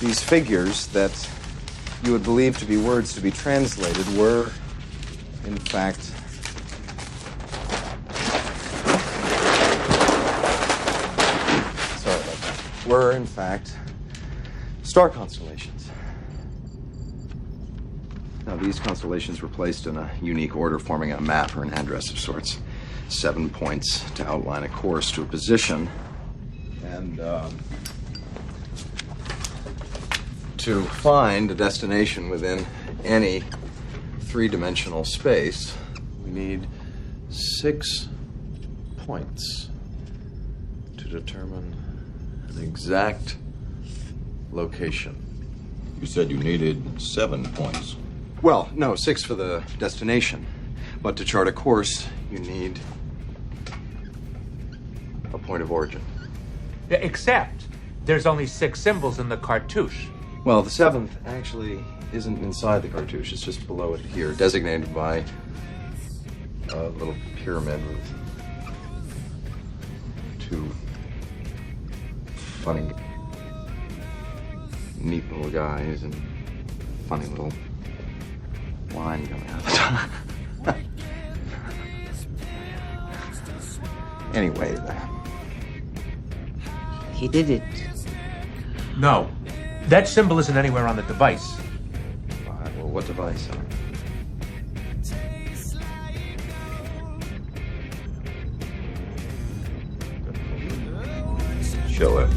these figures that you would believe to be words to be translated were, in fact, star constellations. Now, these constellations were placed in a unique order, forming a map or an address of sorts. 7 points to outline a course to a position, and to find a destination within any three-dimensional space, we need 6 points to determine an exact location. You said you needed 7 points. Well, no, 6 for the destination. But to chart a course, you need a point of origin. Except there's only 6 symbols in the cartouche. Well, the 7th actually isn't inside the cartouche. It's just below it here, designated by a little pyramid with 2 funny, neat little guys and funny little line coming out of the top. Anyway, he did it. No, that symbol isn't anywhere on the device. Well, what device? Show it.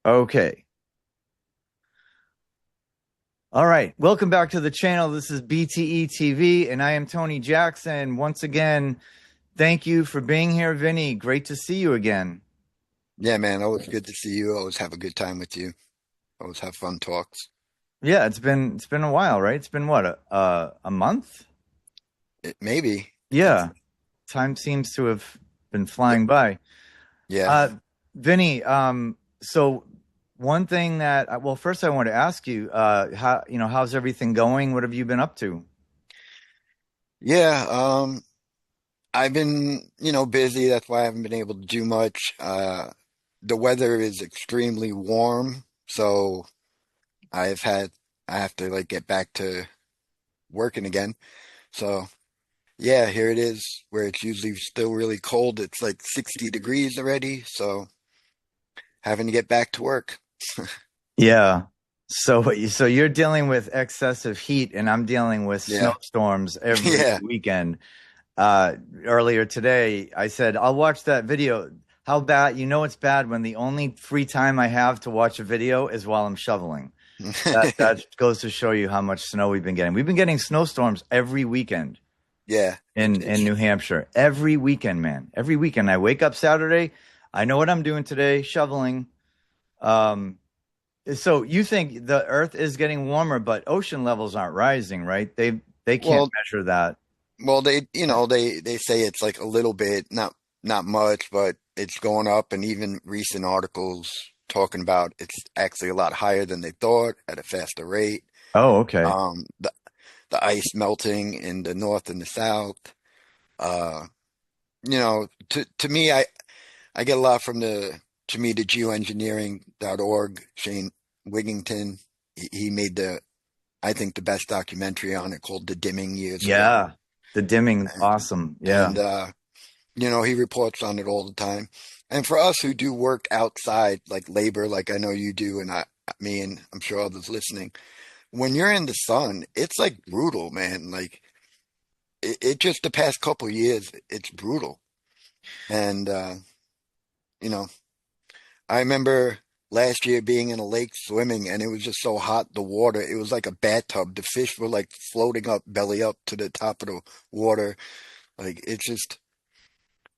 Okay. All right, welcome back to the channel. This is BTE TV, and I am Tony Jackson. Once again, thank you for being here, Vinny. Great to see you again. Yeah, man, always good to see you. Always have a good time with you. Always have fun talks. Yeah, it's been a while, right? It's been what, a month? Maybe. Yeah, time seems to have been flying by. Yeah. Uh, Vinny, so one thing that well, first I want to ask you, how's everything going? What have you been up to? Yeah. I've been, busy. That's why I haven't been able to do much. The weather is extremely warm, so I've had I have to like get back to working again. So yeah, here it is where it's usually still really cold. It's like 60 degrees already, so having to get back to work. Yeah. So you're dealing with excessive heat, and I'm dealing with Yeah. snowstorms every Yeah. weekend. Earlier today, I said I'll watch that video. How bad? You know it's bad when the only free time I have to watch a video is while I'm shoveling. That goes to show you how much snow we've been getting. We've been getting snowstorms every weekend Yeah. in New Hampshire. Every weekend, man. Every weekend. I wake up Saturday. I know what I'm doing today, shoveling. Um, so you think the Earth is getting warmer, but ocean levels aren't rising, right? They can't Well, measure that. Well, they say it's like a little bit, not much, but it's going up, and even recent articles talking about it's actually a lot higher than they thought at a faster rate. Oh, okay. Um, the the ice melting in the north and the south. Uh, to me, I get a lot from the geoengineering.org. Shane Wigington, he made I think the best documentary on it called The Dimming years ago. Yeah. The dimming, awesome. Yeah. And he reports on it all the time. And for us who do work outside, like labor, like I know you do, and me, and I'm sure others listening, when you're in the sun, it's like brutal, man. Like it just the past couple of years, it's brutal. And you know, I remember last year being in a lake swimming, and it was just so hot, the water, it was like a bathtub. The fish were like floating up, belly up to the top of the water. Like it's just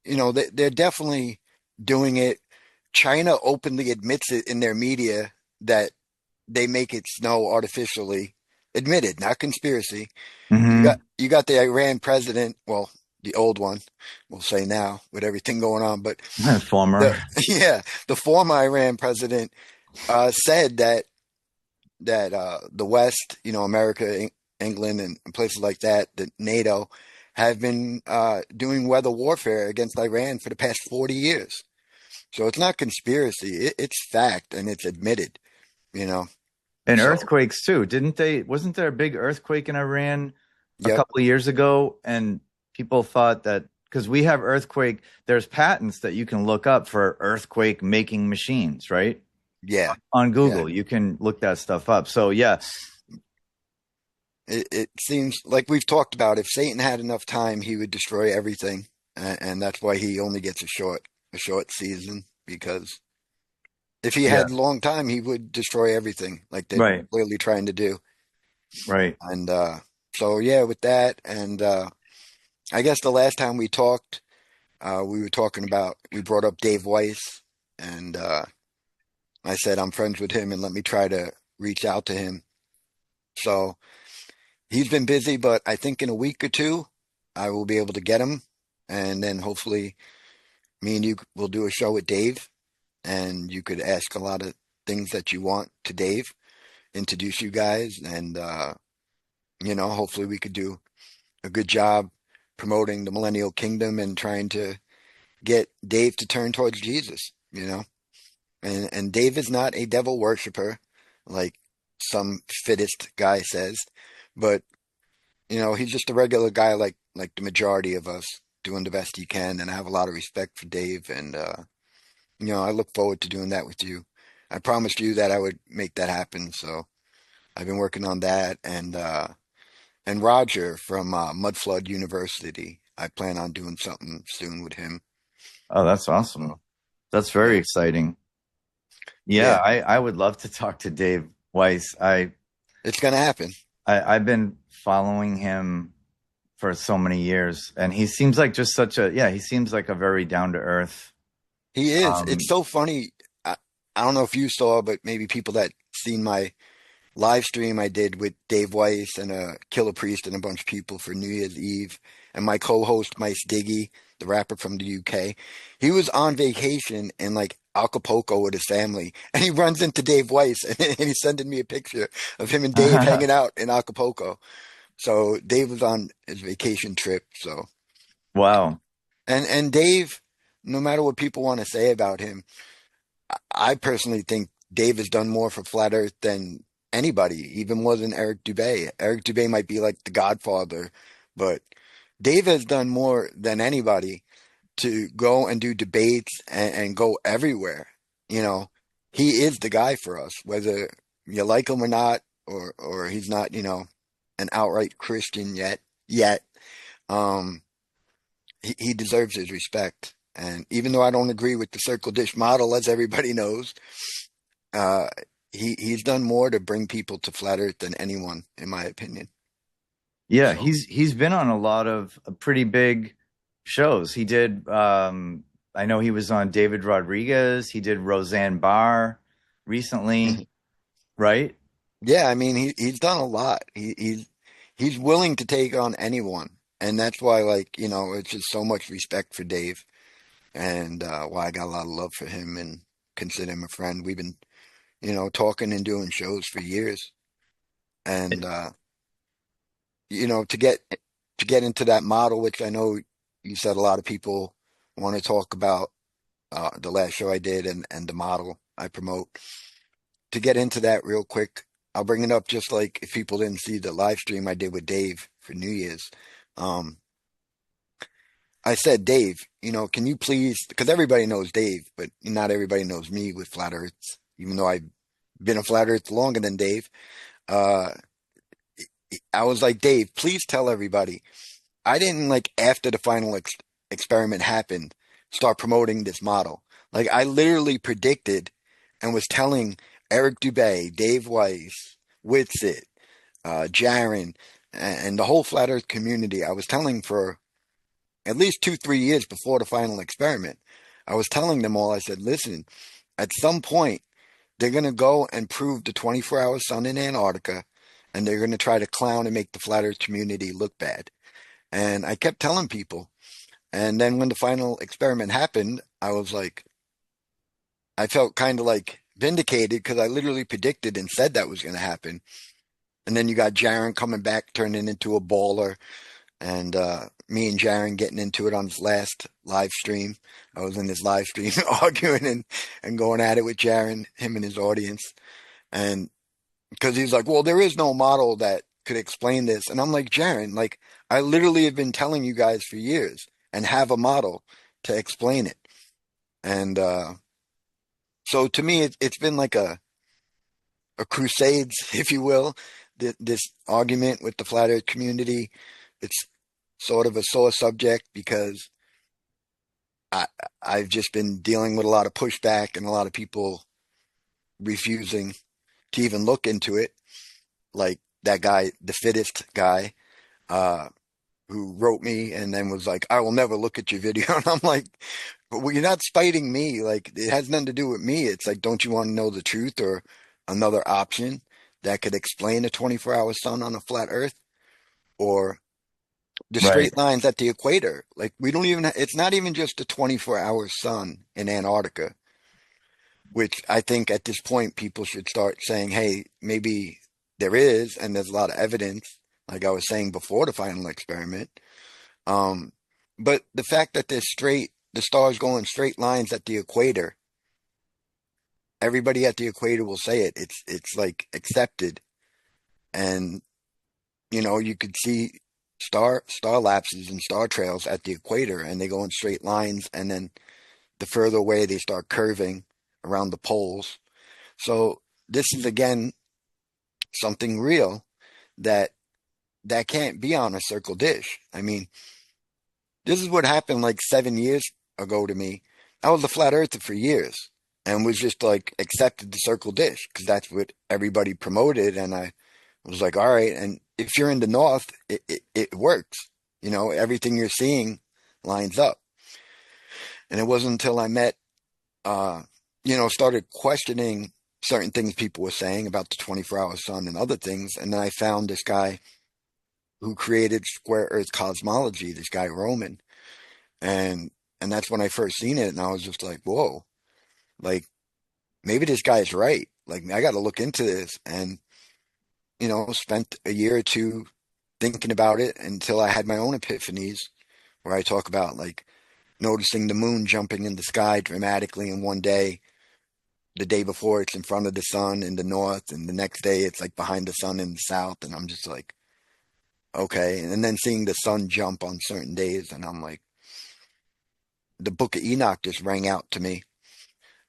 they're definitely doing it. China openly admits it in their media that they make it snow artificially. Admitted, not conspiracy. Hmm. You got the Iran president, well, the old one, we'll say now with everything going on, but Former. the yeah, the former Iran president said that the West, America, England, and places like that, that NATO have been doing weather warfare against Iran for the past 40 years. So it's not conspiracy; it's fact, and it's admitted. You know. And So, earthquakes too. Didn't they? Wasn't there a big earthquake in Iran a yep, couple of years ago? And people thought that because we have earthquake, there's patents that you can look up for earthquake making machines, right? yeah, On yeah. Google, you can look that stuff up. So yeah, It seems like we've talked about if Satan had enough time, he would destroy everything, and that's why he only gets a short season because if he yeah, had a long time, he would destroy everything like they're right, clearly trying to do. right. And so yeah, with that, and I guess the last time we talked, we brought up Dave Weiss, and I said I'm friends with him, and let me try to reach out to him. So he's been busy, but I think in a week or two, I will be able to get him, and then hopefully me and you will do a show with Dave, and you could ask a lot of things that you want to Dave, introduce you guys, and hopefully we could do a good job promoting the Millennial Kingdom and trying to get Dave to turn towards Jesus. And Dave is not a devil worshiper like some fittest guy says, but he's just a regular guy like the majority of us doing the best he can, and I have a lot of respect for Dave, and I look forward to doing that with you. I promised you that I would make that happen, so I've been working on that, and Roger from Mudflood University. I plan on doing something soon with him. Oh, that's So awesome. That's very yeah, exciting. Yeah, yeah, I would love to talk to Dave Weiss. I It's gonna happen. I've been following him for so many years, and he seems like just such a he seems like a very down to earth. He is. It's Um, so funny. I, I don't know if you saw, but maybe people that seen my live stream I did with Dave Weiss and Killer Priest and a bunch of people for New Year's Eve, and my co-host Mice Diggy, the rapper from the UK. He was on vacation in like Acapulco with his family, and he runs into Dave Weiss, and he's sending me a picture of him and Dave hanging out in Acapulco. So Dave was on his vacation trip. So wow. and Dave, no matter what people want to say about him, I personally think Dave has done more for Flat Earth than anybody, even more than Eric Dubay. Eric Dubay might be like the godfather, but Dave has done more than anybody to go and do debates and go everywhere. You know, he is the guy for us, whether you like him or not, or he's not, an outright Christian yet. Um, he deserves his respect. And even though I don't agree with the circle dish model, as everybody knows, uh, he's done more to bring people to flat Earth than anyone, in my opinion. Yeah, So he's been on a lot of pretty big shows. He did I know he was on David Rodriguez, he did Roseanne Barr recently, mhm. right? Yeah, I mean he's done a lot. He's willing to take on anyone, and that's why it's just so much respect for Dave, and why I got a lot of love for him and consider him a friend. We've been talking and doing shows for years, and to get into that model, which I know you said a lot of people want to talk about, the last show I did and the model I promote. To get into that real quick, I'll bring it up just like if people didn't see the live stream I did with Dave for New Year's. Um, I said, Dave, can you please, because everybody knows Dave, but not everybody knows me with Flat Earths, even though I've been a Flat Earth longer than Dave. Uh, I was like, Dave, please tell everybody. I didn't like after the final experiment happened, start promoting this model. Like I literally predicted and was telling Eric Dubay, Dave Weiss, Witsit, Jaron, and the whole flat Earth community. I was telling for at least 2, 3 years before the final experiment. I was telling them all. I said, listen, at some point they're gonna go and prove the 24-hour sun in Antarctica, and they're gonna try to clown and make the flat Earth community look bad. And I kept telling people. And then when the final experiment happened, I was like, I felt kind of like vindicated because I literally predicted and said that was going to happen. And then you got Jaron coming back, turning into a baller, and me and Jaron getting into it on his last live stream. I was in his live stream arguing and going at it with Jaron, him and his audience. And because he's like, well, there is no model that could explain this. And I'm like, Jaron, like, I literally have been telling you guys for years and have a model to explain it. And so to me, it's been like a crusades, if you will, this argument with the flat earth community. It's sort of a sore subject because I, I've just been dealing with a lot of pushback and a lot of people refusing to even look into it. Like that guy, the fittest guy, uh, who wrote me and then was like, I will never look at your video. And I'm like, but well, you're not spiting me. Like, it has nothing to do with me. It's like, don't you want to know the truth or another option that could explain a 24-hour sun on a flat earth or the Right. straight lines at the equator? Like, we don't even, it's not even just a 24-hour sun in Antarctica, which I think at this point people should start saying, hey, maybe there is, and there's a lot of evidence, like I was saying before the final experiment. Um, but the fact that the stars go in straight lines at the equator, everybody at the equator will say it. It's like accepted, and you could see star lapses and star trails at the equator, and they go in straight lines, and then the further away they start curving around the poles. So this is again something real that can't be on a circle dish. I mean, this is what happened like 7 years ago to me. I was a flat earther for years and was just like accepted the circle dish because that's what everybody promoted. And I I was like, all right. And if you're in the north, it works. You know, everything you're seeing lines up. And it wasn't until I met, uh, started questioning certain things people were saying about the 24-hour sun and other things. And then I found this guy who created square earth cosmology, this guy Roman. And and that's when I first seen it. And I was just like, whoa, like maybe this guy's right. Like I got to look into this. And, spent a year or two thinking about it until I had my own epiphanies where I talk about like noticing the moon jumping in the sky dramatically in one day. The day before it's in front of the sun in the north, and the next day it's like behind the sun in the south. And I'm just like, okay. And then seeing the sun jump on certain days, and I'm like, the Book of Enoch just rang out to me.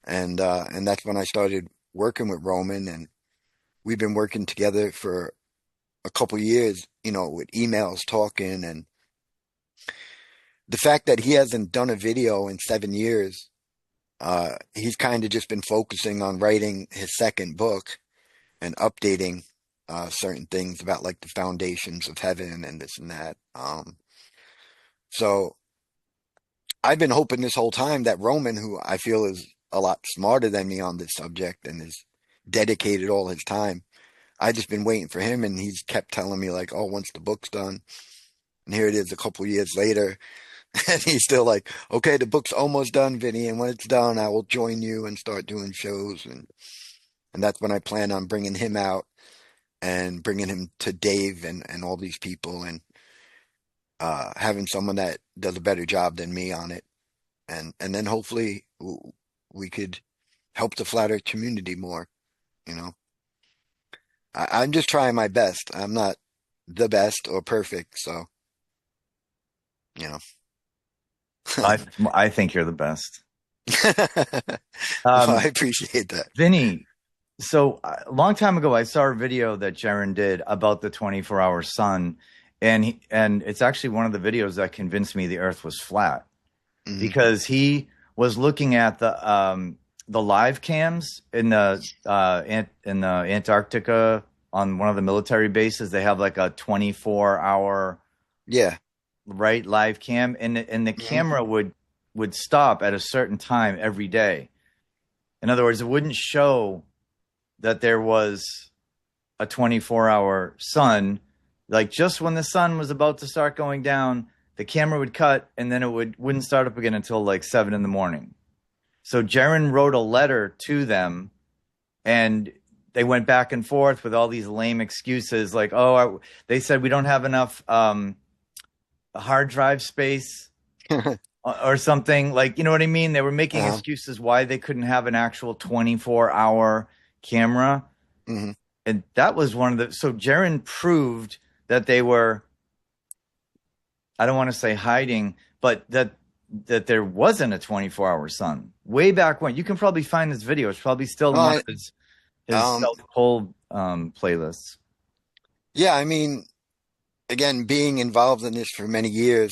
And that's when I started working with Roman, and we've been working together for a couple years, with emails talking. And the fact that he hasn't done a video in 7 years, he's kind of just been focusing on writing his second book and updating certain things about like the foundations of heaven and this and that. So I've been hoping this whole time that Roman, who I feel is a lot smarter than me on this subject and is dedicated all his time, I just been waiting for him, and he's kept telling me like, oh, once the book's done. And here it is a couple years later, and he's still like, okay, the book's almost done, Vinny, and when it's done, I will join you and start doing shows. And that's when I plan on bringing him out and bringing him to Dave and all these people, and having someone that does a better job than me on it. And then hopefully we could help the flat earth community more, you know. I'm just trying my best. I'm not the best or perfect, so, you know. I think you're the best. Well, I appreciate that. Vinny, so a long time ago, I saw a video that Jaron did about the 24-hour sun, and it's actually one of the videos that convinced me the Earth was flat, because he was looking at the live cams in the Antarctica on one of the military bases. They have like a 24-hour live cam, and the camera would stop at a certain time every day. In other words, it wouldn't show that there was a 24-hour sun. Like just when the sun was about to start going down, the camera would cut, and then it wouldn't start up again until like 7 a.m. So Jaron wrote a letter to them, and they went back and forth with all these lame excuses, like, they said we don't have enough hard drive space or something, like, you know what I mean? They were making excuses why they couldn't have an actual 24-hour camera. And that was so Jaron proved that they were, I don't want to say hiding, but that there wasn't a 24-hour sun way back when. You can probably find this video. It's probably still in one of his self-pulled playlists. Yeah, I mean, again, being involved in this for many years,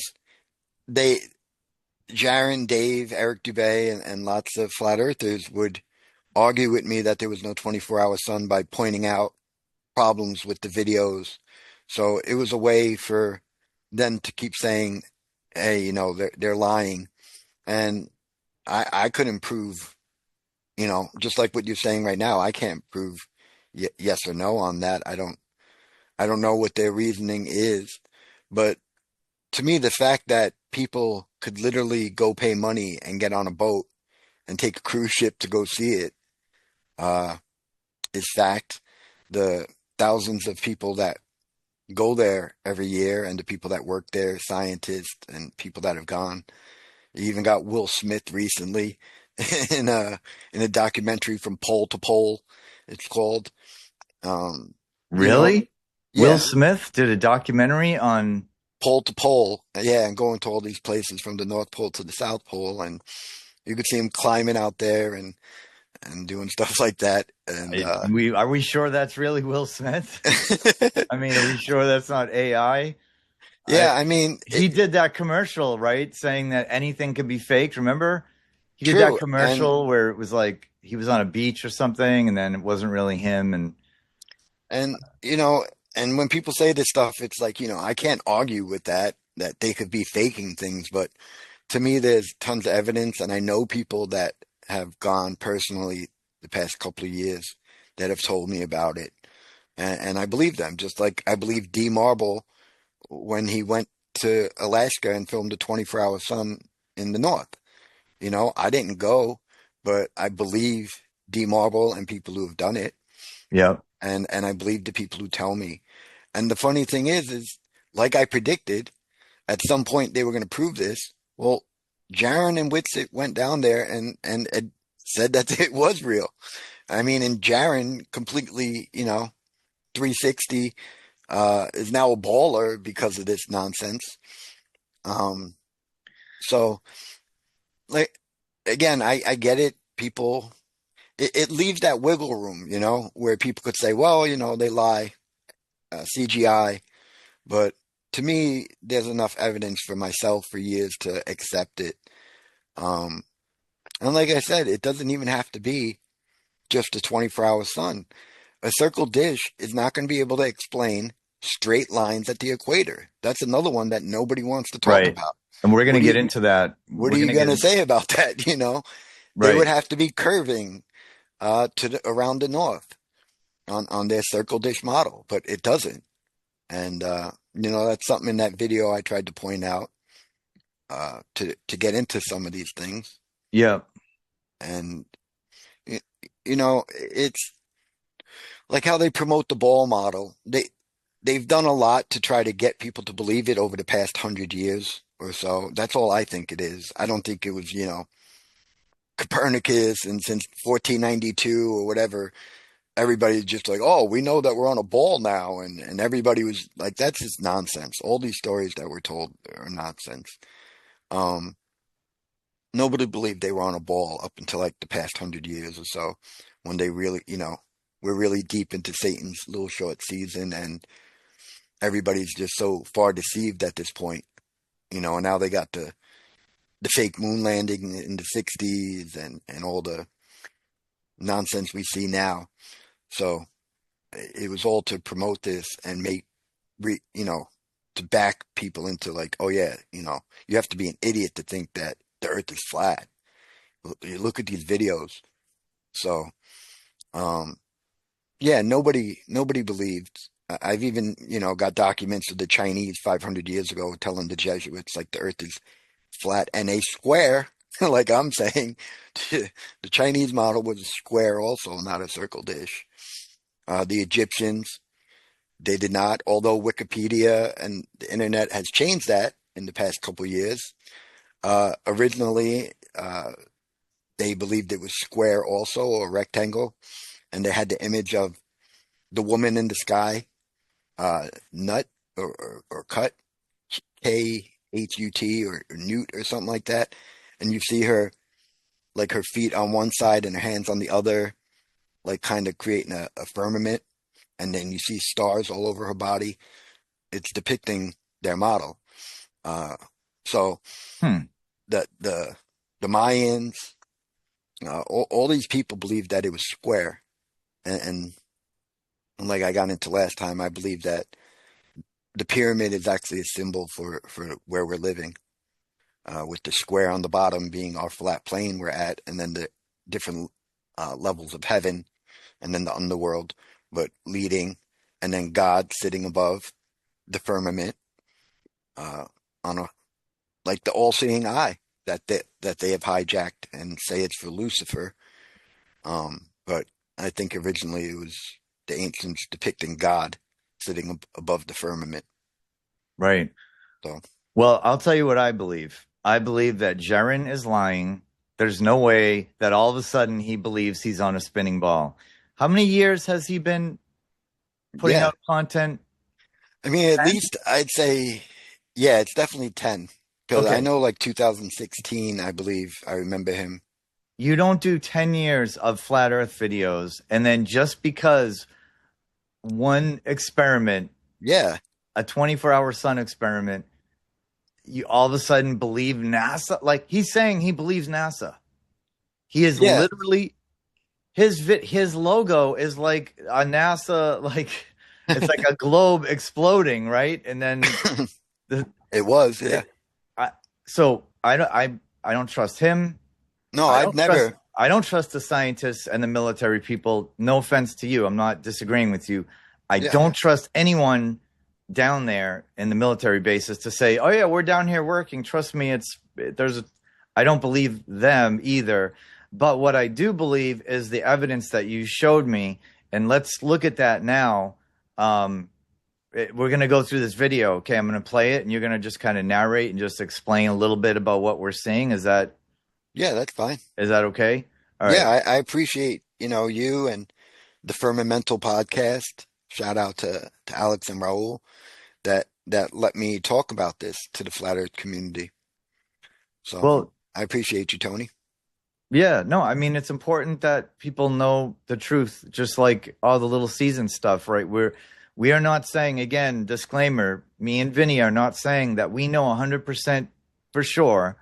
Jaron, Dave, Eric Dubay, and lots of flat earthers would argue with me that there was no 24-hour sun by pointing out problems with the videos. So it was a way for them to keep saying, hey, they're lying. And I couldn't prove, just like what you're saying right now, I can't prove yes or no on that. I don't know what their reasoning is. But to me, the fact that people could literally go pay money and get on a boat and take a cruise ship to go see it is fact. The thousands of people that go there every year, and the people that work there, scientists and people that have gone. You even got Will Smith recently in a documentary From Pole to Pole, it's called. Really? Yeah. Will Smith did a documentary on Pole to Pole. Yeah, and going to all these places from the North Pole to the South Pole, and you could see him climbing out there and doing stuff like that. And are we sure that's really Will Smith? I mean, are we sure that's not AI? Yeah, I mean, he did that commercial, right? Saying that anything can be faked. Remember? He did True, that commercial where it was like he was on a beach or something, and then it wasn't really him. And, and when people say this stuff, it's like, I can't argue with that they could be faking things. But to me, there's tons of evidence. And I know people that have gone personally the past couple of years that have told me about it. And I believe them, just like I believe D Marble when he went to Alaska and filmed a 24-hour sun in the north. I didn't go, but I believe D Marble and people who have done it. Yep. And I believe the people who tell me. And the funny thing is like I predicted, at some point they were going to prove this. Well, Jaron and Whitsitt went down there and said that it was real. I mean, and Jaron completely, 360, is now a baller because of this nonsense. So, like, again, I get it. People, it leaves that wiggle room, where people could say, well, they lie, CGI. But to me, there's enough evidence for myself for years to accept it. And like I said, it doesn't even have to be just a 24-hour sun. A circle dish is not going to be able to explain straight lines at the equator. That's another one that nobody wants to talk Right. about. And we're going to get into that. What are you going to say about that? They Right. would have to be curving around the north on their circle dish model, but it doesn't. And that's something in that video I tried to point out to get into some of these things. Yeah. And it's like how they promote the ball model. They've done a lot to try to get people to believe it over the past 100 years or so. That's all I think it is. I don't think it was, Copernicus and since 1492 or whatever, everybody's just like, oh, we know that we're on a ball now. And everybody was like, that's just nonsense. All these stories that we're told are nonsense. Nobody believed they were on a ball up until like the past 100 years or so, when they really, we're really deep into Satan's little short season, and everybody's just so far deceived at this point, and now they got the fake moon landing in the 60s and all the nonsense we see now. So it was all to promote this and to back people into like, oh yeah, you have to be an idiot to think that the earth is flat. You look at these videos. So, yeah, nobody believed. I've even, got documents of the Chinese 500 years ago telling the Jesuits like the earth is flat and a square, like I'm saying. The Chinese model was a square also, not a circle dish. The Egyptians, they did not, although Wikipedia and the internet has changed that in the past couple of years. Originally, they believed it was square also, or rectangle, and they had the image of the woman in the sky, nut or cut, Khut, or newt or something like that, and you see her like her feet on one side and her hands on the other, like kind of creating a firmament, and then you see stars all over her body. It's depicting their model. So the Mayans, all these people believed that it was square, and like I got into last time, I believe that the pyramid is actually a symbol for where we're living, with the square on the bottom being our flat plane we're at, and then the different levels of heaven, and then the underworld, but leading, and then God sitting above the firmament, on a like the all-seeing eye that they have hijacked and say it's for Lucifer. But I think originally it was the ancients depicting God sitting above the firmament. Right. So, well, I'll tell you what I believe. I believe that Jaron is lying. There's no way that all of a sudden he believes he's on a spinning ball. How many years has he been putting out content? I mean, at 10? Least I'd say, yeah, it's definitely 10. Because I know like 2016, I believe, I remember him. You don't do 10 years of flat earth videos and then just because one experiment, a 24-hour sun experiment, you all of a sudden believe NASA. Like he's saying he believes NASA. He is literally his logo is like a NASA, like it's like a globe exploding, right? And then the It was, yeah. I, so I don't trust him. No, I've never. I don't trust the scientists and the military people. No offense to you, I'm not disagreeing with you. I Yeah. don't trust anyone down there in the military bases to say, "Oh yeah, we're down here working." Trust me, I don't believe them either. But what I do believe is the evidence that you showed me, and let's look at that now. We're going to go through this video. Okay, I'm going to play it, and you're going to just kind of narrate and just explain a little bit about what we're seeing. Yeah, that's fine. Is that okay? All right. Yeah, I appreciate, you and the Firmamental podcast. Shout out to Alex and Raul that let me talk about this to the Flat Earth community. So Well, I appreciate you, Tony. yeah, no, I mean, it's important that people know the truth, just like all the little season stuff, right? We are not saying, again, disclaimer, me and Vinny are not saying that we know 100% for sure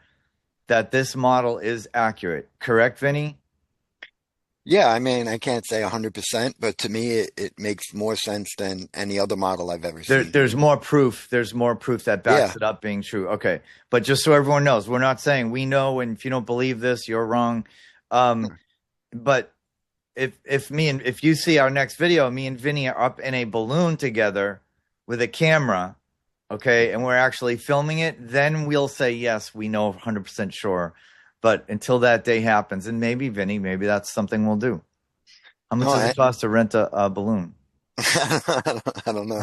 that this model is accurate. Correct, Vinny? Yeah, I mean, I can't say 100%, but to me, it makes more sense than any other model I've ever seen. There's more proof. There's more proof that backs it up being true. Okay. But just so everyone knows, we're not saying we know, and if you don't believe this, you're wrong. But if you see our next video, me and Vinny are up in a balloon together with a camera, okay, and we're actually filming it, then we'll say, yes, we know 100% sure. But until that day happens, and maybe, Vinny, maybe that's something we'll do. How much does it cost to rent a balloon? I don't know.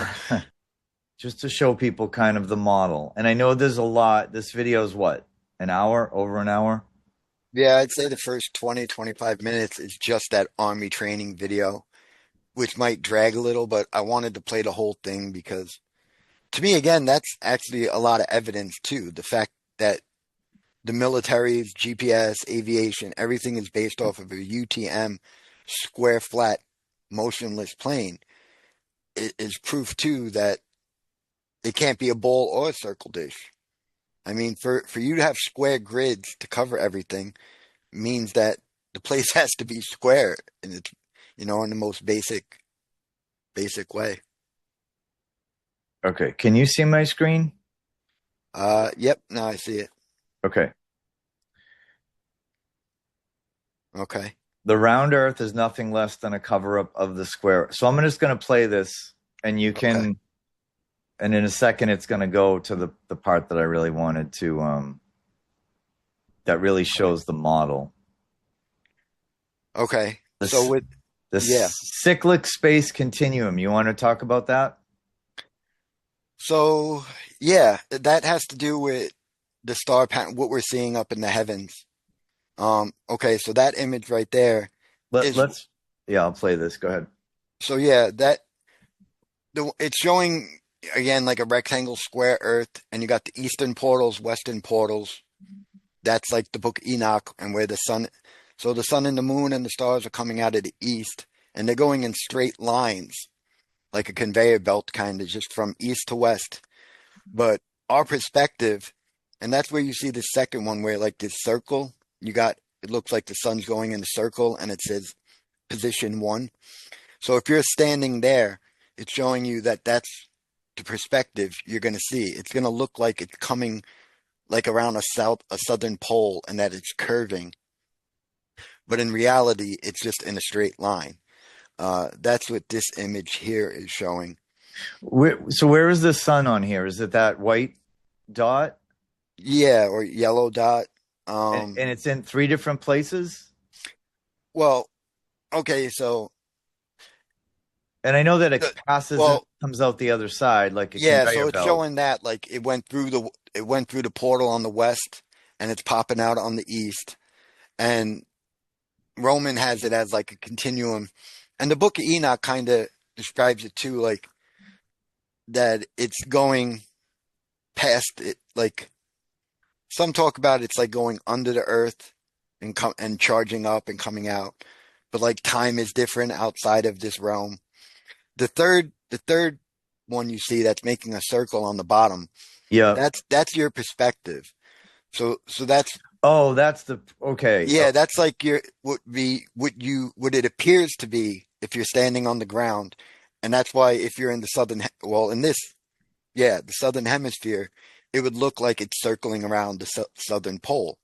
Just to show people kind of the model. And I know there's a lot. This video is what? An hour? Over an hour? Yeah, I'd say the first 20, 25 minutes is just that army training video, which might drag a little, but I wanted to play the whole thing because to me, again, that's actually a lot of evidence too. The fact that the military's GPS, aviation, everything is based off of a UTM square flat motionless plane is proof too that it can't be a bowl or a circle dish. I mean, for you to have square grids to cover everything means that the place has to be square in its, in the most basic way. Okay. Can you see my screen? Yep, now I see it. Okay. Okay. The round earth is nothing less than a cover up of the square. So I'm just going to play this, and you can, Okay. and in a second, it's going to go to the part that I really wanted to, that really shows the model. Okay. The, So with the yeah. cyclic space continuum. You want to talk about that? So yeah, that has to do with the star pattern, what we're seeing up in the heavens. Okay, so that image right there is Yeah, I'll play this. Go ahead. so yeah, it's showing again like a rectangle square earth, and you got the eastern portals, western portals. That's like the book Enoch, and where the sun, so the sun and the moon and the stars are coming out of the east, and they're going in straight lines, like a conveyor belt kind of just from east to west. But our perspective, and that's where you see the second one where like this circle, it looks like the sun's going in a circle and it says position 1. So if you're standing there, it's showing you that that's the perspective you're going to see. It's going to look like it's coming like around a southern pole, and that it's curving. But in reality, it's just in a straight line. That's what this image here is showing. So where is the sun on here? Is it that white dot? Yeah, or yellow dot. And it's in 3 different places? Well, okay, so And I know that it passes and comes out the other side like a yeah, conveyor so it's belt. showing that like it went through the portal on the west, and it's popping out on the east. And Roman has it as like a continuum. And the book of Enoch kind of describes it too, like that it's going past it, like some talk about it's like going under the earth and charging up and coming out. But like time is different outside of this realm. The third one you see that's making a circle on the bottom, Yeah. that's your perspective. So that's Oh, that's the okay. Yeah, that's like your what it appears to be if you're standing on the ground, and that's why if you're in the in this, yeah, the southern hemisphere, it would look like it's circling around the southern pole,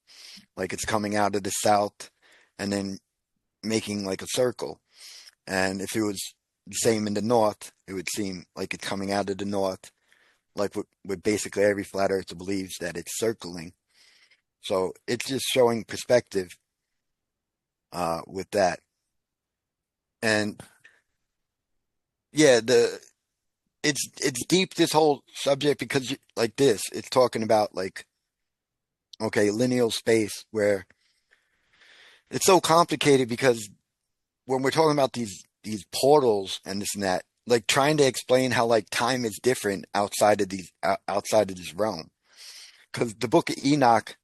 like it's coming out of the south and then making like a circle. And if it was the same in the north, it would seem like it's coming out of the north, like what basically every flat earther believes that it's circling. So it's just showing perspective with that. And yeah, it's deep, this whole subject, because like this, it's talking about like, okay, lineal space, where it's so complicated because when we're talking about these portals and this and that, like trying to explain how like time is different outside of this realm. Because the Book of Enoch,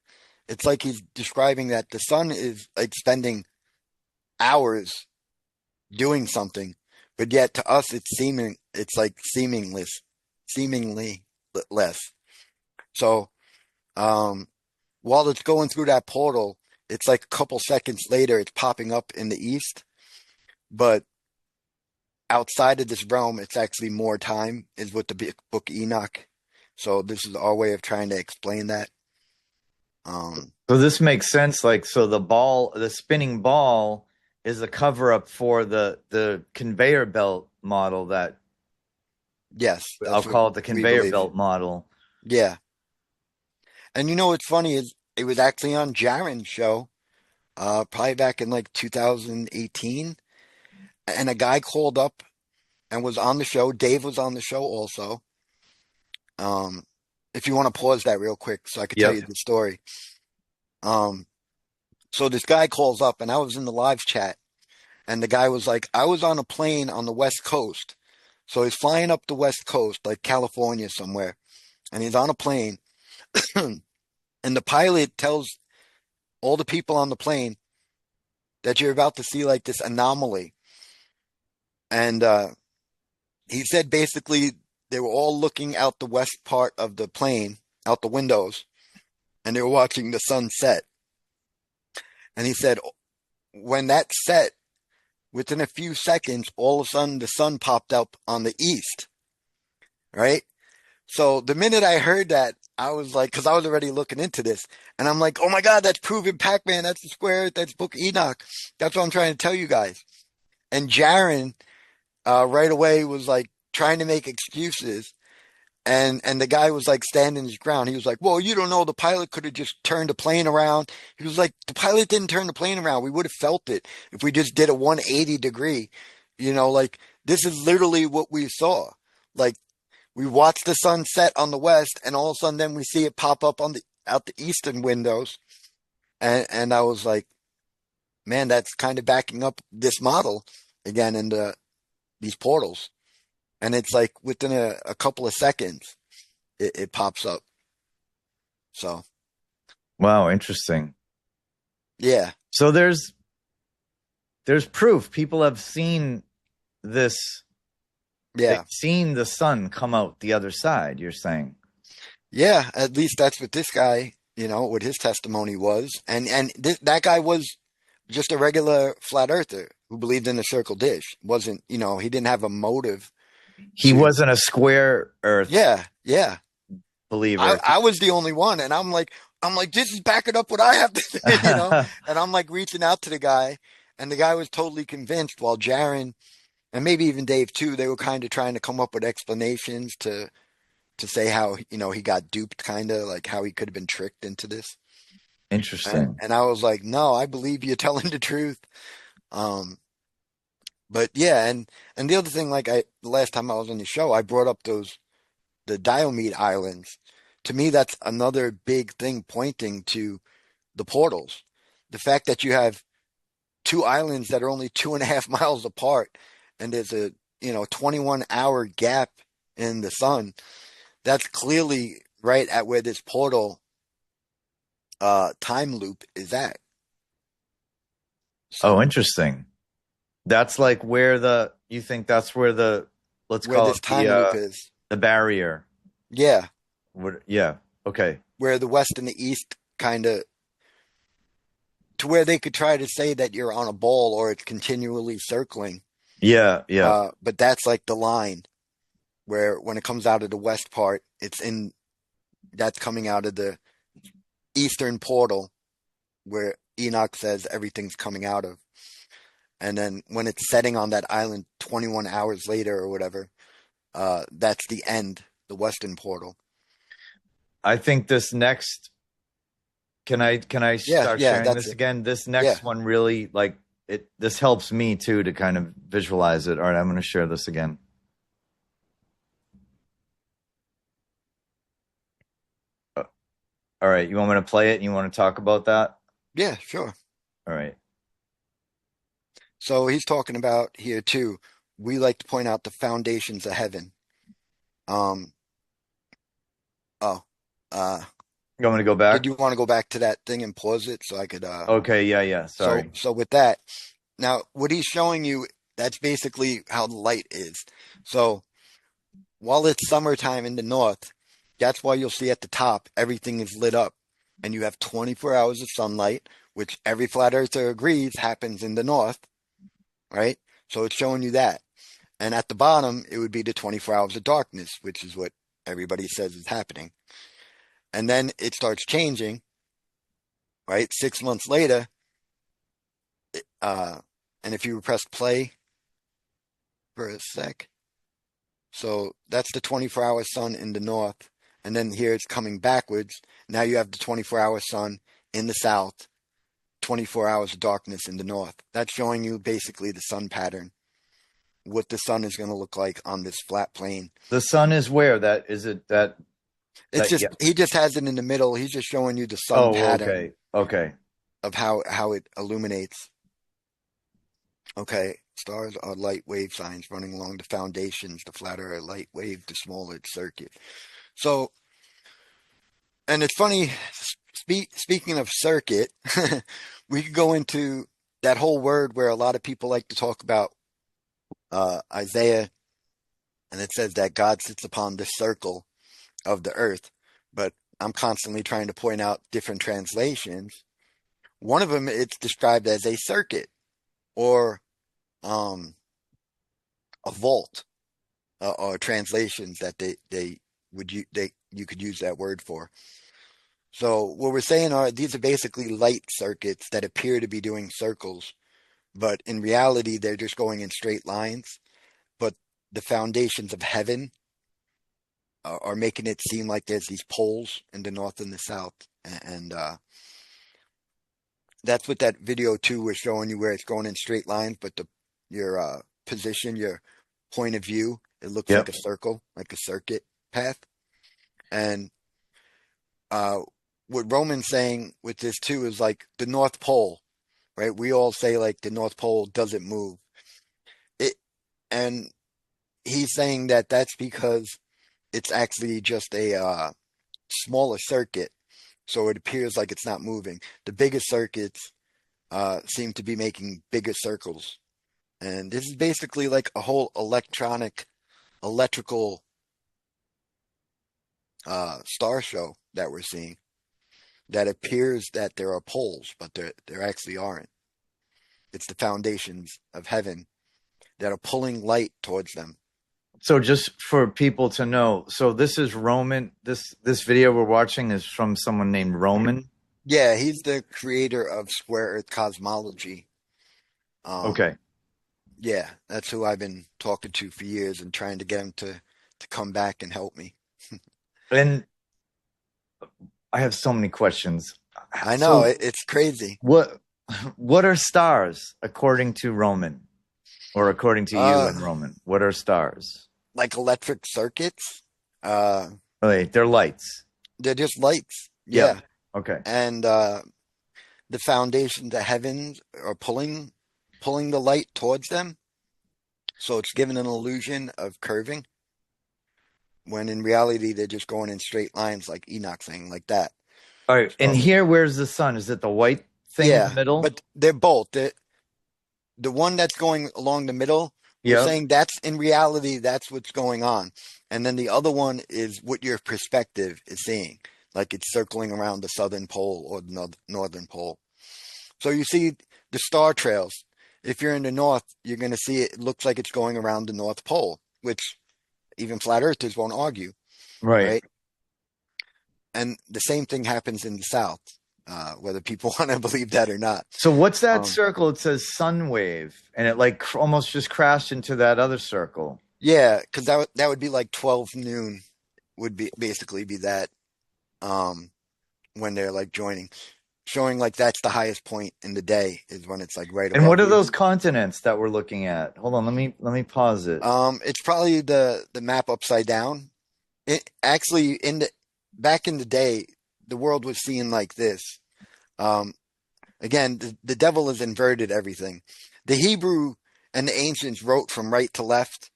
it's like he's describing that the sun is like spending hours doing something, but yet to us it's like seemingly less. So while it's going through that portal, it's like a couple seconds later it's popping up in the east, but outside of this realm it's actually more time, is what the Book of Enoch. So this is our way of trying to explain that. So this makes sense. Like, so the spinning ball is a cover up for the conveyor belt model that Yes, I'll that's what call it the we conveyor believe. belt model. Yeah. And you know what's funny is it was actually on Jaren's show, probably back in like 2018, and a guy called up and was on the show. Dave was on the show also. Um, if you want to pause that real quick so I could tell Yep. you the story. Um, so this guy calls up, and I was in the live chat, and the guy was like, I was on a plane on the West Coast. So he's flying up the West Coast, like California somewhere, and he's on a plane, and the pilot tells all the people on the plane that you're about to see like this anomaly. And he said basically they were all looking out the west part of the plane, out the windows, and they were watching the sun set. And he said when that set, within a few seconds, all of a sudden the sun popped up on the east, right? So the minute I heard that, I was like, because I was already looking into this, and I'm like, oh my God, that's proven Pac-Man, that's the square, that's Book of Enoch. That's what I'm trying to tell you guys. And Jaren right away was like trying to make excuses. And the guy was like standing his ground. He was like, well, you don't know, the pilot could have just turned the plane around. He was like, the pilot didn't turn the plane around. We would have felt it if we just did a 180 degree. Like this is literally what we saw. Like we watched the sun set on the west, and all of a sudden then we see it pop up on the out the eastern windows. And I was like, man, that's kind of backing up this model again in these portals. And it's like within a couple of seconds, it pops up. So, Wow, interesting. yeah, So there's proof. People have seen this. They've yeah, seen the sun come out the other side, you're saying. yeah. At least that's what this guy, what his testimony was. And that guy was just a regular flat earther who believed in the circle dish. Wasn't, he didn't have a motive He to. wasn't a square earth Yeah, yeah. I, believer. I was the only one, and I'm like, this is backing up what I have to say. And I'm like reaching out to the guy, and the guy was totally convinced. While Jaren and maybe even Dave too, they were kind of trying to come up with explanations to say how he got duped, kind of like how he could have been tricked into this. Interesting. And I was like, no, I believe you're telling the truth. Um, but yeah, and the other thing, like the last time I was on the show, I brought up the Diomede Islands. To me, that's another big thing pointing to the portals. The fact that you have two islands that are only 2.5 miles apart, and there's a 21-hour gap in the sun. That's clearly right at where this portal time loop is at. Oh, So interesting. That's like where you think that's where let's where call this it time loop is, the barrier. yeah, Yeah. Okay. where the west and the east kind of to where they could try to say that you're on a ball or it's continually circling. Yeah, yeah. But that's like the line where when it comes out of the west part, that's coming out of the eastern portal where Enoch says everything's coming out of. And then when it's setting on that island 21 hours later or whatever, that's the end, the western portal. I think this next. Can I Yeah, start yeah, sharing that's this it. again? This Yeah. next one really like it. This helps me too to kind of visualize it. All right, I'm going to share this again. All right, you want me to play it and you want to talk about that? Yeah, sure. All right. So he's talking about here too. We like to point out the foundations of heaven. Um, oh, uh, You want me to go did back? you want to go back to that thing and pause it so I could, Okay, yeah. so, Sorry. so with that, now what he's showing you, that's basically how the light is. So while it's summertime in the north, that's why you'll see at the top, everything is lit up and you have 24 hours of sunlight, which every flat earther agrees happens in the north, right? So it's showing you that. And at the bottom, it would be the 24 hours of darkness, which is what everybody says is happening. And then it starts changing, right? 6 months later, uh, and if you press play for a sec, so that's the 24-hour sun in the north. And then here it's coming backwards. Now you have the 24-hour sun in the south, 24 hours of darkness in the north. That's showing you basically the sun pattern, what the sun is going to look like on this flat plane. The sun is where? That is it that It's just, yeah. he just has it in the middle. He's just showing you the sun Oh, pattern okay. of how it illuminates. Okay, stars are light wave signs running along the foundations. The flatter a light wave, the smaller its circuit. So, and it's funny, speaking of circuit, we could go into that whole word where a lot of people like to talk about Isaiah, and it says that God sits upon the circle of the earth. But I'm constantly trying to point out different translations. One of them, it's described as a circuit or a vault, or translations that you could use that word for. So what we're saying are these are basically light circuits that appear to be doing circles, but in reality they're just going in straight lines. But the foundations of heaven are making it seem like there's these poles in the north and the south, and that's what that video too was showing you, where it's going in straight lines, but your position, your point of view, it looks like Yep. a circle, like a circuit path. And uh, what Roman's saying with this too is like the North Pole, right? We all say like the North Pole doesn't move. It, and he's saying that that's because it's actually just a smaller circuit, so it appears like it's not moving. The biggest circuits seem to be making bigger circles. And this is basically like a whole electrical star show that we're seeing. That appears that there are poles, but there actually aren't. It's the foundations of heaven that are pulling light towards them. So just for people to know, so this is Roman. This video we're watching is from someone named Roman. Yeah, he's the creator of Square Earth cosmology. Okay. Yeah, that's who I've been talking to for years and trying to get him to come back and help me. And I have so many questions. I know, So it's crazy. what are stars according to Roman, or according to you and Roman? What are stars? Like electric circuits. Wait, they're lights. They're just lights. Yeah. Yeah. Okay. And the foundations of heavens are pulling the light towards them. So it's giving an illusion of curving, when in reality they're just going in straight lines, like Enoch saying, like that. All right. And So, here, where's the sun? Is it the white thing in the middle? but they're both. The one that's going along the middle, we're Yeah. saying that's in reality, that's what's going on. And then the other one is what your perspective is seeing. Like it's circling around the southern pole or the northern pole. So you see the star trails. If you're in the north, you're going to see it looks like it's going around the North Pole, which even flat earthers won't argue, Right. right? And the same thing happens in the south, whether people want to believe that or not. So what's that Um, circle? It says sun wave, and it like almost just crashed into that other circle. yeah, because that would be like 12 noon would be basically be that um, when they're like joining, showing like that's the highest point in the day is when it's like right And what above are you. those continents that we're looking at? Hold on, let me pause it. It's probably the map upside down. It actually in the back in the day, the world was seen like this. Um, Again, the devil has inverted everything. The Hebrew and the ancients wrote from right to left,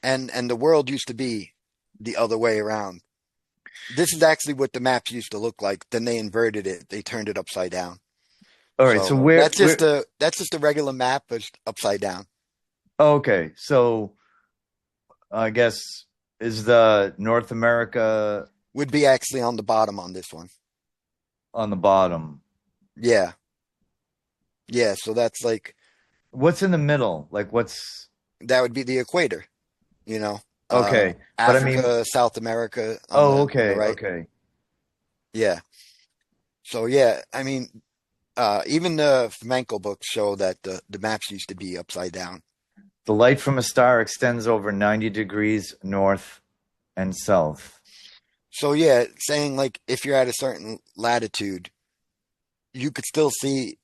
and the world used to be the other way around. This is actually what the maps used to look like. Then they inverted it. They turned it upside down. All right, so So where that's just a regular map, but upside down. oh, okay. So I guess is the North America Would be actually on the bottom on this one. on the bottom? Yeah, yeah. So that's like What's in the middle? Like what's that would be the equator. You know, okay. But I mean, Africa, South America oh, on the okay, right. okay. Yeah. So yeah, I mean, even the flamenco books show that the maps used to be upside down. The light from a star extends over 90 degrees north and south. So yeah, saying like if you're at a certain latitude, you could still see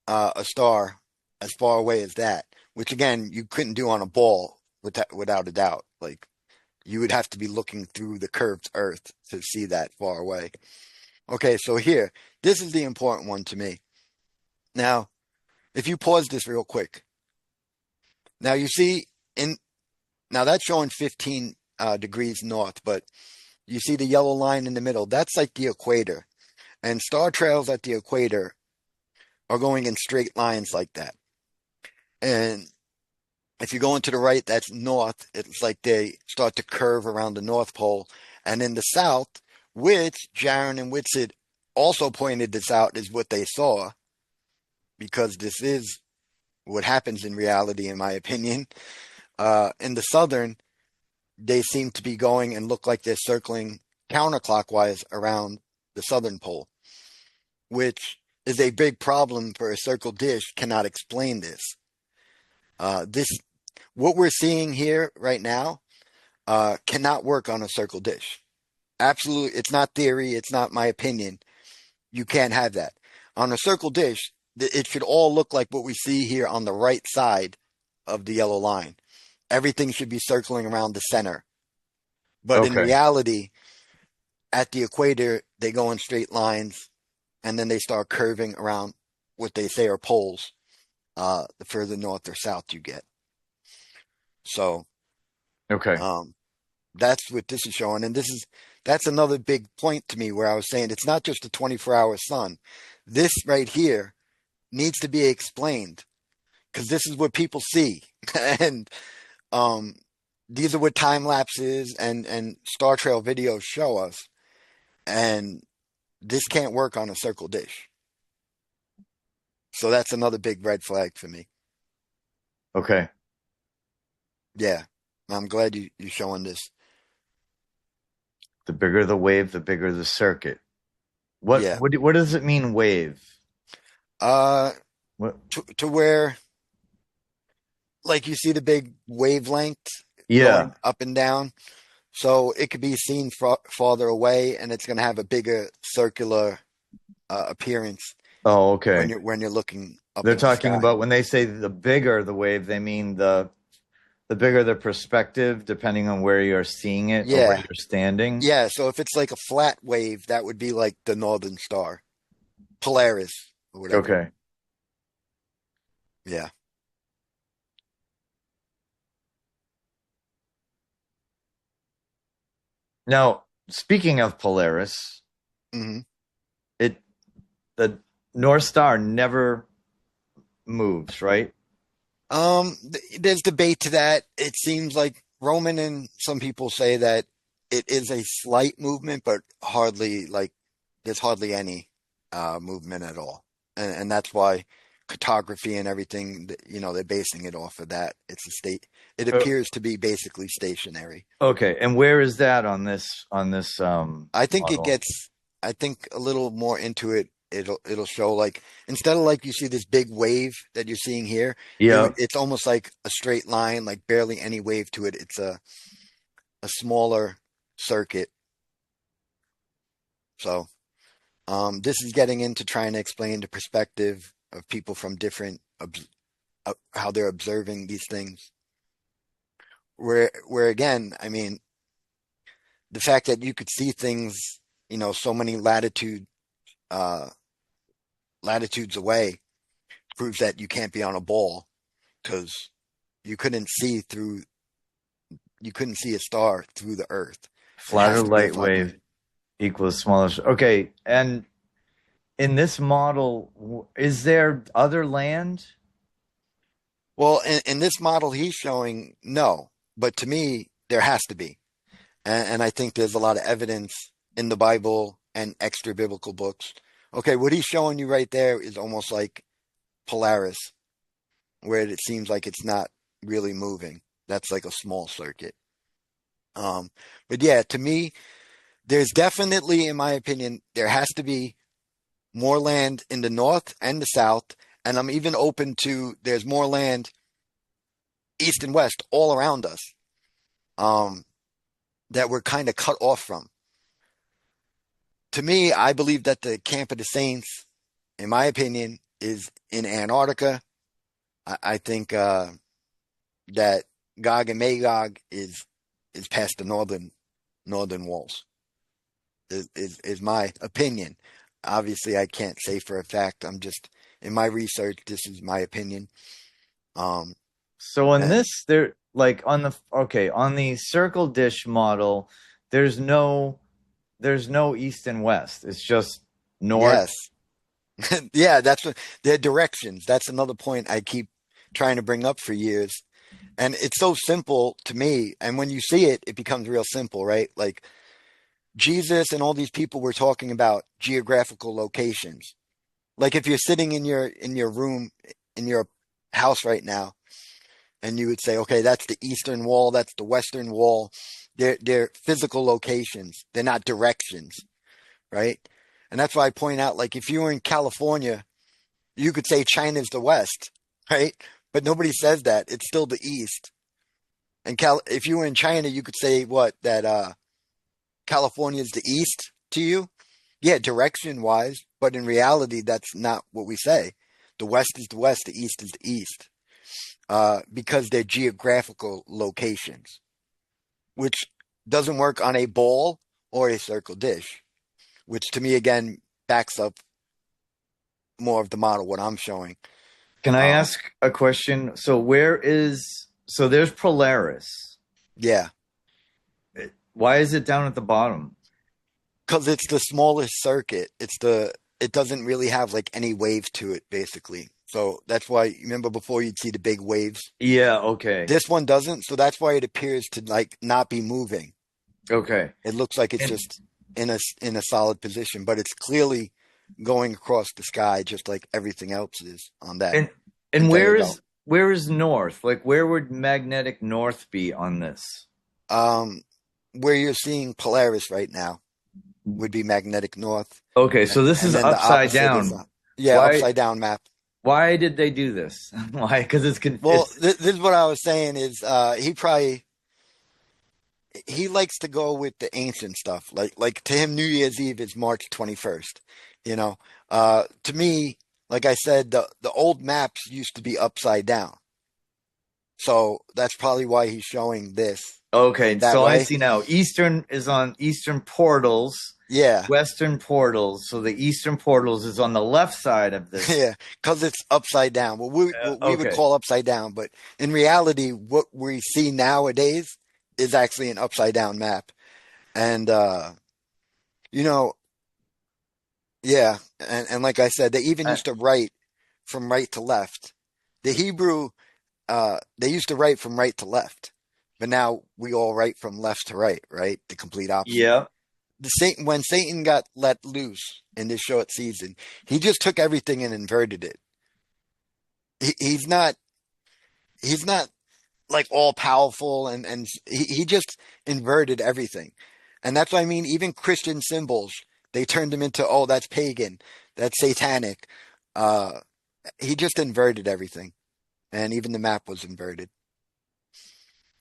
a star as far away as that, which again you couldn't do on a ball without a doubt. Like you would have to be looking through the curved Earth to see that far away. Okay, so here, this is the important one to me. Now, if you pause this real quick, now you see in now that's showing 15 degrees north, but you see the yellow line in the middle. That's like the equator, and star trails at the equator are going in straight lines like that. And if you go into the right, that's north. It's like they start to curve around the North Pole. And in the south, which Jaron and Whitsitt also pointed this out, is what they saw, because this is what happens in reality, in my opinion. In the southern, they seem to be going and look like they're circling counterclockwise around the southern pole, which is a big problem for a circle dish. Cannot explain this. This what we're seeing here right now cannot work on a circle dish. Absolutely, it's not theory. It's not my opinion. You can't have that on a circle dish. It should all look like what we see here on the right side of the yellow line. Everything should be circling around the center. But in Okay. reality, at the equator, they go in straight lines and then they start curving around what they say are poles, the further north or south you get. So Okay. that's what this is showing. And that's another big point to me where I was saying it's not just a 24-hour sun. This right here needs to be explained because this is what people see. And these are what time lapses and Star Trail videos show us. And this can't work on a circle dish. So that's another big red flag for me. Okay. Yeah. I'm glad you're showing this. The bigger the wave, the bigger the circuit. What Yeah. what does it mean, wave? Uh, What? to where, like you see the big wavelength Yeah. going up and down. So it could be seen farther away, and it's going to have a bigger circular appearance Oh, okay. when you're looking up They're in the talking sky. about when they say the bigger the wave, they mean the bigger the perspective, depending on where you're seeing it or where Yeah, you're standing. yeah. So if it's like a flat wave, that would be like the Northern Star, Polaris, or whatever. Okay. Yeah. Now, speaking of Polaris, hmm it the North Star never moves, right? There's debate to that. It seems like Roman and some people say that it is a slight movement, but hardly like there's hardly any movement at all. and that's why cartography and everything, they're basing it off of that. It Uh, appears to be basically stationary. okay, and where is that on this I think it model? gets, I think a little more into it. It'll show like instead of like you see this big wave that you're seeing here, Yeah. it's almost like a straight line, like barely any wave to it. It's a smaller circuit. So this is getting into trying to explain the perspective of people from different how they're observing these things. Where again, I mean, the fact that you could see things, so many uh, latitudes away proves that you can't be on a ball because you couldn't see through, you couldn't see a star through the Earth. It Flatter has to be a light flat plane. wave equals smaller. Okay, and in this model, is there other land? Well, in this model he's showing no, but to me there has to be, and I think there's a lot of evidence in the Bible and extra biblical books. Okay, what he's showing you right there is almost like Polaris, where it seems like it's not really moving. That's like a small circuit. Um, but yeah, to me, there's definitely, in my opinion, there has to be more land in the north and the south, and I'm even open to there's more land east and west all around us um, that we're kind of cut off from. To me, I believe that the Camp of the Saints, in my opinion, is in Antarctica. I think that Gog and Magog is past the northern walls. Is my opinion. Obviously, I can't say for a fact. I'm just in my research. This is my opinion. Um, So on and this, there like on the circle dish model, there's no east and west. It's just north. yes, yeah, that's what their directions. That's another point I keep trying to bring up for years. And it's so simple to me. And when you see it, it becomes real simple, right? Like Jesus and all these people were talking about geographical locations. Like if you're sitting in your room in your house right now, and you would say, okay, that's the eastern wall, that's the western wall. They're physical locations. They're not directions, right? And that's why I point out, like if you were in California, you could say China's the west, right? But nobody says that. It's still the east. And if you were in China, you could say what that California is the east to you. Yeah, direction wise, but in reality, that's not what we say. The west is the west, the east is the east, because they're geographical locations, which doesn't work on a ball or a circle dish, which to me again backs up more of the model what I'm showing. Can I Um, ask a question? So there's Polaris. yeah, Why is it down at the bottom? because it's the smallest circuit. It doesn't really have like any wave to it basically. So that's why remember before you'd see the big waves. Yeah, okay. This one doesn't, so that's why it appears to like not be moving. Okay. It looks like it's And just in a solid position, but it's clearly going across the sky just like everything else is on that and and conveyor belt. where is north? Like where would magnetic north be on this? Um, where you're seeing Polaris right now would be magnetic north, Okay, so this and is then the upside opposite is down. yeah, Why upside down map. why did they do this? Why? Because Well, it's this is what I was saying is he likes to go with the ancient stuff. Like to him, New Year's Eve is March 21st. You know, to me, like I said, the old maps used to be upside down. So that's probably why he's showing this okay, that so I way. see now. Eastern is on eastern portals, Yeah, western portals. So the eastern portals is on the left side of this. yeah, because it's upside down. What we would Okay. call upside down, but in reality, what we see nowadays is actually an upside down map. And you know, yeah, and like I said, they even Uh, used to write from right to left. The Hebrew, they used to write from right to left, but now we all write from left to right, right? The complete opposite. yeah. when Satan got let loose in this short season, he just took everything and inverted it. He's not like all powerful, and he just inverted everything. And that's what I mean. Even Christian symbols, they turned them into, oh, that's pagan, that's satanic. Uh, he just inverted everything, and even the map was inverted.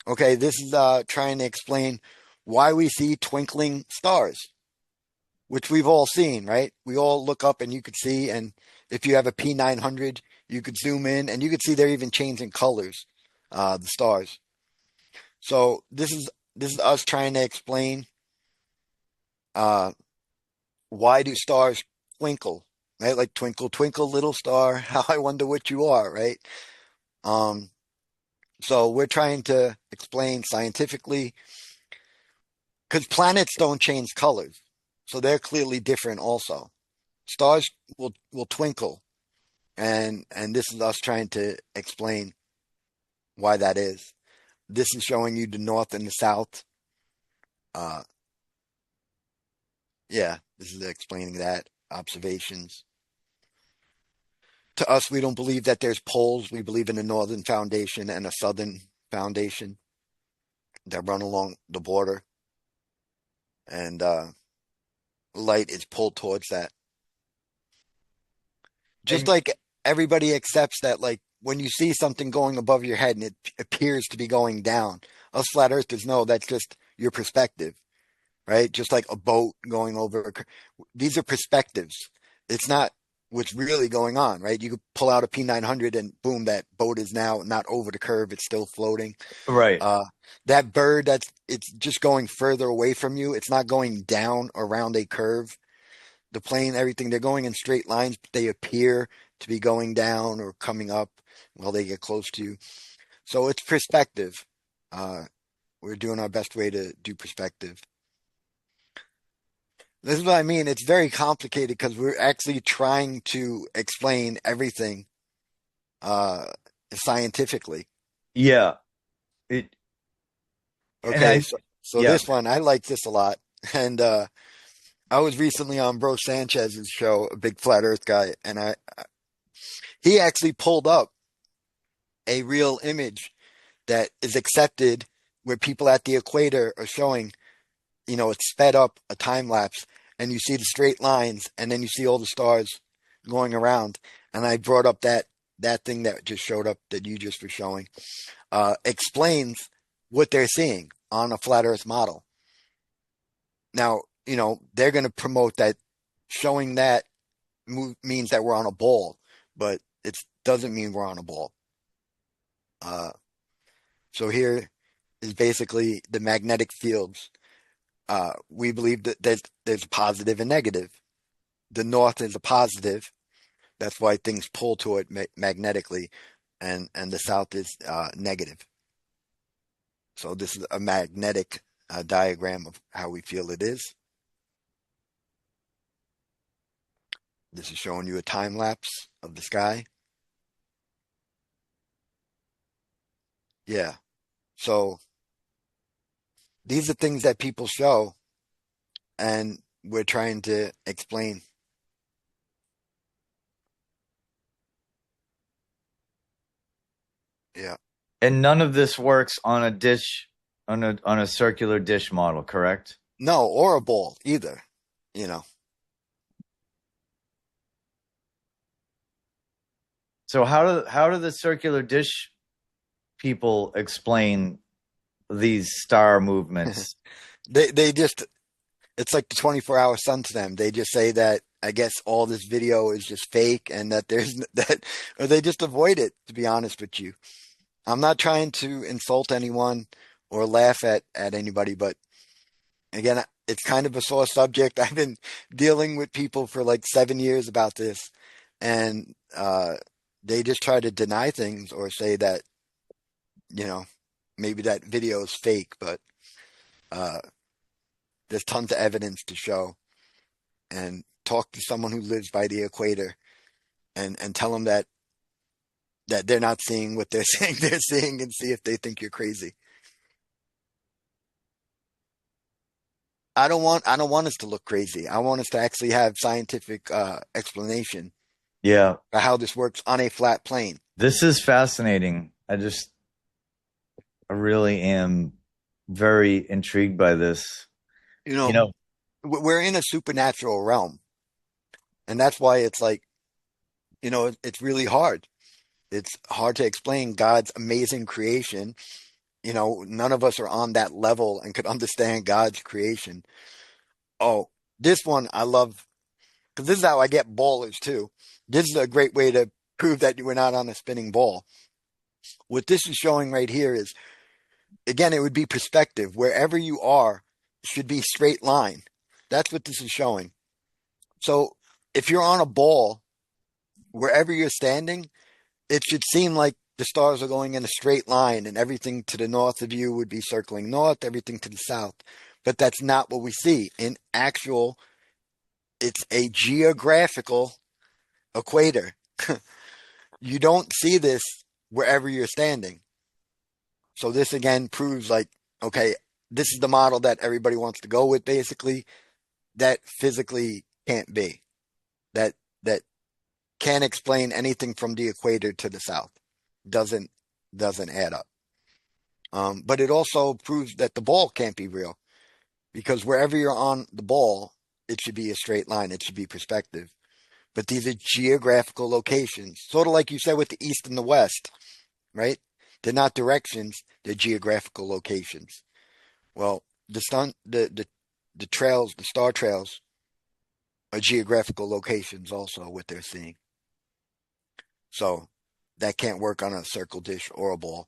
Okay, this is trying to explain why we see twinkling stars, which we've all seen, right? We all look up and you could see, and if you have a P900, you could zoom in and you could see they're even changing colors, the stars. So this is us trying to explain uh, why do stars twinkle, right? Like twinkle, twinkle, little star, how I wonder what you are, right? Um, so we're trying to explain scientifically because planets don't change colors, so they're clearly different. Also, stars will twinkle, and this is us trying to explain why that is. This is showing you the north and the south. Uh, yeah, this is explaining that observations. To us, we don't believe that there's poles. We believe in a northern foundation and a southern foundation that run along the border, and light is pulled towards that. Just And like everybody accepts that, like when you see something going above your head and it appears to be going down, us flat earthers know that's just your perspective, right? Just like a boat going over. These are perspectives. It's not what's really going on, right? You could pull out a P900 and boom, that boat is now not over the curve. It's still floating. right. Uh, that bird, it's just going further away from you. It's not going down around a curve. The plane, everything, they're going in straight lines, but they appear to be going down or coming up while they get close to you. So it's perspective. Uh, we're doing our best way to do perspective. This is what I mean. It's very complicated because we're actually trying to explain everything uh, scientifically. Yeah. It and Okay, I so yeah. this one, I like this a lot. And I was recently on Bro Sanchez's show, a big flat Earth guy, and he actually pulled up a real image that is accepted where people at the equator are showing, it's sped up a time lapse, and you see the straight lines, and then you see all the stars going around. And I brought up that thing that just showed up that you just were showing, explains what they're seeing on a flat Earth model. Now, they're going to promote that showing that means that we're on a ball, but it doesn't mean we're on a ball. Uh, so here is basically the magnetic fields. We believe that there's a positive and negative. The north is a positive. That's why things pull to it magnetically, and the south is negative. So this is a magnetic diagram of how we feel it is. This is showing you a time lapse of the sky. Yeah. So these are things that people show, and we're trying to explain. Yeah. And none of this works on a dish on a circular dish model, correct? No, or a ball either, you know. So how do the circular dish people explain these star movements? They just it's like the 24-hour sun to them. They just say that I guess all this video is just fake and that there's that, or they just avoid it, to be honest with you. I'm not trying to insult anyone or laugh at anybody, but again, it's kind of a sore subject. I've been dealing with people for like 7 years about this, and they just try to deny things or say that, you know, maybe that video is fake, but uh, there's tons of evidence to show. And talk to someone who lives by the equator and tell them that they're not seeing what they're saying they're seeing, and see if they think you're crazy. I don't want us to look crazy. I want us to actually have scientific explanation Yeah, for how this works on a flat plane. this is fascinating. I really am very intrigued by this. You You know, know, we're in a supernatural realm, and that's why it's like, it's really hard. It's hard to explain God's amazing creation. None of us are on that level and could understand God's creation. Oh, this one I love because this is how I get ballers too. This is a great way to prove that you were not on a spinning ball. What this is showing right here is, again, it would be perspective. Wherever you are should be straight line. That's what this is showing. So if you're on a ball, wherever you're standing, it should seem like the stars are going in a straight line and everything to the north of you would be circling north, everything to the south. But that's not what we see. In actual, it's a geographical equator. You don't see this wherever you're standing. So this again proves like, okay, this is the model that everybody wants to go with basically. That physically can't be. That can't explain anything from the equator to the south. Doesn't add up. But it also proves that the ball can't be real because wherever you're on the ball, it should be a straight line. It should be perspective. But these are geographical locations, sort of like you said with the east and the west, right? They're not directions; they're geographical locations. Well, the trails, the star trails, are geographical locations also. What they're seeing, so that can't work on a circle dish or a ball.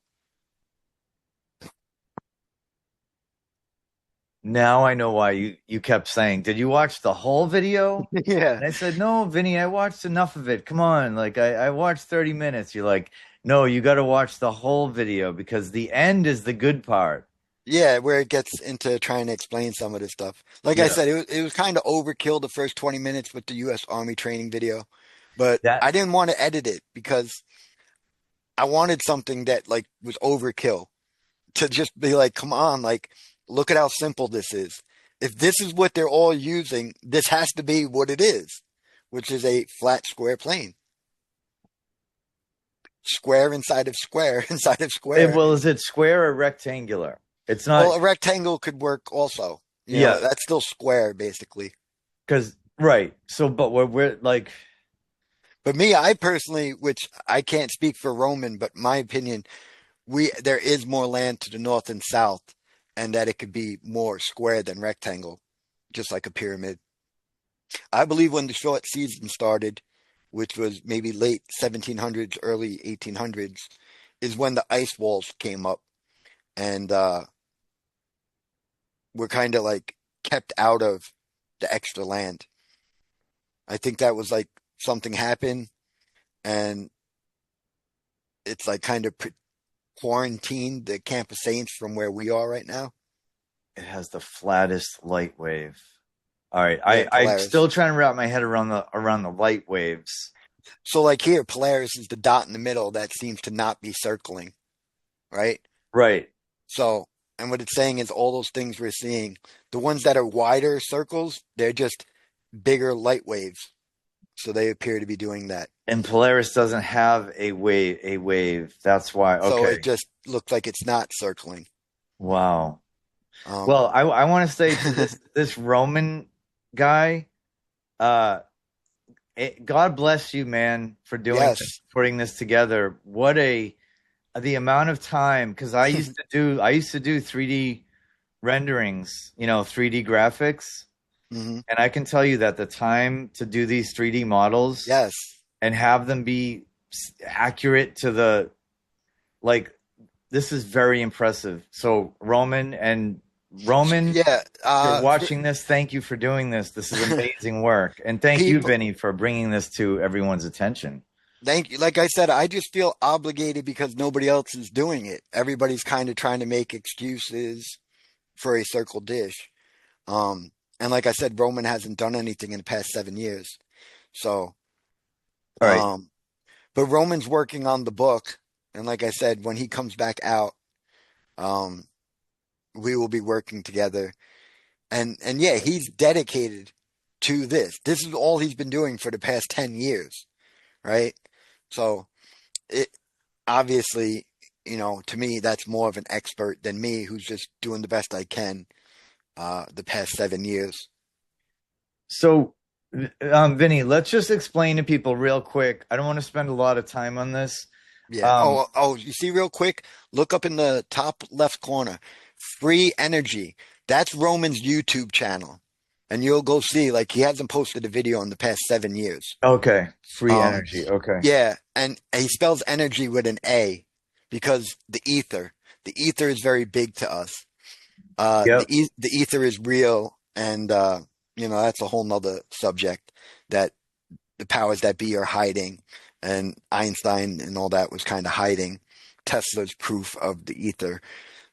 now I know why you kept saying, "Did you watch the whole video?" Yeah, And I said, "No, Vinny, I watched enough of it. Come on, like I watched 30 minutes." You're like, "No, you got to watch the whole video because the end is the good part." yeah, where it gets into trying to explain some of this stuff. Like I Yeah, said, it was kind of overkill the first 20 minutes with the U.S. Army training video, but that I didn't want to edit it because I wanted something that like was overkill to just be like, come on, like look at how simple this is. If this is what they're all using, this has to be what it is, which is a flat square plane. Square inside of square inside of square. well, is it square or rectangular? It's Well, not. a rectangle could work also. Yeah, That's still square basically. because right. So, but we're like, But me, I personally, which I can't speak for Roman, but my opinion, there is more land to the north and south, and that it could be more square than rectangle, just like a pyramid. I believe when the short season started, which was maybe late 1700s, early 1800s, is when the ice walls came up and were kind of like kept out of the extra land. I think that was like something happened and it's like kind of quarantined the Camp of Saints from where we are right now. it has the flattest light wave. All right, Yeah, I'm Polaris. still trying to wrap my head around the light waves. So like here, Polaris is the dot in the middle that seems to not be circling, right? Right. So, and what it's saying is all those things we're seeing, the ones that are wider circles, they're just bigger light waves. So they appear to be doing that. And Polaris doesn't have a wave. That's why. So Okay. it just looks like it's not circling. Wow. Um, Well, I want to say to this Roman guy, uh, God bless you, man, for doing yes. this, putting this together. What the amount of time because I used to do 3D renderings, 3D graphics, Hmm. and I can tell you that the time to do these 3D models Yes. and have them be accurate to the like this is very impressive. So Roman, Yeah. if you're watching this, thank you for doing this. This is amazing work. And thank you, People, Vinny, for bringing this to everyone's attention. thank you. Like I said, I just feel obligated because nobody else is doing it. Everybody's kind of trying to make excuses for a circle dish. And like I said, Roman hasn't done anything in the past 7 years. So, All right. um, but Roman's working on the book. And like I said, when he comes back out, um, we will be working together. And yeah, he's dedicated to this. This is all he's been doing for the past 10 years, right? So it obviously, to me, that's more of an expert than me, who's just doing the best I can the past 7 years. So, Vinny, let's just explain to people real quick. I don't want to spend a lot of time on this. Yeah. Um, Oh, you see real quick, look up in the top left corner, free energy. That's Roman's YouTube channel. And you'll go see, like, he hasn't posted a video in the past 7 years. okay, free Um, energy. Okay. yeah, and he spells energy with an A because the ether is very big to us. Yep. The ether is real, and that's a whole nother subject that the powers that be are hiding, and Einstein and all that was kind of hiding Tesla's proof of the ether.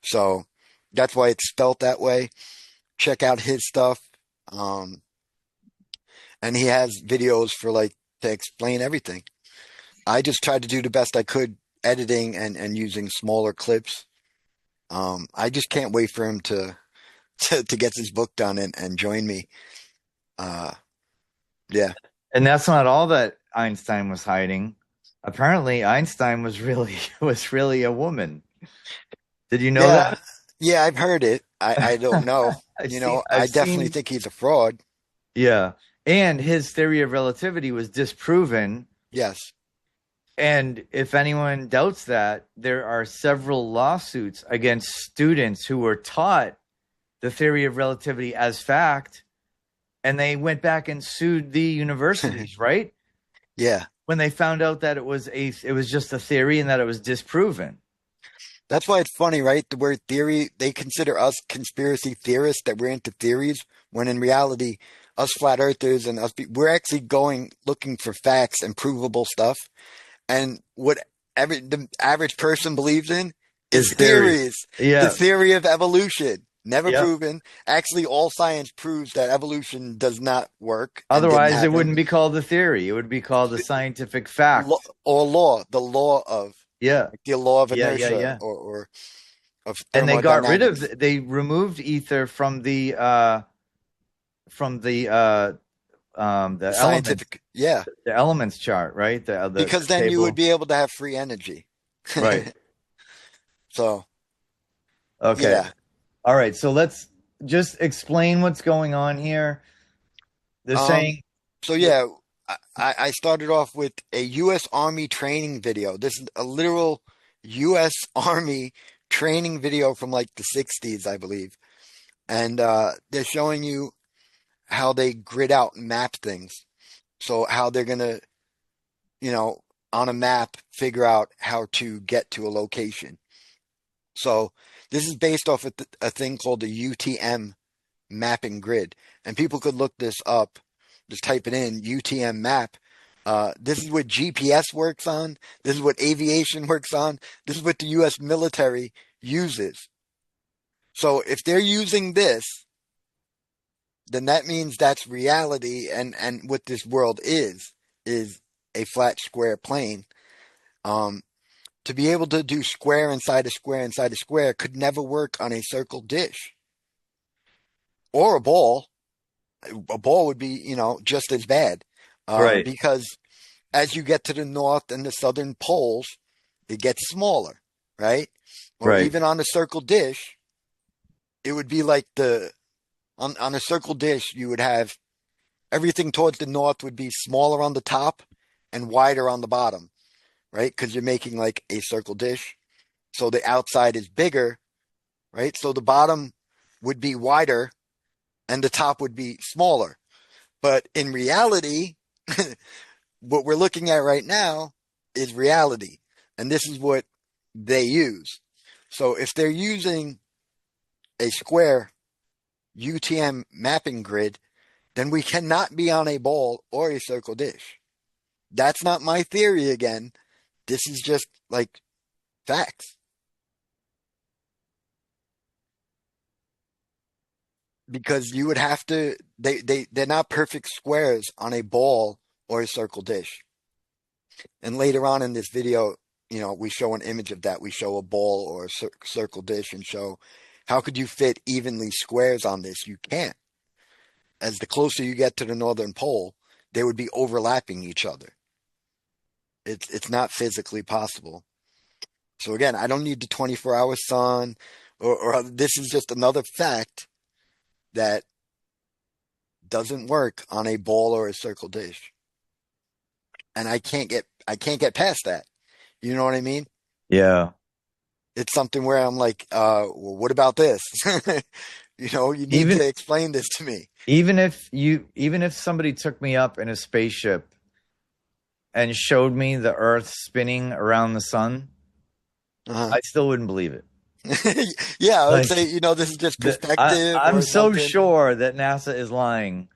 So that's why it's spelt that way. Check out his stuff. Um, and he has videos for like to explain everything. I just tried to do the best I could editing and using smaller clips. I just can't wait for him to get his book done and join me. Uh, yeah. And that's not all that Einstein was hiding. Apparently, Einstein was really was really a woman. Did you know Yeah. that? Yeah, I've heard it. I don't know. I I've definitely seen, think he's a fraud. yeah. And his theory of relativity was disproven. Yes. And if anyone doubts that, there are several lawsuits against students who were taught the theory of relativity as fact, and they went back and sued the universities, right? Yeah. When they found out that it was just a theory and that it was disproven. That's why it's funny, right? The word theory, they consider us conspiracy theorists that we're into theories, when in reality, us flat earthers and we're actually looking for facts and provable stuff. And what the average person believes in is Is theory. theories. The Yeah. theory of evolution, never Yeah. proven. Actually, all science proves that evolution does not work and didn't Otherwise, it happen. wouldn't be called a theory. It would be called a scientific fact. The law of, Yeah. like the law of Yeah. Yeah. inertia, Yeah. or of And thermodynamics. they removed ether from the the elements, Scientific, yeah, the elements chart, right? because The then you would table. be able to have free energy. Right. So, Okay. yeah. All right. So let's just explain what's going on here. They're Um, saying, so yeah, I started off with a U.S. Army training video. This is a literal U.S. Army training video from like the 60s, I believe. And they're showing you how they grid out and map things. So how they're gonna, you know, on a map, figure out how to get to a location. So this is based off of a thing called the UTM mapping grid. And people could look this up, just type it in, UTM map. This is what GPS works on. This is what aviation works on. This is what the US military uses. So if they're using this, then that means that's reality, and what this world is a flat square plane. Um, to be able to do square inside a square inside a square could never work on a circle dish or a ball. A ball would be, just as bad, right, because as you get to the north and the southern poles, it gets smaller, right? Or right, even on a circle dish, it would be like on a circle dish, you would have everything towards the north would be smaller on the top and wider on the bottom, right? Because you're making like a circle dish. So the outside is bigger, right? So the bottom would be wider and the top would be smaller. But in reality, what we're looking at right now is reality. And this is what they use. So if they're using a square UTM mapping grid, then we cannot be on a ball or a circle dish. That's not my theory again. This is just like facts. Because you would have to, they're not perfect squares on a ball or a circle dish. And later on in this video, we show an image of that. We show a ball or a circle dish and show How could you fit evenly squares on this? You can't. As the closer you get to the northern pole, they would be overlapping each other. It's not physically possible. So again, I don't need the 24-hour sun, or this is just another fact that doesn't work on a ball or a circle dish. And I can't get past that. You know what I mean? Yeah. It's something where I'm like, well, what about this? You need Even to explain this to me. even if somebody took me up in a spaceship and showed me the Earth spinning around the sun, Uh-huh. I still wouldn't believe it. Yeah, I would Like say, this is just perspective I'm or so something. sure that NASA is lying.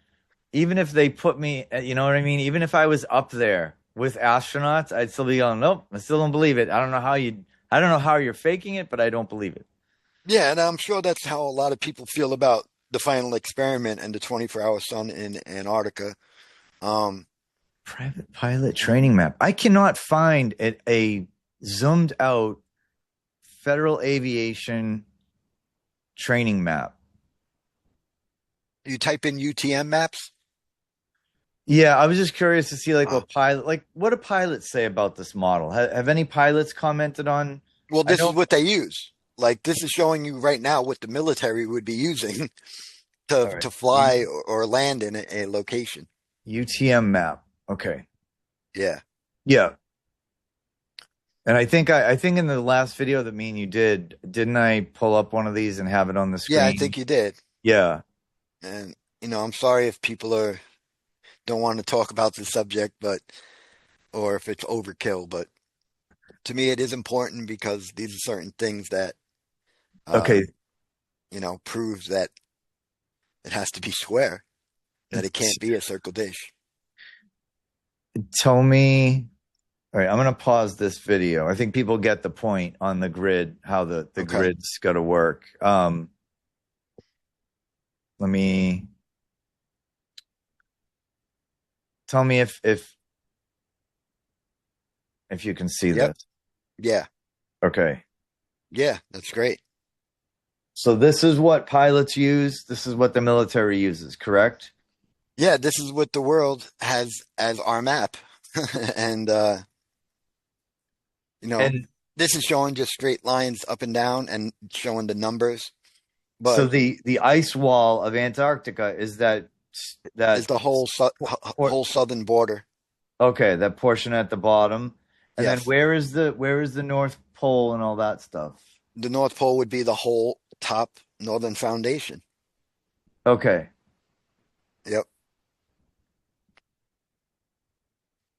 Even if they put me, you know what I mean? Even if I was up there with astronauts, I'd still be going, nope, I still don't believe it. I don't know how you're faking it, but I don't believe it. Yeah, and I'm sure that's how a lot of people feel about the final experiment and the 24-hour sun in Antarctica. Um, Private pilot training map. I cannot find a zoomed out Federal Aviation training map. you type in UTM maps. Yeah, I was just curious to see Uh, what do pilots say about this model? Have any pilots commented on? well, I this is know. what they use. Like this is showing you right now what the military would be using to All right, to fly or land in a location. UTM map. Okay. Yeah. Yeah. And I think in the last video that me and you did, didn't I pull up one of these and have it on the Yeah, I screen? think you did. Yeah. And I'm sorry if people don't want to talk about the subject, but or if it's overkill, but to me it is important because these are certain things that uh, Okay. proves that it has to be square, that it can't be a circle dish. Tell me. All right, I'm going to pause this video. I think people get the point on the grid, how the Okay. grid's got to work. Let me tell me if you can see Yep. this. Yeah. Okay. Yeah. That's great. So this is what pilots use. This is what the military uses, correct? Yeah. This is what the world has as our map. And, you know, And this is showing just straight lines up and down and showing the numbers, so but the ice wall of Antarctica is is that the whole southern border. okay, that portion at the bottom. And then Yes. where is the North Pole and all that stuff? The North Pole would be the whole top northern foundation. Okay. Yep.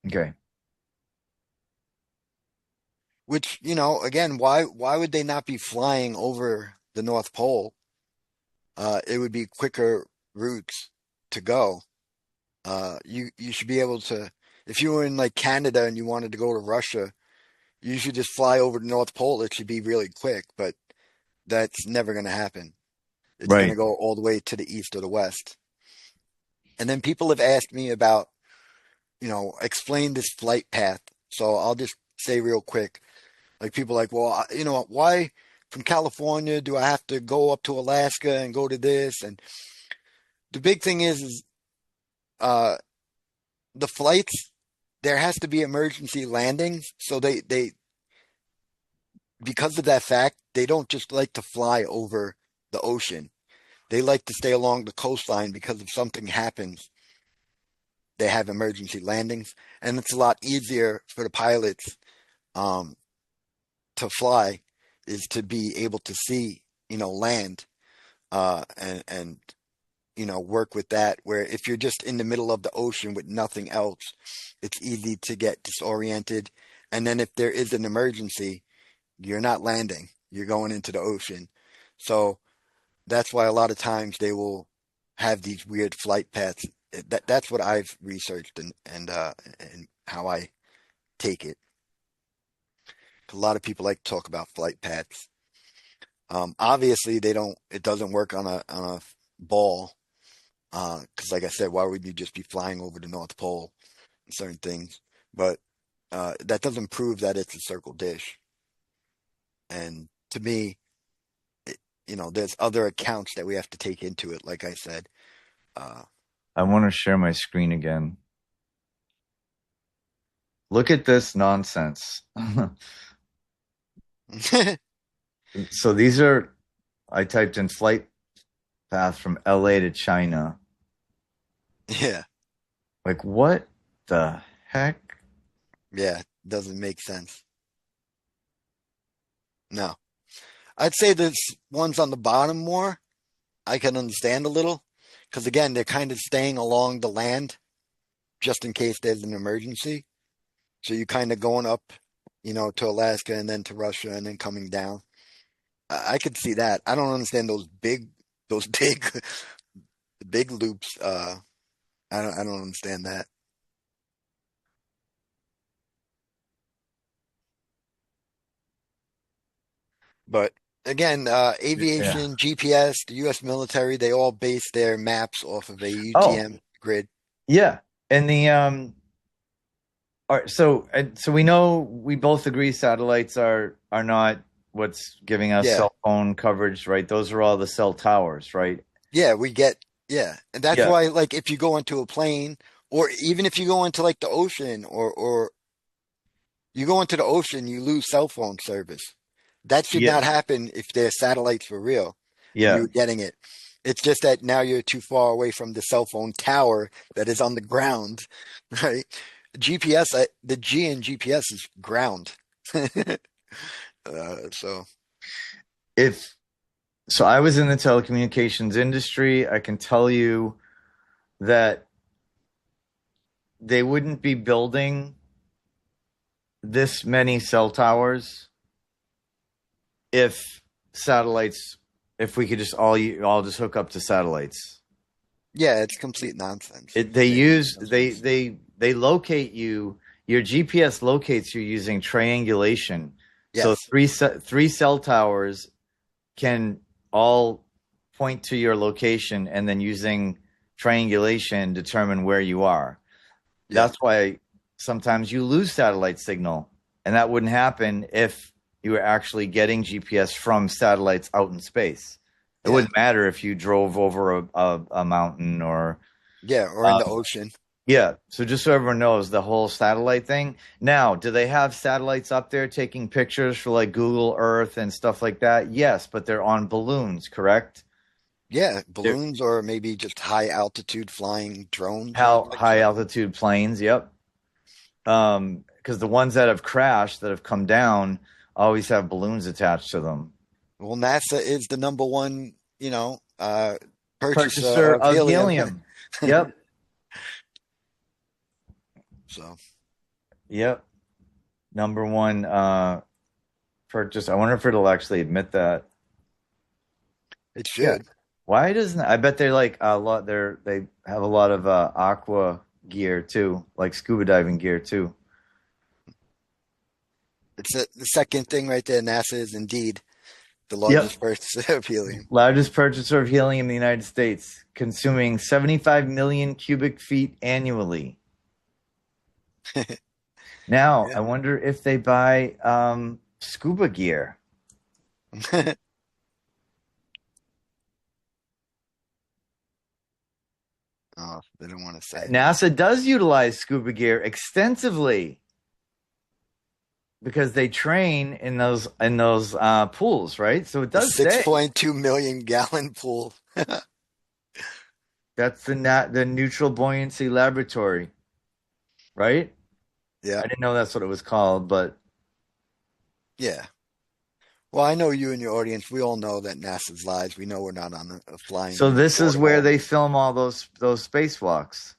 Okay. Which, again, why would they not be flying over the North Pole? It would be quicker routes to go. You should be able to, if you were in like Canada and you wanted to go to Russia, you should just fly over the North Pole. It should be really quick, but that's never going to happen. It's going Right. to go all the way to the east or the west. And then people have asked me about, explain this flight path. So I'll just say real quick, like people are like, well, why from California do I have to go up to Alaska and go to this? And the big thing is uh, the flights, there has to be emergency landings. So they because of that fact, they don't just like to fly over the ocean. They like to stay along the coastline because if something happens, they have emergency landings, and it's a lot easier for the pilots um, to fly is to be able to see, land and work with that. Where if you're just in the middle of the ocean with nothing else, it's easy to get disoriented. And then if there is an emergency, you're not landing, you're going into the ocean. So that's why a lot of times they will have these weird flight paths. That's what I've researched and how I take it. A lot of people like to talk about flight paths. Obviously, they don't. It doesn't work on a ball because, like I said, why would you just be flying over the North Pole and certain things? But that doesn't prove that it's a circle dish. And to me, there's other accounts that we have to take into it. Like I said, I want to share my screen again. Look at this nonsense. So these are, I typed in flight path from LA to China. yeah, Like, what the heck? yeah, doesn't make sense. No, I'd say the ones on the bottom more I can understand a little because again, they're kind of staying along the land just in case there's an emergency. So you kind of going up, to Alaska and then to Russia and then coming down. I could see that. I don't understand those big, big loops. I don't understand that. But again, Yeah. aviation, GPS, the U.S. military, they all base their maps off of a Oh, UTM grid. yeah. And all right, so we know we both agree satellites are not what's giving us Yeah, cell phone coverage, right? Those are all the cell towers, right? yeah, yeah. And that's Yeah. why, like, if you go into a plane, or even if you go into like the ocean, or you go into the ocean, you lose cell phone service. That should Yeah. not happen if their satellites were real and you Yeah. were getting it. It's just that now you're too far away from the cell phone tower that is on the ground, right? GPS, the G in GPS is ground. So If so, I was in the telecommunications industry. I can tell you that they wouldn't be building this many cell towers if satellites, if we could just all just hook up to satellites. yeah, it's complete nonsense. They Yeah, use that's what it's- they locate you. Your GPS locates you using triangulation. So yes, three cell towers can all point to your location, and then using triangulation determine where you are. yeah, That's why sometimes you lose satellite signal, and that wouldn't happen if you were actually getting GPS from satellites out in space. It yeah, wouldn't matter if you drove over a mountain or yeah, or in the um, ocean. yeah. So just so everyone knows, the whole satellite thing. Now, do they have satellites up there taking pictures for like Google Earth and stuff like that? Yes, but they're on balloons, correct? Yeah, They're balloons or maybe just high altitude flying drones or how type high stuff. altitude planes. Yep. Because the ones that have crashed, that have come down, always have balloons attached to them. Well, NASA is the number one, purchaser Purchaser of of helium. helium. Yep. So Yep. Number one purchase. I wonder if it'll actually admit that. it Yeah. should. Why doesn't I bet they like a lot they have a lot of aqua gear too, like scuba diving gear too. It's the second thing right there. NASA is indeed the Yep. largest purchaser of helium. Largest purchaser of helium in the United States, consuming 75 million cubic feet annually. Now, Yeah. I wonder if they buy scuba gear. Oh, they don't want to say. NASA does utilize scuba gear extensively because they train in those pools, right? So it The does say 6.2 million gallon pool. that's the neutral buoyancy laboratory, right? Yeah, I didn't know that's what it was called, but yeah. Well, I know you and your audience, we all know that NASA's lies. We know we're not on a so flying this is where waterfall. they film all those spacewalks.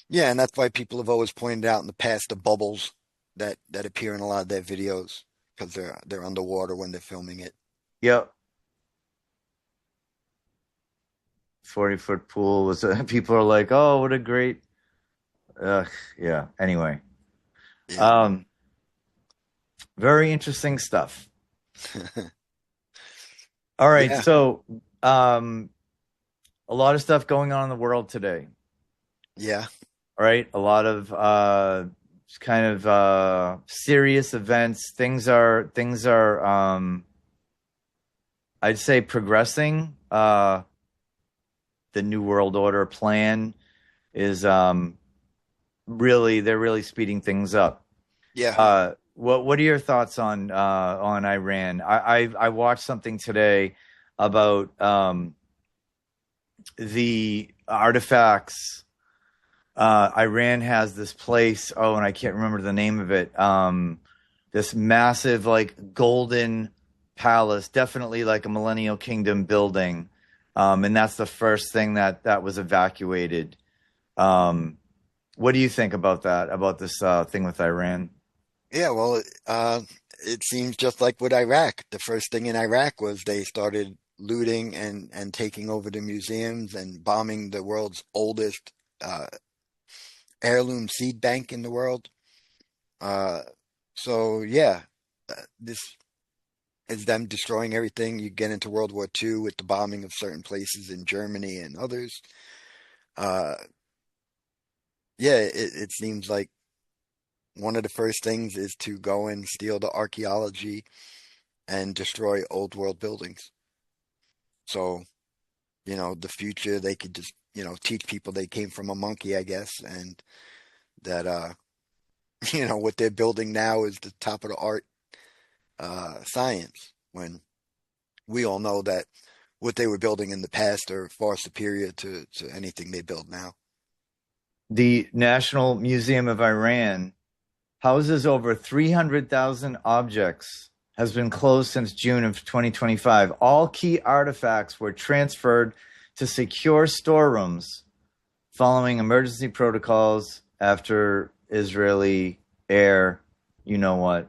Yeah, and that's why people have always pointed out in the past the bubbles that appear in a lot of their videos because they're underwater when they're filming it. Yep. 40-foot pool was people are like, "Oh, what a great yeah." Anyway, Yeah. um very interesting stuff. All right, Yeah. so um a lot of stuff going on in the world today. Yeah. All right, a lot of kind of serious events. Things are I'd say progressing. The New World Order plan is really they're really speeding things up. Yeah. What are your thoughts on Iran? I watched something today about the artifacts. Iran has this place. Oh, and I can't remember the name of it. This massive, like, golden palace, definitely like a Millennial Kingdom building. And that's the first thing that was evacuated. What do you think about that? About this thing with Iran? Yeah, well, it seems just like with Iraq. The first thing in Iraq was they started looting and taking over the museums and bombing the world's oldest uh, heirloom seed bank in the world. Uh, so yeah, this is them destroying everything. You get into World War II with the bombing of certain places in Germany and others. Uh, yeah, it seems like one of the first things is to go and steal the archaeology and destroy old world buildings. So, the future they could just, teach people they came from a monkey, I guess, and that what they're building now is the top of the art science when we all know that what they were building in the past are far superior to anything they build now. The National Museum of Iran houses over 300,000 objects, has been closed since June of 2025. All key artifacts were transferred to secure storerooms following emergency protocols after Israeli air, you know what.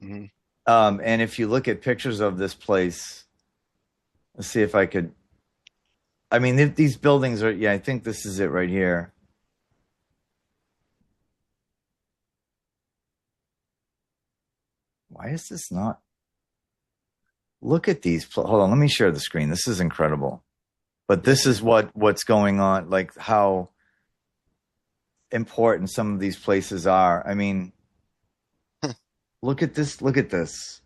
Hmm. And if you look at pictures of this place, let's see if I could. I mean, these buildings are, yeah, I think this is it right here. Why is this not? Look at these. Hold on, let me share the screen. This is incredible. But this is what's going on, like how important some of these places are. I mean, look at this. Look at this.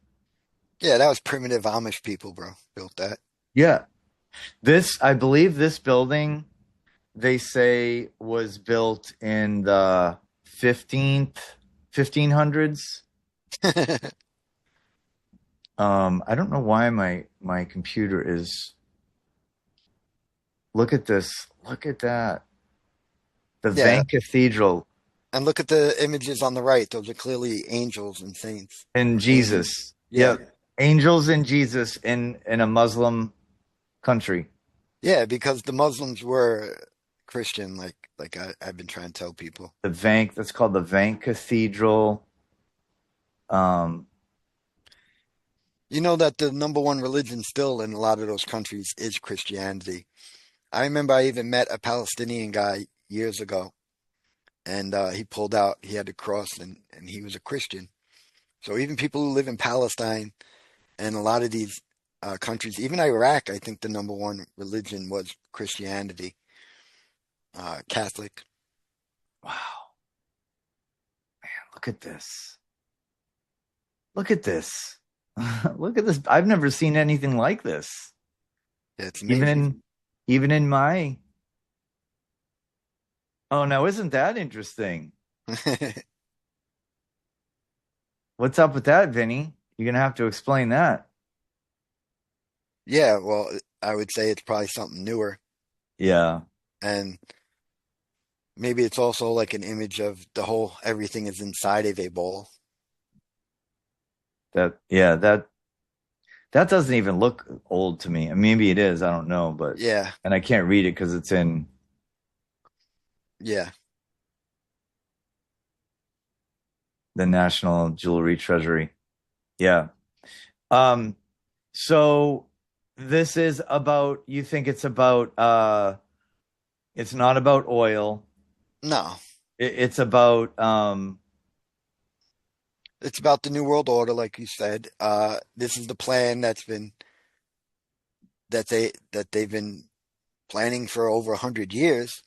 Yeah, that was primitive Amish people, bro, built that. Yeah. I believe this building, they say, was built in the 1500s. I don't know why my computer is. Look at this. Look at that. The Yeah, Van Cathedral and look at the images on the right. Those are clearly angels and saints. and Angels. Jesus. Yeah. Yep. Angels and Jesus in a Muslim country. Yeah, because the Muslims were Christian, like I've been trying to tell people. That's called the Van Cathedral. Um, You know that the number one religion still in a lot of those countries is Christianity. I remember I even met a Palestinian guy years ago, and he pulled out, he had a cross, and he was a Christian. So even people who live in Palestine and a lot of these countries, even Iraq, I think the number one religion was Christianity, Catholic. wow, look at this. Look at this. Look at this. I've never seen anything like this. Yeah, it's Even amazing. in even in my Oh, now isn't that interesting? What's up with that, Vinny? You're gonna have to explain that. Yeah, well, I would say it's probably something newer. Yeah. And maybe it's also like an image of the whole everything is inside of a bowl. That doesn't even look old to me. Maybe it is, I don't know, but Yeah, and I can't read it because it's in yeah. the National Jewelry Treasury. Yeah. Um, so this is about, you think it's not about oil. No, It's about it's about the New World Order, like you said. This is the plan that they've been planning for over 100 years.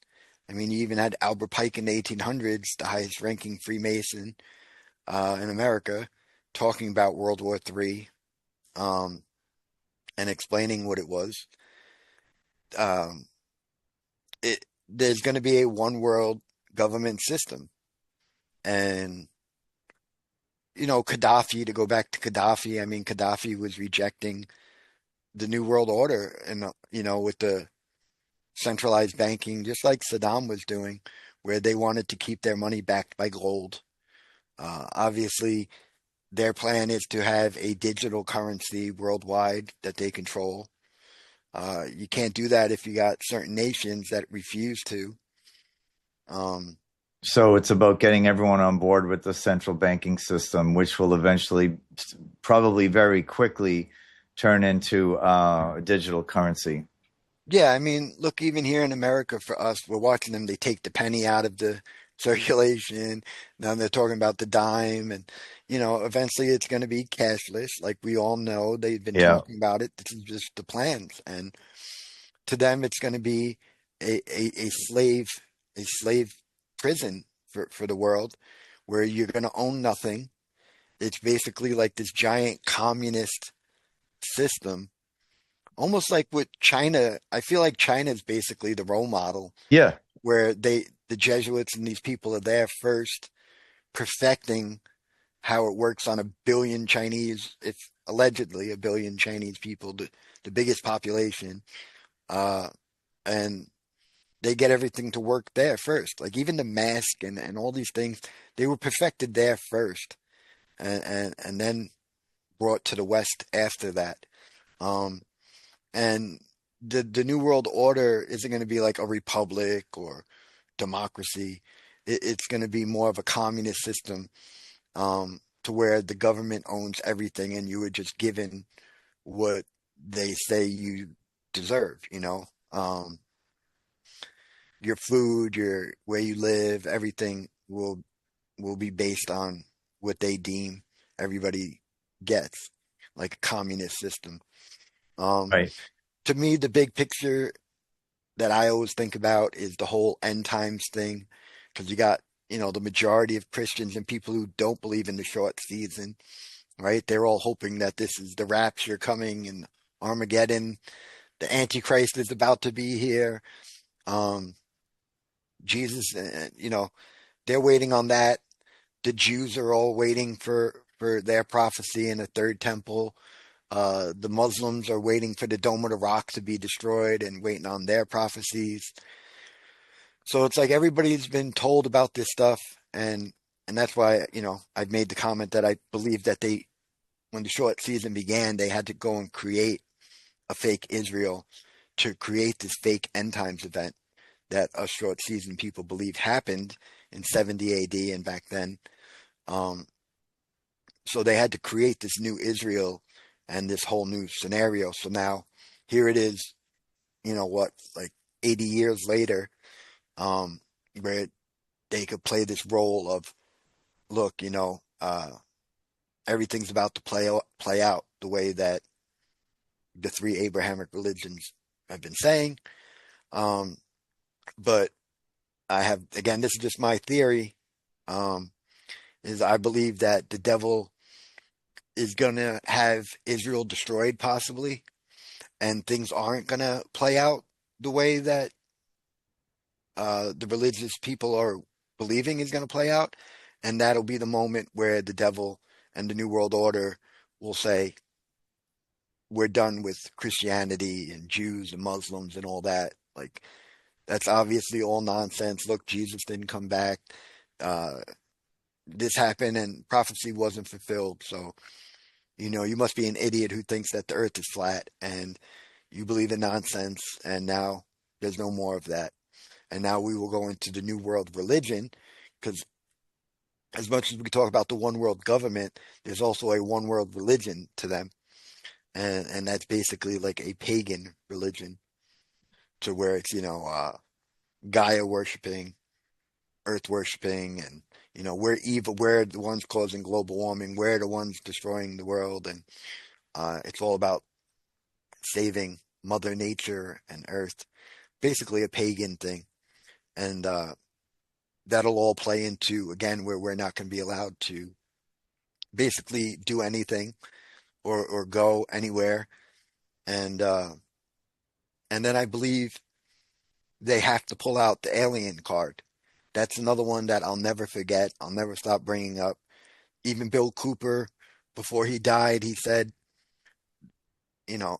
I mean, you even had Albert Pike in the 1800s, the highest ranking Freemason in America, talking about World War III. Um, and explaining what it was. Um, there's going to be a one world government system, and Gaddafi. To go back to Gaddafi, I mean, Gaddafi was rejecting the New World Order, and with the centralized banking, just like Saddam was doing, where they wanted to keep their money backed by gold. Obviously, their plan is to have a digital currency worldwide that they control. You can't do that if you got certain nations that refuse to. Um, So it's about getting everyone on board with the central banking system, which will eventually, probably very quickly, turn into digital currency. yeah, I mean, look, even here in America, for us, we're watching them. They take the penny out of the circulation. Now they're talking about the dime, and eventually it's going to be cashless. Like we all know, they've been Yeah. talking about it. This is just the plans, and to them, it's going to be a slave prison for the world, where you're going to own nothing. It's basically like this giant communist system, almost like with China. I feel like China is basically the role model, Yeah. where the Jesuits and these people are there first, perfecting how it works on a billion Chinese, if allegedly a billion Chinese people, the biggest population, uh, and they get everything to work there first. Like even the mask and all these things, they were perfected there first, and then brought to the West after that. Um, and the New World Order isn't going to be like a republic or democracy. It's going to be more of a communist system, to where the government owns everything and you are just given what they say you deserve. Your food, your where you live, everything will be based on what they deem everybody gets, like a communist system. Um, Right. to me, the big picture that I always think about is the whole end times thing, because you got, the majority of Christians and people who don't believe in the short season, right? They're all hoping that this is the rapture coming and Armageddon, the Antichrist is about to be here. Um, Jesus, they're waiting on that. The Jews are all waiting for their prophecy in a third temple. The Muslims are waiting for the Dome of the Rock to be destroyed and waiting on their prophecies. So it's like everybody's been told about this stuff, and that's why I've made the comment that I believe that when the short season began, they had to go and create a fake Israel to create this fake end times event that us short season people believe happened in 70 AD and back then. Um, so they had to create this new Israel and this whole new scenario. So now here it is, like 80 years later, um, where they could play this role of, look, everything's about to play out the way that the three Abrahamic religions have been saying. Um, but I have, again, this is just my theory, um, is I believe that the devil is going to have Israel destroyed possibly, and things aren't going to play out the way that the religious people are believing is going to play out. And that'll be the moment where the devil and the New World Order will say, we're done with Christianity and Jews and Muslims and all that. Like, that's obviously all nonsense. Look, Jesus didn't come back. Uh, this happened and prophecy wasn't fulfilled. So, you must be an idiot who thinks that the earth is flat and you believe in nonsense. And now there's no more of that. And now we will go into the New World religion, because as much as we talk about the one world government, there's also a one world religion to them. And that's basically like a pagan religion, to where it's, Gaia worshiping, earth worshiping, and, we're evil, we're the ones causing global warming, we're the ones destroying the world. And it's all about saving Mother Nature and Earth, basically a pagan thing. And that'll all play into, again, where we're not going to be allowed to basically do anything or go anywhere. and then I believe they have to pull out the alien card. That's another one that I'll never forget. I'll never stop bringing up. Even Bill Cooper, before he died, he said, you know,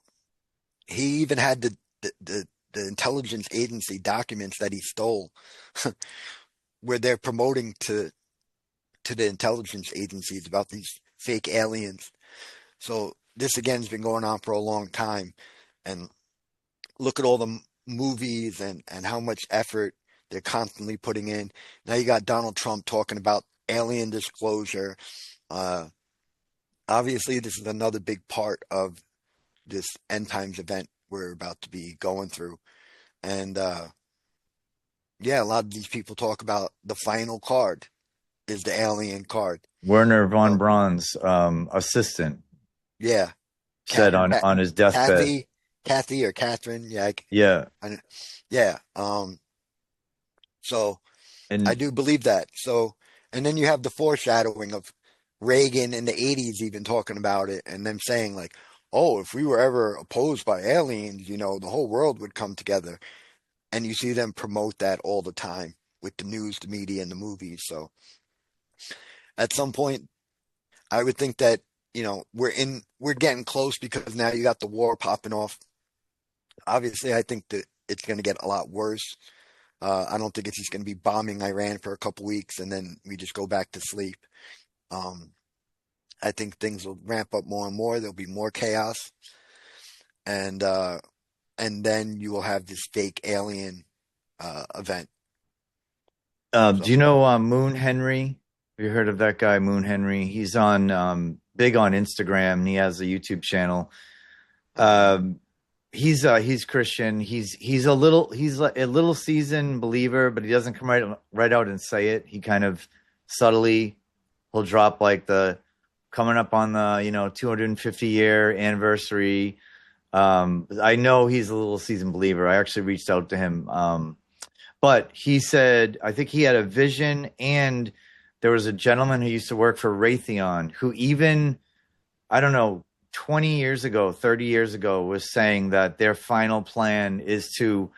he even had the intelligence agency documents that he stole, where they're promoting to the intelligence agencies about these fake aliens. So this again has been going on for a long time, and look at all the movies and how much effort they're constantly putting in. Now you got Donald Trump talking about alien disclosure. Uh, Obviously, this is another big part of this end times event we're about to be going through. And yeah, a lot of these people talk about the final card is the alien card. Werner von So Braun's assistant yeah, said on his deathbed. Kathy or Catherine, yeah, Yeah, yeah. So I and do believe that. So, and then you have the foreshadowing of Reagan in the 80s even talking about it and them saying like, oh, if we were ever opposed by aliens, the whole world would come together. And you see them promote that all the time with the news, the media, and the movies. So at some point, I would think that, we're getting close because now you got the war popping off. Obviously, I think that it's going to get a lot worse. I don't think it's just going to be bombing Iran for a couple weeks and then we just go back to sleep. Um, I think things will ramp up more and more. There'll be more chaos, and then you will have this fake alien event. do So you know Moon Henry? Have you heard of that guy, Moon Henry? He's on big on Instagram, and he has a YouTube channel. Um, he's Christian. He's like a little seasoned believer, but he doesn't come right out and say it. He kind of subtly he'll drop like the coming up on the 250-year anniversary. I know he's a little seasoned believer. I actually reached out to him, but he said I think he had a vision, and there was a gentleman who used to work for Raytheon who even I don't know 20 years ago, 30 years ago was saying that their final plan is to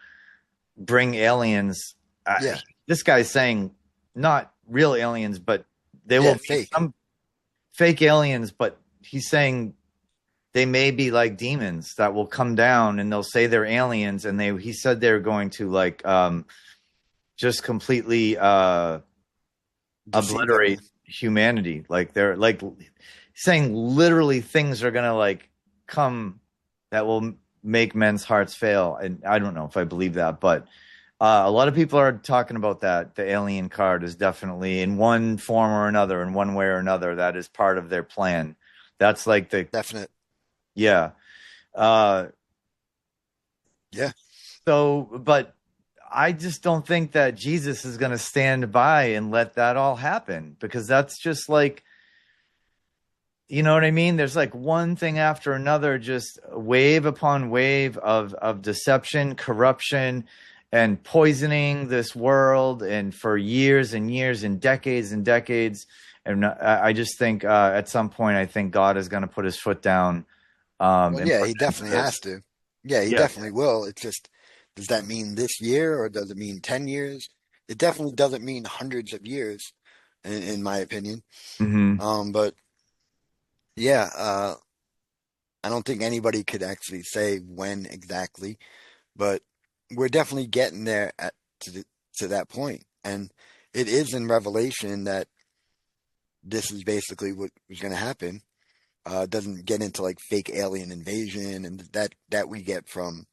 bring aliens. yeah, This guy's saying not real aliens, but there yeah, will be fake. some fake aliens, but he's saying they may be like demons that will come down and they'll say they're aliens, and he said they're going to like just completely Deceive obliterate everyone. humanity. Like they're like saying literally things are gonna like come that will make men's hearts fail. And I don't know if I believe that, but a lot of people are talking about that. The alien card is definitely in one form or another, in one way or another, that is part of their plan. That's like the Definite. yeah. Uh, Yeah. so, but I just don't think that Jesus is going to stand by and let that all happen, because that's just like, you know what I mean? There's like one thing after another, just wave upon wave of deception, corruption, and poisoning this world, and for years and years and decades. And I just think at some point, I think God is going to put his foot down Well, and yeah, put he an end to definitely this. has to. Yeah, he Yeah. definitely will. It's just, does that mean this year or does it mean 10 years? It definitely doesn't mean hundreds of years, in my opinion. Hmm. But yeah, I don't think anybody could actually say when exactly, but we're definitely getting there to to that point. And it is in Revelation that this is basically what was going to happen. Doesn't get into like fake alien invasion and that we get from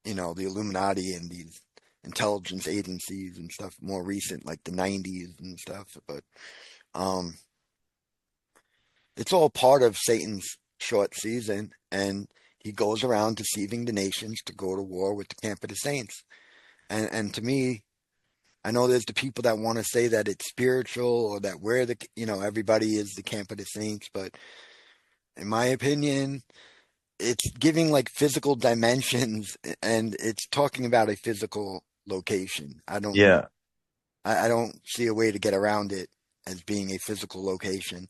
the Illuminati and these intelligence agencies and stuff more recent, like the 90s and stuff. But um, it's all part of Satan's short season, and he goes around deceiving the nations to go to war with the camp of the saints. And to me, I know there's the people that want to say that it's spiritual or that we're everybody is the camp of the saints, but in my opinion, it's giving like physical dimensions and it's talking about a physical location. Yeah. I don't see a way to get around it as being a physical location.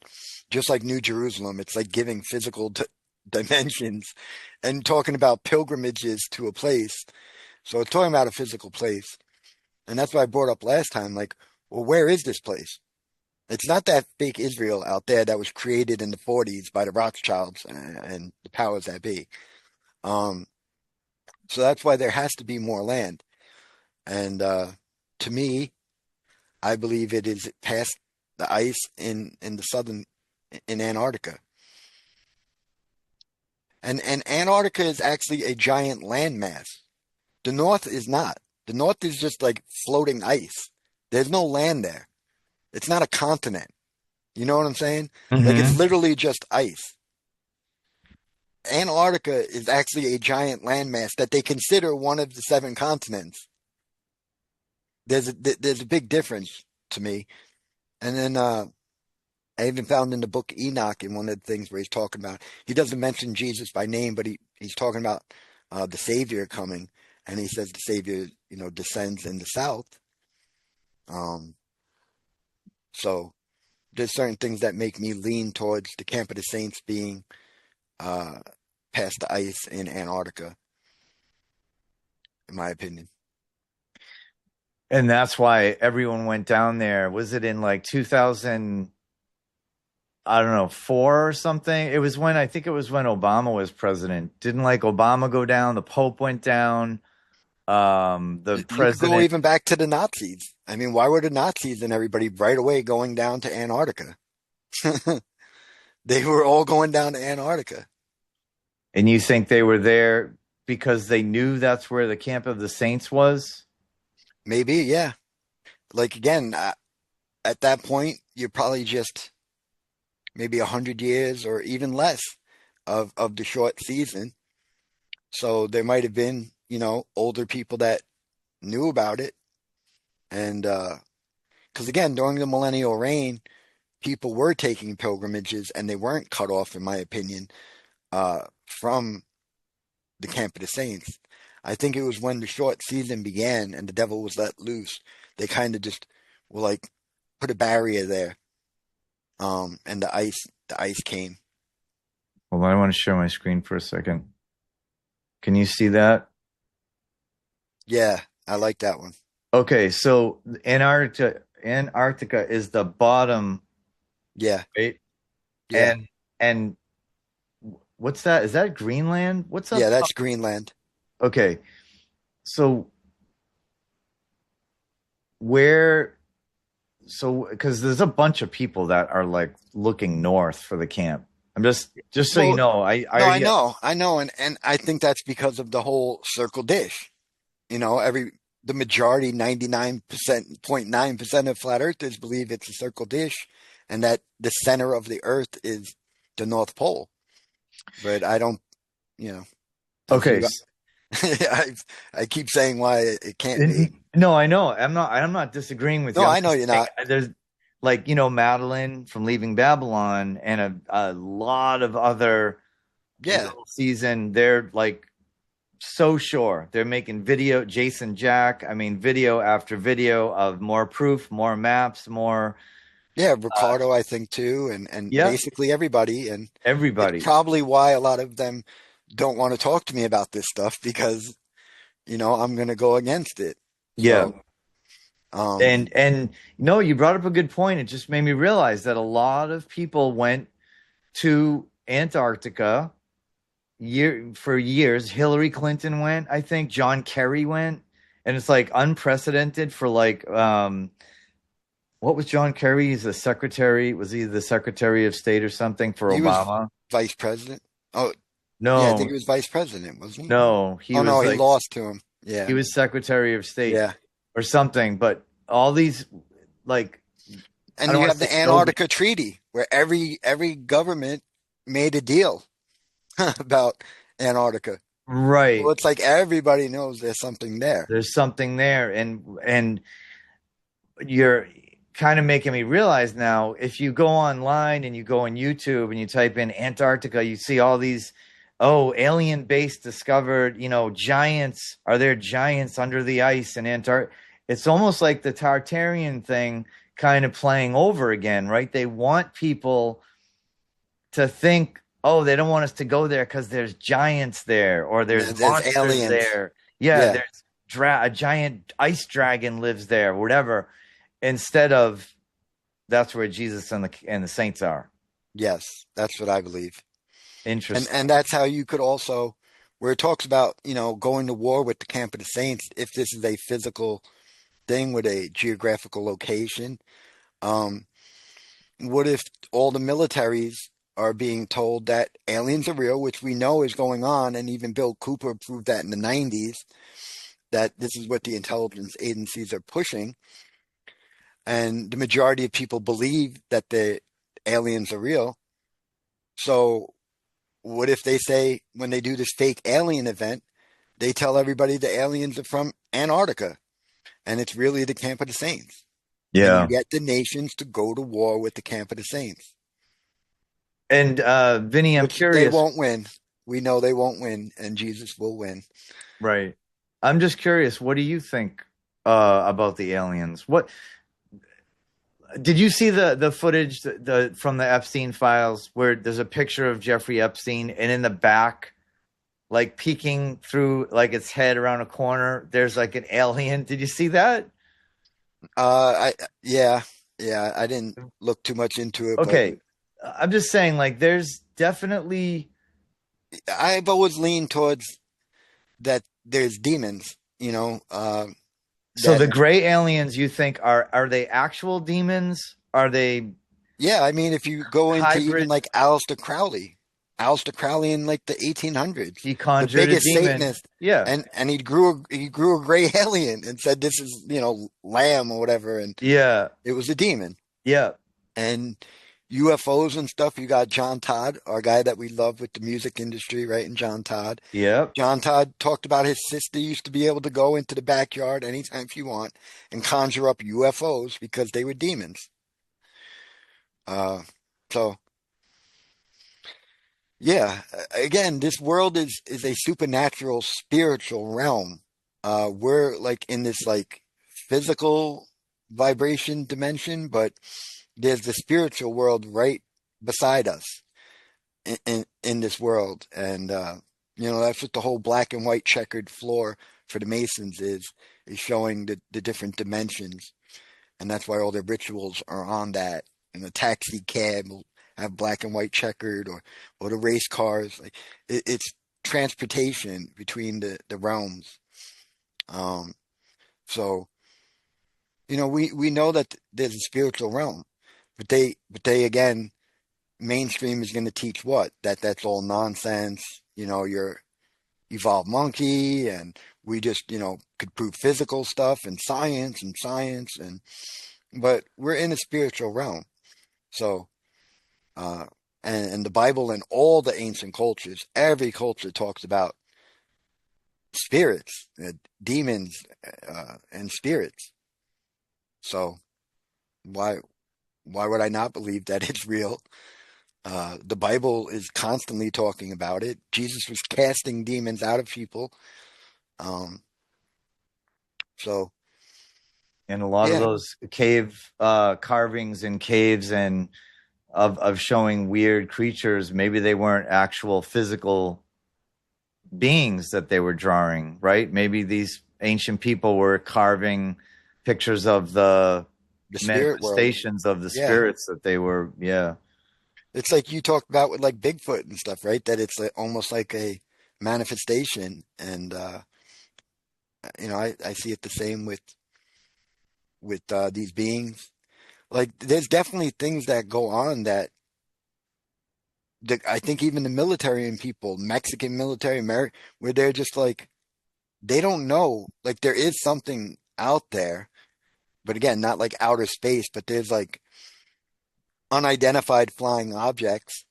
Just like New Jerusalem, it's like giving physical dimensions and talking about pilgrimages to a place. So it's talking about a physical place. And that's what I brought up last time. Like, well, where is this place? It's not that fake Israel out there that was created in the 40s by the Rothschilds and the powers that be. Um, so that's why there has to be more land. And to me, I believe it is past the ice in the southern in Antarctica. And Antarctica is actually a giant landmass. The North is not. The North is just like floating ice. There's no land there. It's not a continent. You know what I'm saying? Like it's literally just ice. Antarctica is actually a giant landmass that they consider one of the 7 continents. There's a big difference to me. And then I even found in the book Enoch in one of the things where he's talking about, he doesn't mention Jesus by name, but he's talking about the Savior coming, and he says the Savior, descends in the south. So there's certain things that make me lean towards the Camp of the Saints being past the ice in Antarctica, in my opinion. And that's why everyone went down there. Was it in like 2000? I don't know, 4 or something. I think it was when Obama was president. Didn't like Obama go down? The Pope went down. The president. Go even back to the Nazis. I mean, why were the Nazis and everybody right away going down to Antarctica? They were all going down to Antarctica. And you think they were there because they knew that's where the Camp of the Saints was? Maybe, yeah. Like again, at that point, you're probably just maybe 100 years or even less of the short season. So there might have been, older people that knew about it. And because again, during the millennial reign, people were taking pilgrimages and they weren't cut off, in my opinion, from the Camp of the Saints. I think it was when the short season began and the devil was let loose, they kind of just were like, put a barrier there. And the ice came. Hold on, I want to share my screen for a second. Can you see that? Yeah, I like that one. Okay, so Antarctica is the bottom. Yeah. Right? Yeah. And what's that? Is that Greenland? What's up? Yeah, that's Greenland. Okay. So because there's a bunch of people that are like looking north for the camp. I'm just so you know, I know, and I think that's because of the whole circle dish. The majority, 99.9% of flat earthers believe it's a circle dish, and that the center of the earth is the North Pole. But I don't, Okay. I keep saying why it can't be. No, I know. I'm not disagreeing with you. No, I know you're not. There's like, Madeline from Leaving Babylon and a lot of other season. They're like so sure. They're making video, Jason Jack. I mean, video after video of more proof, more maps, more. Yeah, Ricardo, I think too, and basically everybody. And everybody. Probably why a lot of them don't want to talk to me about this stuff because, I'm going to go against it. Yeah. So, and you brought up a good point. It just made me realize that a lot of people went to Antarctica for years. Hillary Clinton went, I think John Kerry went, and it's like unprecedented for like, what was John Kerry? He's the secretary. Was he the Secretary of State or something for Obama? Vice president. Oh, no. Yeah, I think he was vice president, wasn't he? No, he lost to him. Yeah. He was Secretary of State. Yeah. Or something. But all these, like. And you have the Antarctica Treaty, where every government made a deal about Antarctica. Right. Well, it's like everybody knows there's something there. There's something there. And you're kind of making me realize now, if you go online and you go on YouTube and you type in Antarctica, you see all these, alien base discovered, giants. Are there giants under the ice in Antarctica? It's almost like the Tartarian thing kind of playing over again, right? They want people to think oh, they don't want us to go there because there's giants there or there's There's monsters aliens. there. Yeah, Yeah. there's a giant ice dragon lives there, whatever. Instead of that's where Jesus and the saints are. Yes, that's what I believe. Interesting. And that's how you could also, where it talks about, going to war with the camp of the saints, if this is a physical thing with a geographical location, um, what if all the militaries are being told that aliens are real, which we know is going on, and even Bill Cooper proved that in the 90s, that this is what the intelligence agencies are pushing, and the majority of people believe that the aliens are real. So what if they say, when they do this fake alien event, they tell everybody the aliens are from Antarctica and it's really the Camp of the Saints? And you Yeah. get the nations to go to war with the Camp of the Saints, And Vinny, I'm which they curious. won't win. We know they won't win, and Jesus will win. Right. I'm just curious. What do you think about the aliens? What did you see the footage from the Epstein files where there's a picture of Jeffrey Epstein and in the back, like peeking through like its head around a corner, there's like an alien. Did you see that? Yeah, yeah. I didn't look too much into it, but Okay. I'm just saying, like, there's definitely I've always leaned towards that. There's demons, so that the gray aliens you think are they actual demons? Are they Yeah, I mean, if you go into even hybrid? like Aleister Crowley in like the 1800s, He the conjured a biggest demon. Satanist, Yeah. and he grew a gray alien and said this is lamb or whatever, and Yeah. it was a demon. Yeah. And UFOs and stuff. You got John Todd, our guy that we love with the music industry, right? And John Todd. Yep. John Todd talked about his sister used to be able to go into the backyard anytime she want and conjure up UFOs because they were demons. Uh, so. Yeah, again, this world is a supernatural, spiritual realm. We're like in this like physical vibration dimension, but there's the spiritual world right beside us in this world, and that's what the whole black and white checkered floor for the Masons is showing the different dimensions, and that's why all their rituals are on that. And the taxi cab will have black and white checkered, or the race cars. Like it's transportation between the realms. Um, so we know that there's a spiritual realm, but they again, mainstream is going to teach what that's all nonsense. You're evolved monkey, and we just could prove physical stuff and science and but we're in a spiritual realm. So, uh, and the Bible and all the ancient cultures, every culture talks about spirits, demons, and spirits. So why why would I not believe that it's real? The Bible is constantly talking about it. Jesus was casting demons out of people. Um, so And a lot of yeah, those cave carvings in caves and of showing weird creatures, maybe they weren't actual physical beings that they were drawing, right? Maybe these ancient people were carving pictures of the the spirit world. manifestations of the Yeah. spirits that they were, yeah. It's like you talked about with like Bigfoot and stuff, right? That it's like, almost like a manifestation. And, I see it the same with these beings. Like there's definitely things that go on that I think even the military and people, Mexican military, where they're just like, they don't know. Like there is something out there, but again, not like outer space, but there's like unidentified flying objects.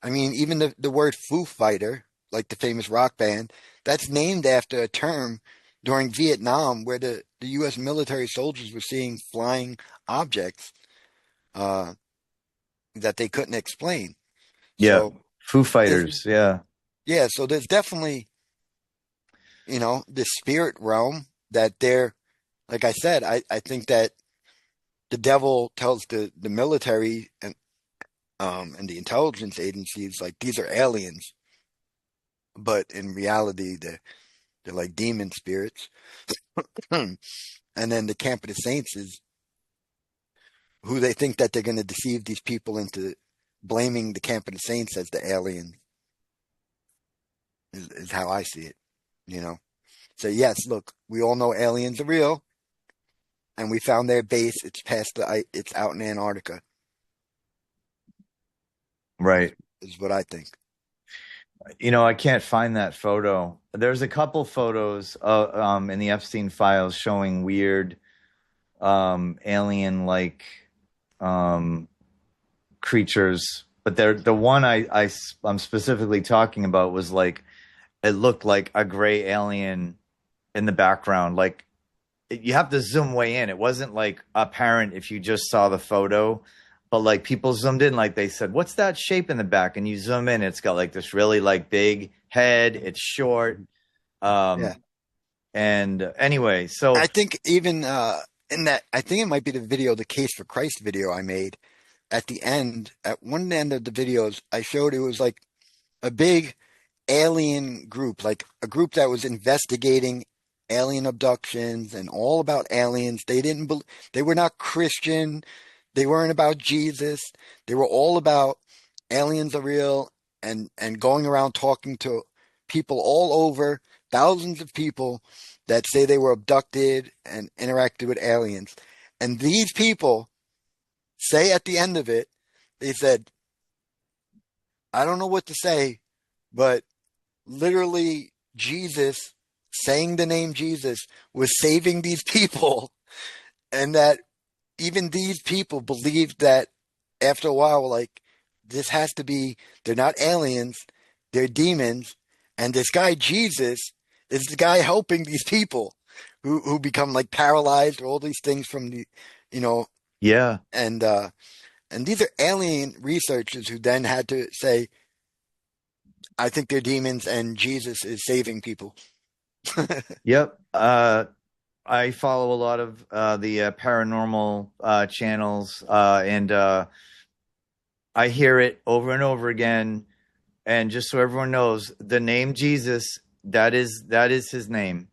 I mean, even the word Foo Fighter, like the famous rock band, that's named after a term during Vietnam where the U.S. military soldiers were seeing flying objects uh, that they couldn't explain. Yeah. So Foo there's, Fighters, yeah. yeah, so there's definitely, the spirit realm that they're, like I said, I think that the devil tells the military and and the intelligence agencies, like these are aliens, but in reality, they're like demon spirits. And then the camp of the saints is who they think that they're going to deceive these people into blaming the camp of the saints as the alien is how I see it, you know. So yes, look, we all know aliens are real, and we found their base. It's out in Antarctica, Right. is what I think. I can't find that photo. There's a couple photos in the Epstein files showing weird alien like creatures, but the one I'm specifically talking about was like it looked like a gray alien in the background. Like you have to zoom way in. It wasn't like apparent if you just saw the photo, but like people zoomed in, like they said, "What's that shape in the back?" And you zoom in, it's got like this really like big head. It's short. Yeah. And anyway, so I think even in that, I think it might be the Case for Christ video I made. At the end, at one end of the videos, I showed it was like a big alien group, like a group that was investigating alien abductions and all about aliens. They were not Christian. They weren't about Jesus. They were all about aliens are real and going around talking to people all over, thousands of people that say they were abducted and interacted with aliens. And these people say at the end of it, they said, I don't know what to say, but literally Jesus saying the name Jesus was saving these people, and that even these people believed that after a while, like, this has to be, they're not aliens, they're demons, and this guy Jesus is the guy helping these people who become like paralyzed or all these things from the, you know, yeah. and these are alien researchers who then had to say, I think they're demons and Jesus is saving people. Yep. I follow a lot of the paranormal channels, and I hear it over and over again. And just so everyone knows, the name Jesus, that is his name.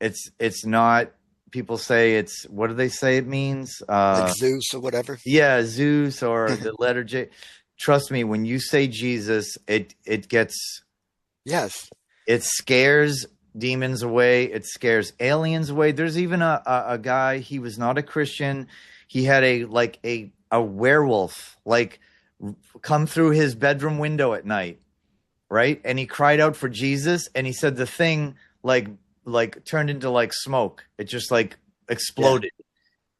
It's not. People say it's, what do they say it means? Like Zeus or whatever. Yeah, Zeus or the letter J. Trust me, when you say Jesus, it gets, Yes. it scares demons away. It scares aliens away. There's even a guy, he was not a Christian. He had a werewolf like come through his bedroom window at night, right? And he cried out for Jesus, and he said the thing like turned into like smoke. It just like exploded. Yeah.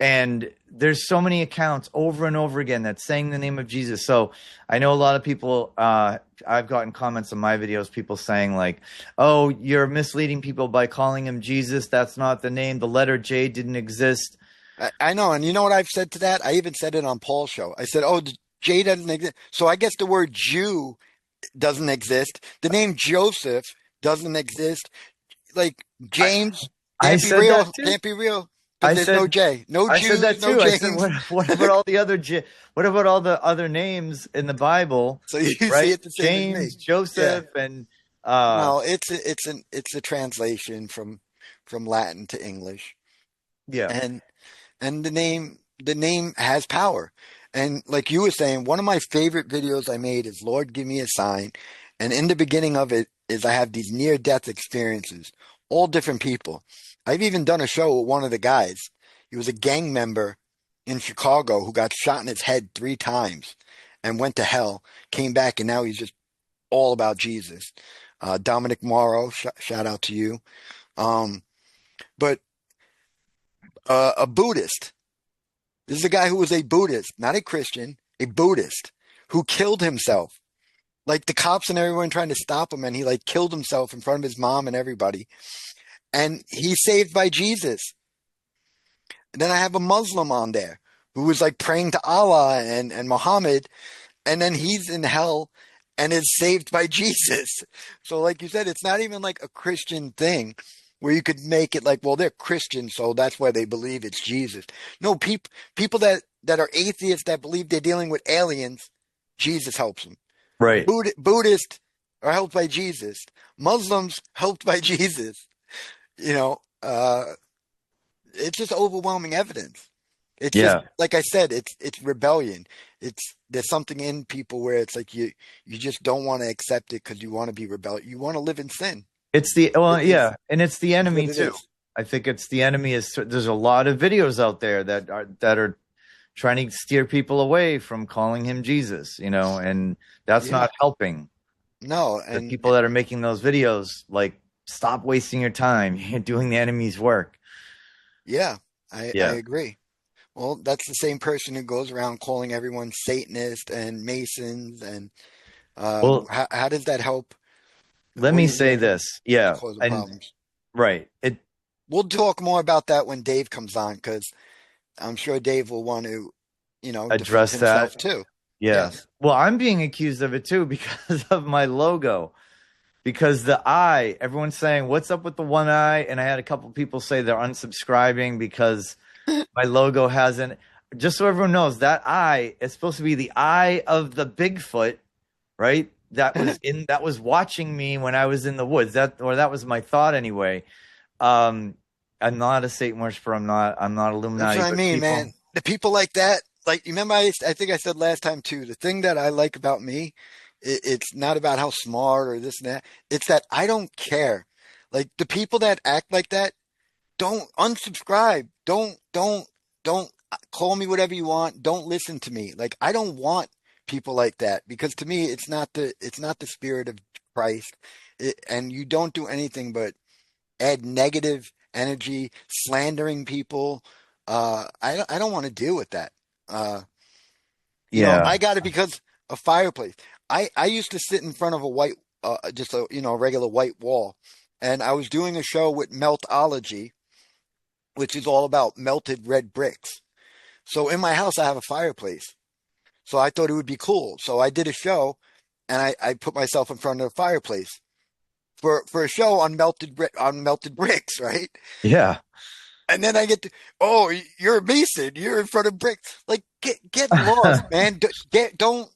And there's so many accounts over and over again that's saying the name of Jesus. So I know a lot of people, I've gotten comments on my videos, people saying like, oh, you're misleading people by calling him Jesus. That's not the name. The letter J didn't exist. I know. And you know what I've said to that? I even said it on Paul's show. I said, oh, the J doesn't exist. So I guess the word Jew doesn't exist. The name Joseph doesn't exist. Like James can't be real. Can't be real. There's no J. No Jews. I said that too. No James. I said, what about all the other what about all the other names in the Bible? So you right? see it the same James, Joseph, yeah. And no, it's a translation from Latin to English. Yeah, and the name has power. And like you were saying, one of my favorite videos I made is Lord, Give Me a Sign. And in the beginning of it is I have these near-death experiences, all different people. I've even done a show with one of the guys. He was a gang member in Chicago who got shot in his head 3 times and went to hell, came back, and now he's just all about Jesus. Dominic Morrow, shout out to you. But a Buddhist. This is a guy who was a Buddhist, not a Christian, a Buddhist, who killed himself. Like the cops and everyone trying to stop him, and he like killed himself in front of his mom and everybody. And he's saved by Jesus. And then I have a Muslim on there who was like praying to Allah and Muhammad, and then he's in hell and is saved by Jesus. So like you said, it's not even like a Christian thing where you could make it like, well, they're Christian, so that's why they believe it's Jesus. No, people that are atheists that believe they're dealing with aliens Jesus helps them. Right. Buddhists are helped by Jesus. Muslims helped by Jesus. You know, it's just overwhelming evidence. It's just Yeah. like I said, it's rebellion. There's something in people where it's like you just don't want to accept it because you want to be rebellious. You want to live in sin. It's the well, It's yeah, and it's the it's what enemy it too. is. I think it's the enemy is there's a lot of videos out there that are trying to steer people away from calling him Jesus, and that's Yeah. not helping. No, The and people that are making those videos, like, stop wasting your time. You're doing the enemy's work. yeah, I Yeah. agree. Well, that's the same person who goes around calling everyone Satanist and Masons, and Well, how does that help? let What me are you say doing this. to Yeah. cause the And problems? right. We'll talk more about that when Dave comes on, because I'm sure Dave will want to, defend Address that. himself too. Yeah. Yes. Well, I'm being accused of it too because of my logo. Because the eye, everyone's saying, what's up with the one eye? And I had a couple people say they're unsubscribing because my logo hasn't. Just so everyone knows, that eye is supposed to be the eye of the Bigfoot, right? That was watching me when I was in the woods. That was my thought anyway. Um, I'm not a Satan worshiper. I'm not That's Illuminati, what I but mean, man. people, The people like that, like, you remember, I think I said last time too, the thing that I like about me, it's not about how smart or this and that. It's that I don't care. Like, the people that act like that, don't unsubscribe. Don't call me whatever you want. Don't listen to me. Like, I don't want people like that, because to me, it's not the spirit of Christ. And you don't do anything but add negative energy, slandering people. I don't want to deal with that. Uh, yeah, I got it because a fireplace. I used to sit in front of a white, just a, regular white wall, and I was doing a show with Meltology, which is all about melted red bricks. So in my house, I have a fireplace. So I thought it would be cool. So I did a show, and I put myself in front of the fireplace for a show on melted bricks, right? yeah. And then I get to, oh, you're a Mason. You're in front of bricks. Like, get lost, man. Don't,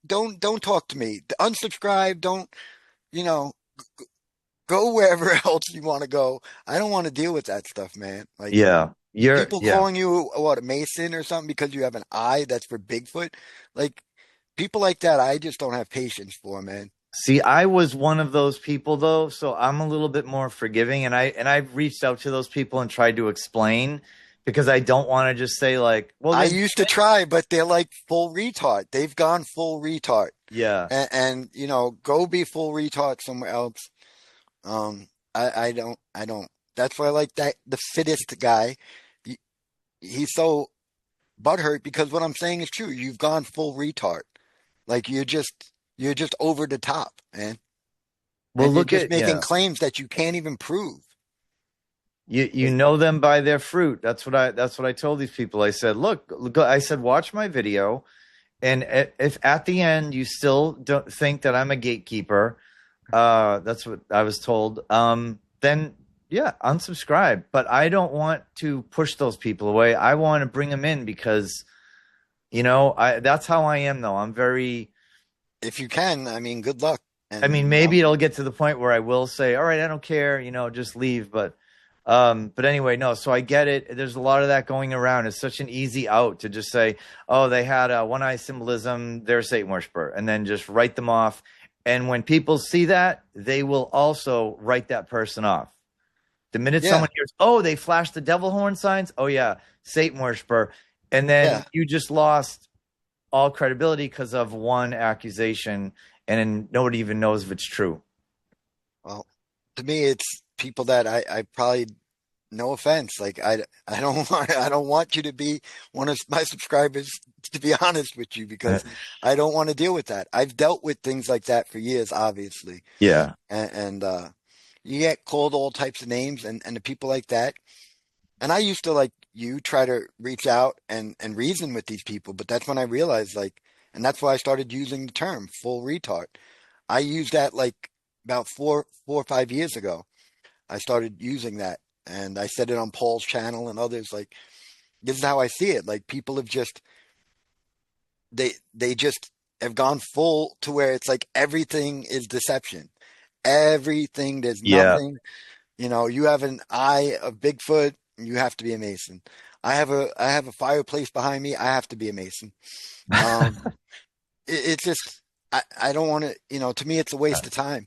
don't talk to me. Unsubscribe. Don't, you know, go wherever else you want to go. I don't want to deal with that stuff, man. Like, Yeah. people Yeah. calling you what, a Mason or something because you have an eye that's for Bigfoot. Like, people like that, I just don't have patience for, man. See, I was one of those people though, so I'm a little bit more forgiving, and I've reached out to those people and tried to explain because I don't want to just say like, well, I they're used to try, but they're like full retard. They've gone full retard. yeah. And go be full retard somewhere else. I don't. That's why I like that the fittest guy. He, he's so butthurt because what I'm saying is true. You've gone full retard. Like, you're just over the top, man, Well, and you're look just at making yeah. claims that you can't even prove. You know them by their fruit. That's what I told these people. I said, look, I said, watch my video, and if at the end you still don't think that I'm a gatekeeper, that's what I was told. Then yeah, unsubscribe. But I don't want to push those people away. I want to bring them in because I that's how I am though. I'm very. If you can, I mean, good luck. I And mean, maybe it'll get to the point where I will say, all right, I don't care, just leave. But anyway, no. So I get it. There's a lot of that going around. It's such an easy out to just say, oh, they had a one eye symbolism. They're a Satan worshiper, and then just write them off. And when people see that, they will also write that person off. The minute yeah, someone hears, oh, they flashed the devil horn signs. Oh yeah, Satan worshiper. And then yeah. you just lost all credibility because of one accusation, and then nobody even knows if it's true. Well, to me, it's people that I probably, no offense, like, I don't want you to be one of my subscribers, to be honest with you, because I don't want to deal with that. I've dealt with things like that for years, obviously, Yeah. and you get called all types of names, and the people like that. And I used to, like you, try to reach out and reason with these people, but that's when I realized, like, and that's why I started using the term full retard. I used that like about 4 or 5 years ago. I started using that, and I said it on Paul's channel and others. Like, this is how I see it. Like, people have just they just have gone full to where it's like everything is deception. Everything, there's Yeah. nothing. You know, you have an eye of Bigfoot, you have to be a Mason. I have a fireplace behind me, I have to be a Mason. Um, it's just I don't want to, to me it's a waste of time.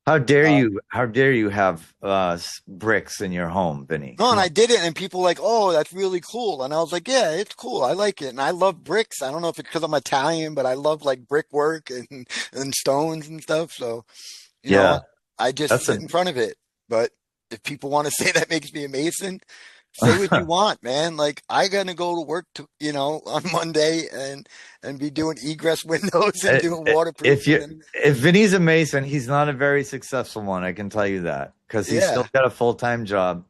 How dare Uh, you? How dare you have bricks in your home, Vinny? no, Come and on. I did it, and people were like, "Oh, that's really cool." And I was like, "Yeah, it's cool. I like it, and I love bricks. I don't know if it's because I'm Italian, but I love like brickwork and stones and stuff. So, you know, Yeah, I just that's sit a. in front of it. But if people want to say that makes me a Mason, say what you want, man. Like I gotta go to work on Monday and be doing egress windows and doing If waterproofing you and if Vinny's a Mason, he's not a very successful one. I can tell you that because he's still yeah. got a full-time job,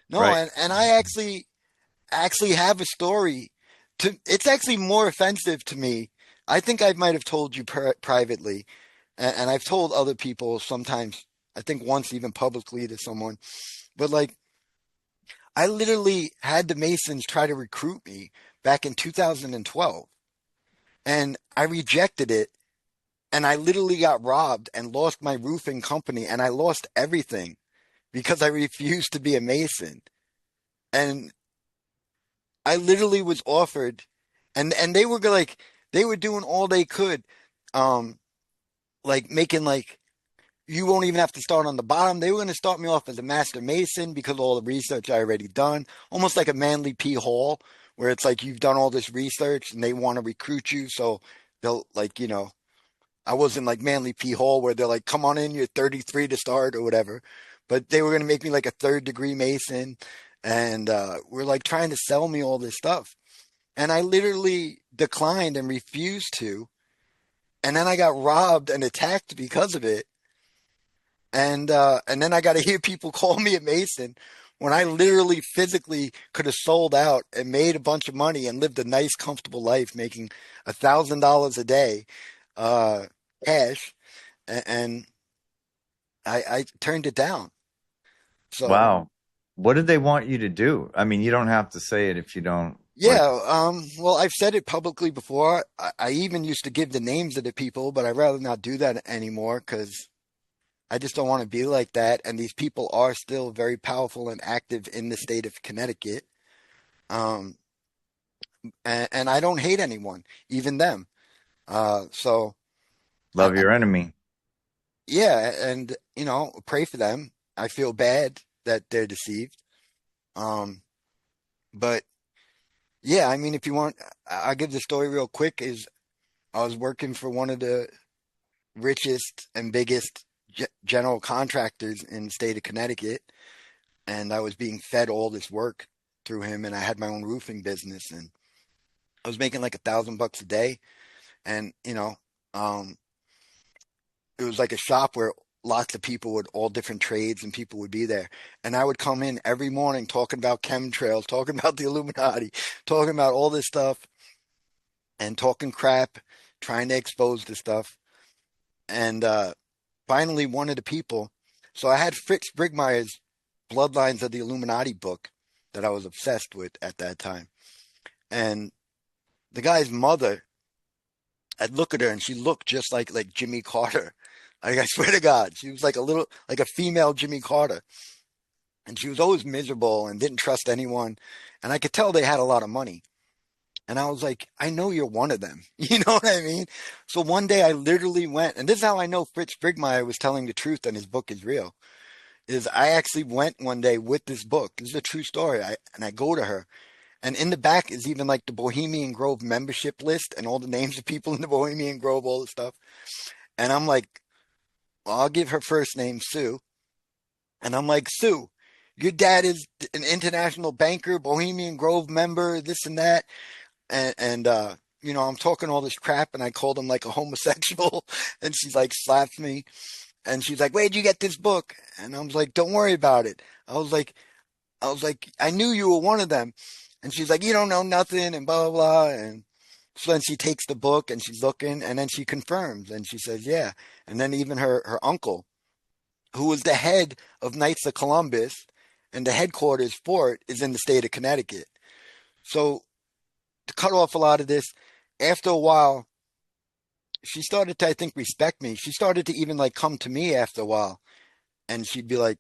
No, right? and I actually have a story it's actually more offensive to me. I think I might have told you privately, and I've told other people sometimes, I think once even publicly to someone, but like I literally had the Masons try to recruit me back in 2012, and I rejected it, and I literally got robbed and lost my roofing company, and I lost everything because I refused to be a Mason. And I literally was offered, and they were like, they were doing all they could, um, like making like you won't even have to start on the bottom. They were going to start me off as a master mason because of all the research I already done, almost like a Manly P. Hall, where it's like you've done all this research and they want to recruit you, so they'll like I wasn't like Manly P. Hall where they're like, come on in, you're 33 to start or whatever, but they were going to make me like a third degree mason, and we're like trying to sell me all this stuff. And I literally declined and refused to. And then I got robbed and attacked because of it. And then I got to hear people call me a Mason when I literally physically could have sold out and made a bunch of money and lived a nice, comfortable life, making $1,000 a day, uh, cash. And I turned it down. So Wow. What did they want you to do? I mean, you don't have to say it if you don't like. yeah, well, I've said it publicly before. I even used to give the names of the people, but I'd rather not do that anymore because I just don't want to be like that. And these people are still very powerful and active in the state of Connecticut. Um, and I don't hate anyone, even them. So Love your enemy. yeah, and pray for them. I feel bad that they're deceived. Um, but yeah, I mean, if you want, I'll give the story real quick. Is I was working for one of the richest and biggest general contractors in the state of Connecticut, and I was being fed all this work through him, and I had my own roofing business, and I was making like $1,000 a day, and um, it was like a shop where lots of people with all different trades and people would be there, and I would come in every morning talking about chemtrails, talking about the Illuminati, talking about all this stuff, and talking crap, trying to expose this stuff, and finally one of the people. So I had Fritz Brigmeyer's Bloodlines of the Illuminati book that I was obsessed with at that time. And the guy's mother, I'd look at her and she looked just like Jimmy Carter. Like, I swear to God, she was like a female Jimmy Carter. And she was always miserable and didn't trust anyone. And I could tell they had a lot of money. And I was like, I know you're one of them. You know what I mean? So one day I literally went, and this is how I know Fritz Brigmeyer was telling the truth and his book is real. Is I actually went one day with this book. This is a true story. I go to her, and in the back is even like the Bohemian Grove membership list and all the names of people in the Bohemian Grove, all the stuff. And I'm like, well, I'll give her first name Sue, and I'm like, Sue, your dad is an international banker, Bohemian Grove member, this and that, and I'm talking all this crap, and I called him like a homosexual, and she's like slaps me, and she's like, "Where'd you get this book?" And I was like, "Don't worry about it." I was like, I knew you were one of them. And she's like, "You don't know nothing," and blah, blah, blah. And so then she takes the book and she's looking, and then she confirms and she says, yeah. And then even her uncle, who was the head of Knights of Columbus and the headquarters for it is in the state of Connecticut. So to cut off a lot of this, after a while, she started to, I think, respect me. She started to even like come to me after a while, and she'd be like,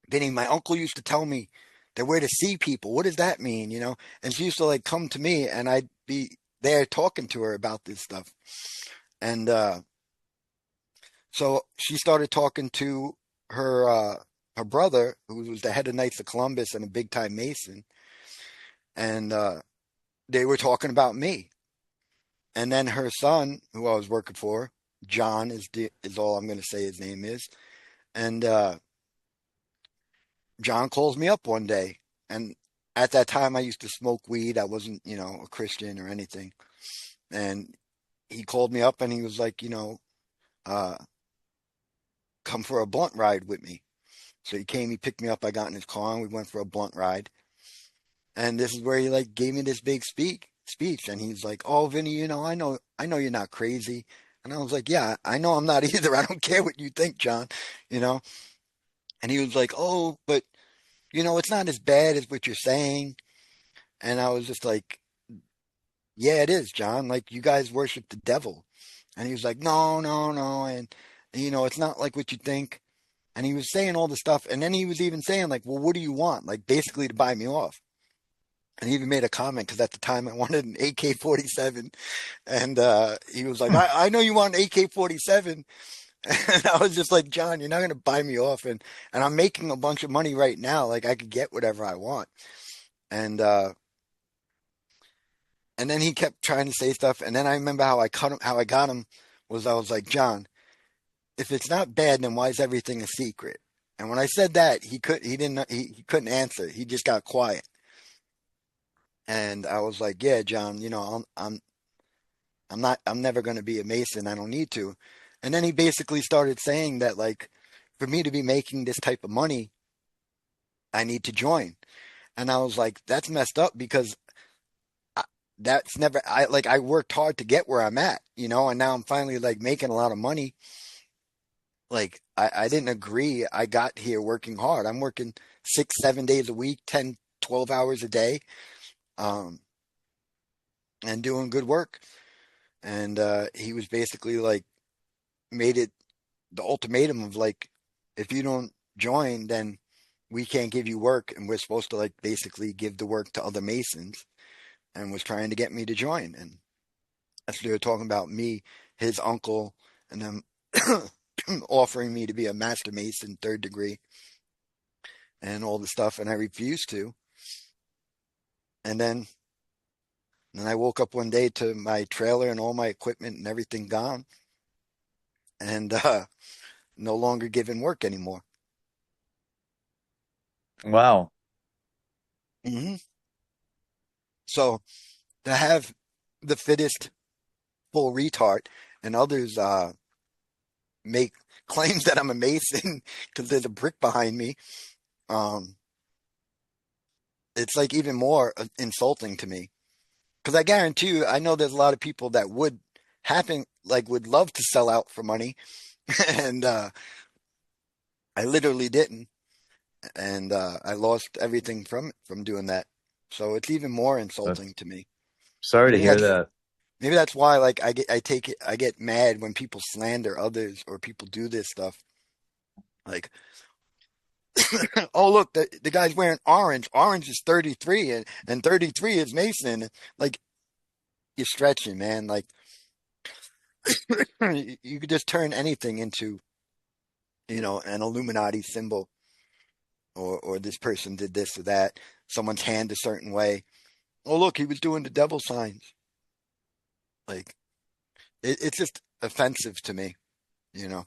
Vinny, my uncle used to tell me that we're to see people. What does that mean? And she used to like come to me, and I'd be there talking to her about this stuff. And so she started talking to her brother, who was the head of Knights of Columbus and a big time Mason, and they were talking about me. And then her son, who I was working for, John is all I'm going to say his name is, and John calls me up one day, and at that time I used to smoke weed. I wasn't, a Christian or anything, and he called me up and he was like, uh, come for a blunt ride with me. So he came, he picked me up, I got in his car, and we went for a blunt ride. And this is where he like gave me this big speech, and he's like, "Oh, Vinny, I know you're not crazy." And I was like, "Yeah, I know I'm not either. I don't care what you think, John." You know. And he was like, "Oh, but it's not as bad as what you're saying." And I was just like, "Yeah, it is, John. Like you guys worship the devil." And he was like, "No, no, no, and it's not like what you think." And he was saying all the stuff, and then he was even saying like, "Well, what do you want?" Like basically to buy me off. And he even made a comment because at the time I wanted an AK-47, and he was like, "I know you want an AK-47," and I was just like, "John, you're not gonna buy me off, and I'm making a bunch of money right now. Like I could get whatever I want." And and then he kept trying to say stuff, and then I remember how I cut him, how I got him was I was like, "John, if it's not bad, then why is everything a secret?" And when I said that, he couldn't answer. He just got quiet. And I was like, "Yeah, John, I'm never going to be a Mason. I don't need to." And then he basically started saying that like, for me to be making this type of money, I need to join. And I was like, that's messed up because that's never, I worked hard to get where I'm at, and now I'm finally like making a lot of money. Like I didn't agree. I got here working hard. I'm working 6, 7 days a week, 10, 12 hours a day, um, and doing good work. And he was basically like made it the ultimatum of like, if you don't join, then we can't give you work, and we're supposed to like basically give the work to other Masons, and was trying to get me to join. And as they were talking about me, his uncle, and them offering me to be a master Mason, third degree, and all the stuff, and I refused to. And then I woke up one day to my trailer and all my equipment and everything gone, and no longer given work anymore. Wow. Hmm. So to have the fittest full retard and others make claims that I'm a Mason because there's a brick behind me, um, it's like even more insulting to me. Because I guarantee you, I know there's a lot of people that would love to sell out for money, and I literally didn't, and I lost everything from doing that. So it's even more That's insulting to me. sorry to Maybe hear that's that. maybe that's why like I get mad when people slander others or people do this stuff. Like, oh look, the guy's wearing orange. Orange is 33, and 33 is Mason. Like you're stretching, man. Like you could just turn anything into, an Illuminati symbol, or this person did this or that. Someone's hand a certain way. Oh look, he was doing the devil signs. Like it's just offensive to me, you know.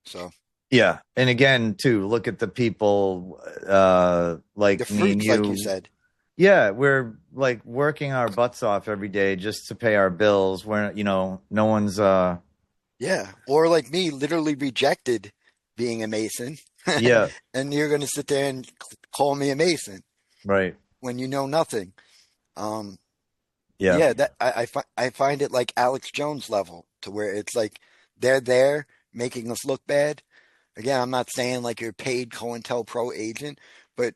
So Yeah. And again, too, look at the people the like me and fruits, like you you. said. Yeah, we're like working our butts off every day just to pay our bills. We're, no one's Yeah. Or like me, literally rejected being a Mason. yeah, And you're going to sit there and call me a Mason right. when you know nothing. Um, Yeah. yeah, that I find it like Alex Jones level to where it's like they're there making us look bad. Again, I'm not saying like you're paid COINTELPRO agent, but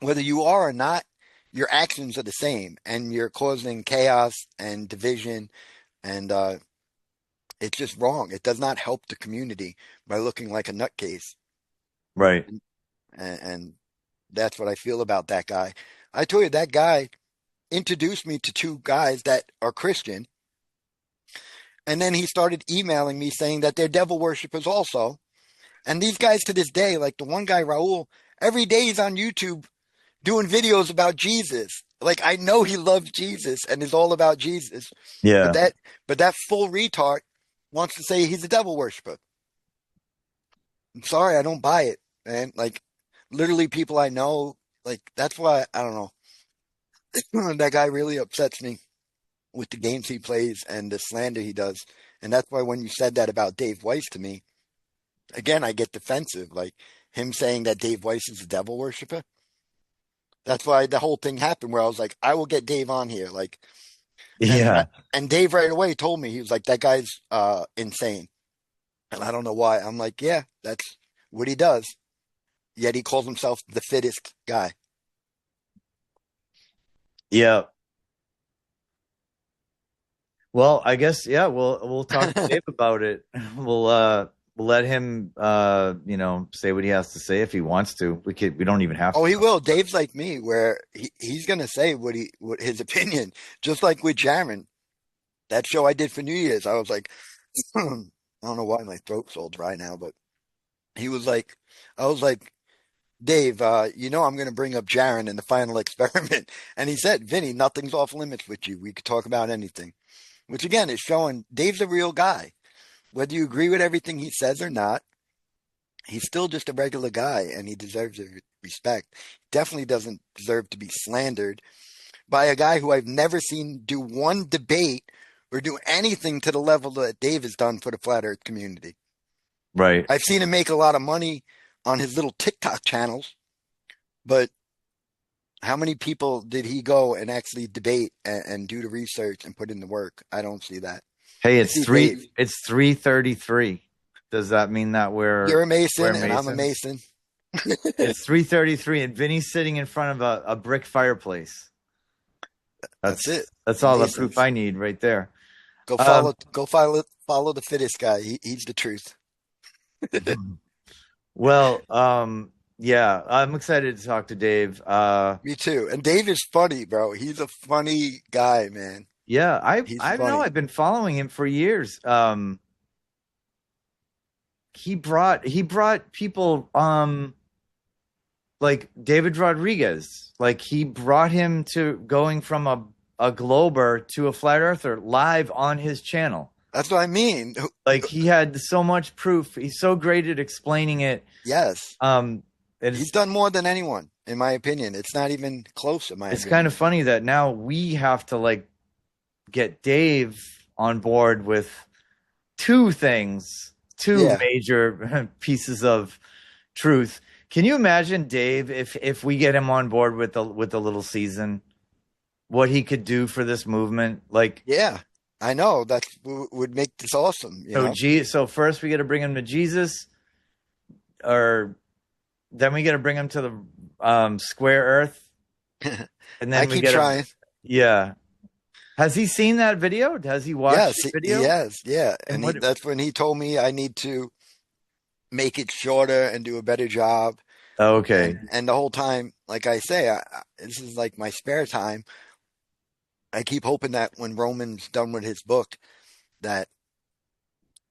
whether you are or not, your actions are the same, and you're causing chaos and division And it's just wrong. It does not help the community by looking like a nutcase. Right. And that's what I feel about that guy. I told you that guy introduced me to two guys that are Christian, and then he started emailing me saying that they're devil worshippers also. And these guys to this day, like the one guy, Raul, every day he's on YouTube doing videos about Jesus. Like I know he loves Jesus and is all about Jesus, but Yeah. that full retard wants to say he's a devil worshiper. I'm sorry, I don't buy it, man. Like literally people I know, like that's why I don't know. That guy really upsets me with the games he plays and the slander he does. And that's why when you said that about Dave Weiss to me, again, I get defensive. Like him saying that Dave Weiss is a devil worshiper. That's why the whole thing happened where I was like, I will get Dave on here. Like, Yeah. and Dave right away told me, he was like, that guy's insane. And I don't know why. I'm like, yeah, that's what he does. Yet he calls himself the fittest guy. Yeah. Well, I guess we'll talk to Dave about it. We'll let him say what he has to say if he wants to. We don't even have to. Oh, he will. Dave's like me, where he's gonna say what his opinion. Just like with Jaron, that show I did for New Year's, I was like, I don't know why my throat's all dry now, but he was like, I was like, Dave, I'm gonna bring up Jaron in the final experiment, and he said, Vinny, nothing's off limits with you. We could talk about anything, which again is showing Dave's a real guy. Whether you agree with everything he says or not, he's still just a regular guy and he deserves respect. Definitely doesn't deserve to be slandered by a guy who I've never seen do one debate or do anything to the level that Dave has done for the flat earth community. Right. I've seen him make a lot of money on his little TikTok channels, but how many people did he go and actually debate and do the research and put in the work? I don't see that. Hey, it's 3:33. Does that mean that You're a Mason we're and I'm a Masons? Mason. It's 3:33 and Vinny's sitting in front of a brick fireplace. That's it. That's all Masons. the proof I need right there. Go follow the fittest guy. He's the truth. Well, yeah, I'm excited to talk to Dave. Me too. And Dave is funny, bro. He's a funny guy, man. Yeah, He's I funny. know I've been following him for years. He brought people like David Rodriguez. Like he brought him to going from a glober to a flat earther live on his channel. That's what I mean. Like he had so much proof. He's so great at explaining it. Yes. It's He's done more than anyone, in my opinion. It's not even close, in my opinion. kind of funny that now we have to like get Dave on board with two major pieces of truth. Can you imagine Dave if we get him on board with the little season, what he could do for this movement? Like, Yeah, I know. That would make this awesome. so first we got to bring him to Jesus, or then we got to bring him to the square Earth, and then I we keep get trying. Yeah. Has he seen that video? Has he watched Yes, the video? he has. Yeah. And And that's when he told me I need to make it shorter and do a better job. Oh, okay. And the whole time, like I say, this is like my spare time. I keep hoping that when Roman's done with his book, that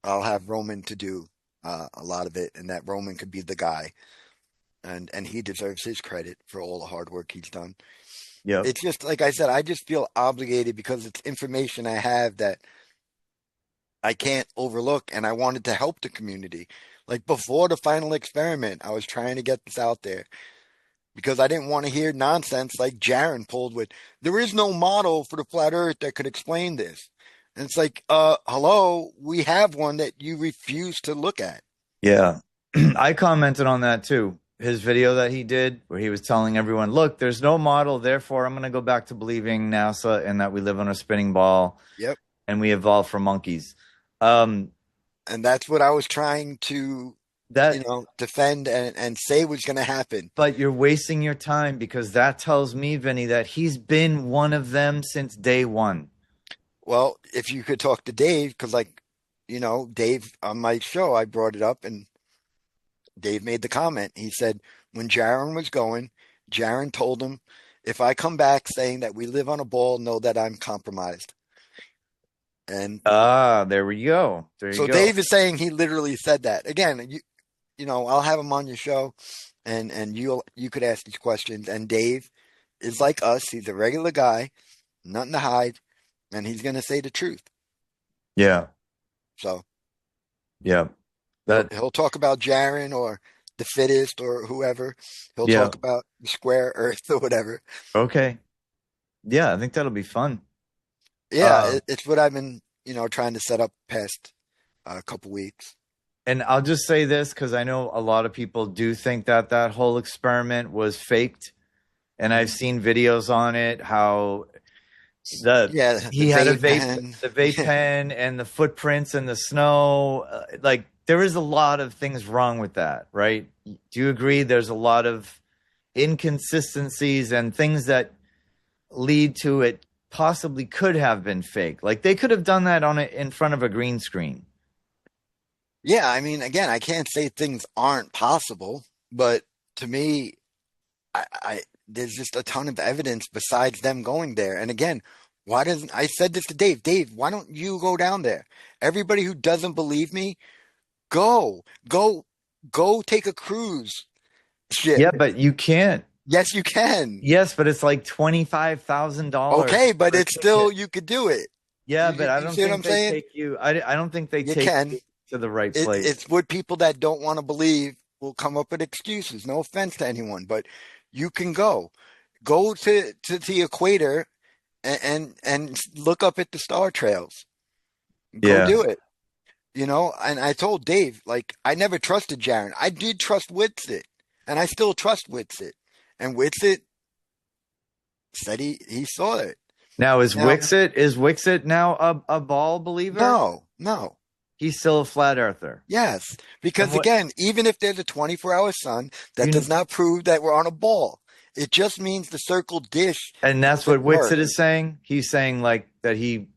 I'll have Roman to do a lot of it, and that Roman could be the guy, and he deserves his credit for all the hard work he's done. Yeah. It's just like I said, I just feel obligated because it's information I have that I can't overlook, and I wanted to help the community. Like before the final experiment, I was trying to get this out there because I didn't want to hear nonsense like Jaron pulled with, there is no model for the flat earth that could explain this. And it's like, hello, we have one that you refuse to look at. Yeah. I commented on that too. His video that he did where he was telling everyone, look, there's no model. Therefore, I'm going to go back to believing NASA and that we live on a spinning ball. Yep. And we evolved from monkeys. And that's what I was trying to, defend and say was going to happen. But you're wasting your time because that tells me, Vinny, that he's been one of them since day one. Well, if you could talk to Dave, because Dave on my show, I brought it up, and Dave made the comment. He said when Jaron was going, Jaron told him, if I come back saying that we live on a ball, know that I'm compromised. And There we go. There you so go. Dave is saying he literally said that. Again, I'll have him on your show, and you could ask these questions. And Dave is like us. He's a regular guy, nothing to hide, and he's going to say the truth. Yeah. So Yeah. he'll talk about Jaron or the fittest or whoever. He'll Yeah. talk about the square earth or whatever. Okay. Yeah, I think that'll be fun. Yeah, it's what I've been, trying to set up past a couple weeks. And I'll just say this because I know a lot of people do think that that whole experiment was faked. And I've seen videos on it, how he had a vape, the vape pen and the footprints in the snow. Like, there is a lot of things wrong with that, right? Do you agree there's a lot of inconsistencies and things that lead to it possibly could have been fake? Like, they could have done that in front of a green screen. Yeah, I mean, again, I can't say things aren't possible, but to me, I there's just a ton of evidence besides them going there. And again, why doesn't I said this to Dave? Dave, why don't you go down there? Everybody who doesn't believe me, go take a cruise. Shit. Yeah, but you can't. Yes, you can. Yes, but it's like $25,000. Okay, but it's still, you could do it. Yeah, but I don't see what think I'm they saying? take you. I don't think they take you to the right place. It's what people that don't want to believe will come up with excuses. No offense to anyone, but you can go to the equator and look up at the star trails. Go do it. And I told Dave, like, I never trusted Jaron. I did trust Witsit, and I still trust Witsit. And Witsit said he saw it. Now, is Wixit now a ball believer? No. He's still a flat earther. Yes, because again, even if there's a 24-hour sun, that does not prove that we're on a ball. It just means the circle dish. And that's what Wixit is saying? He's saying like that he's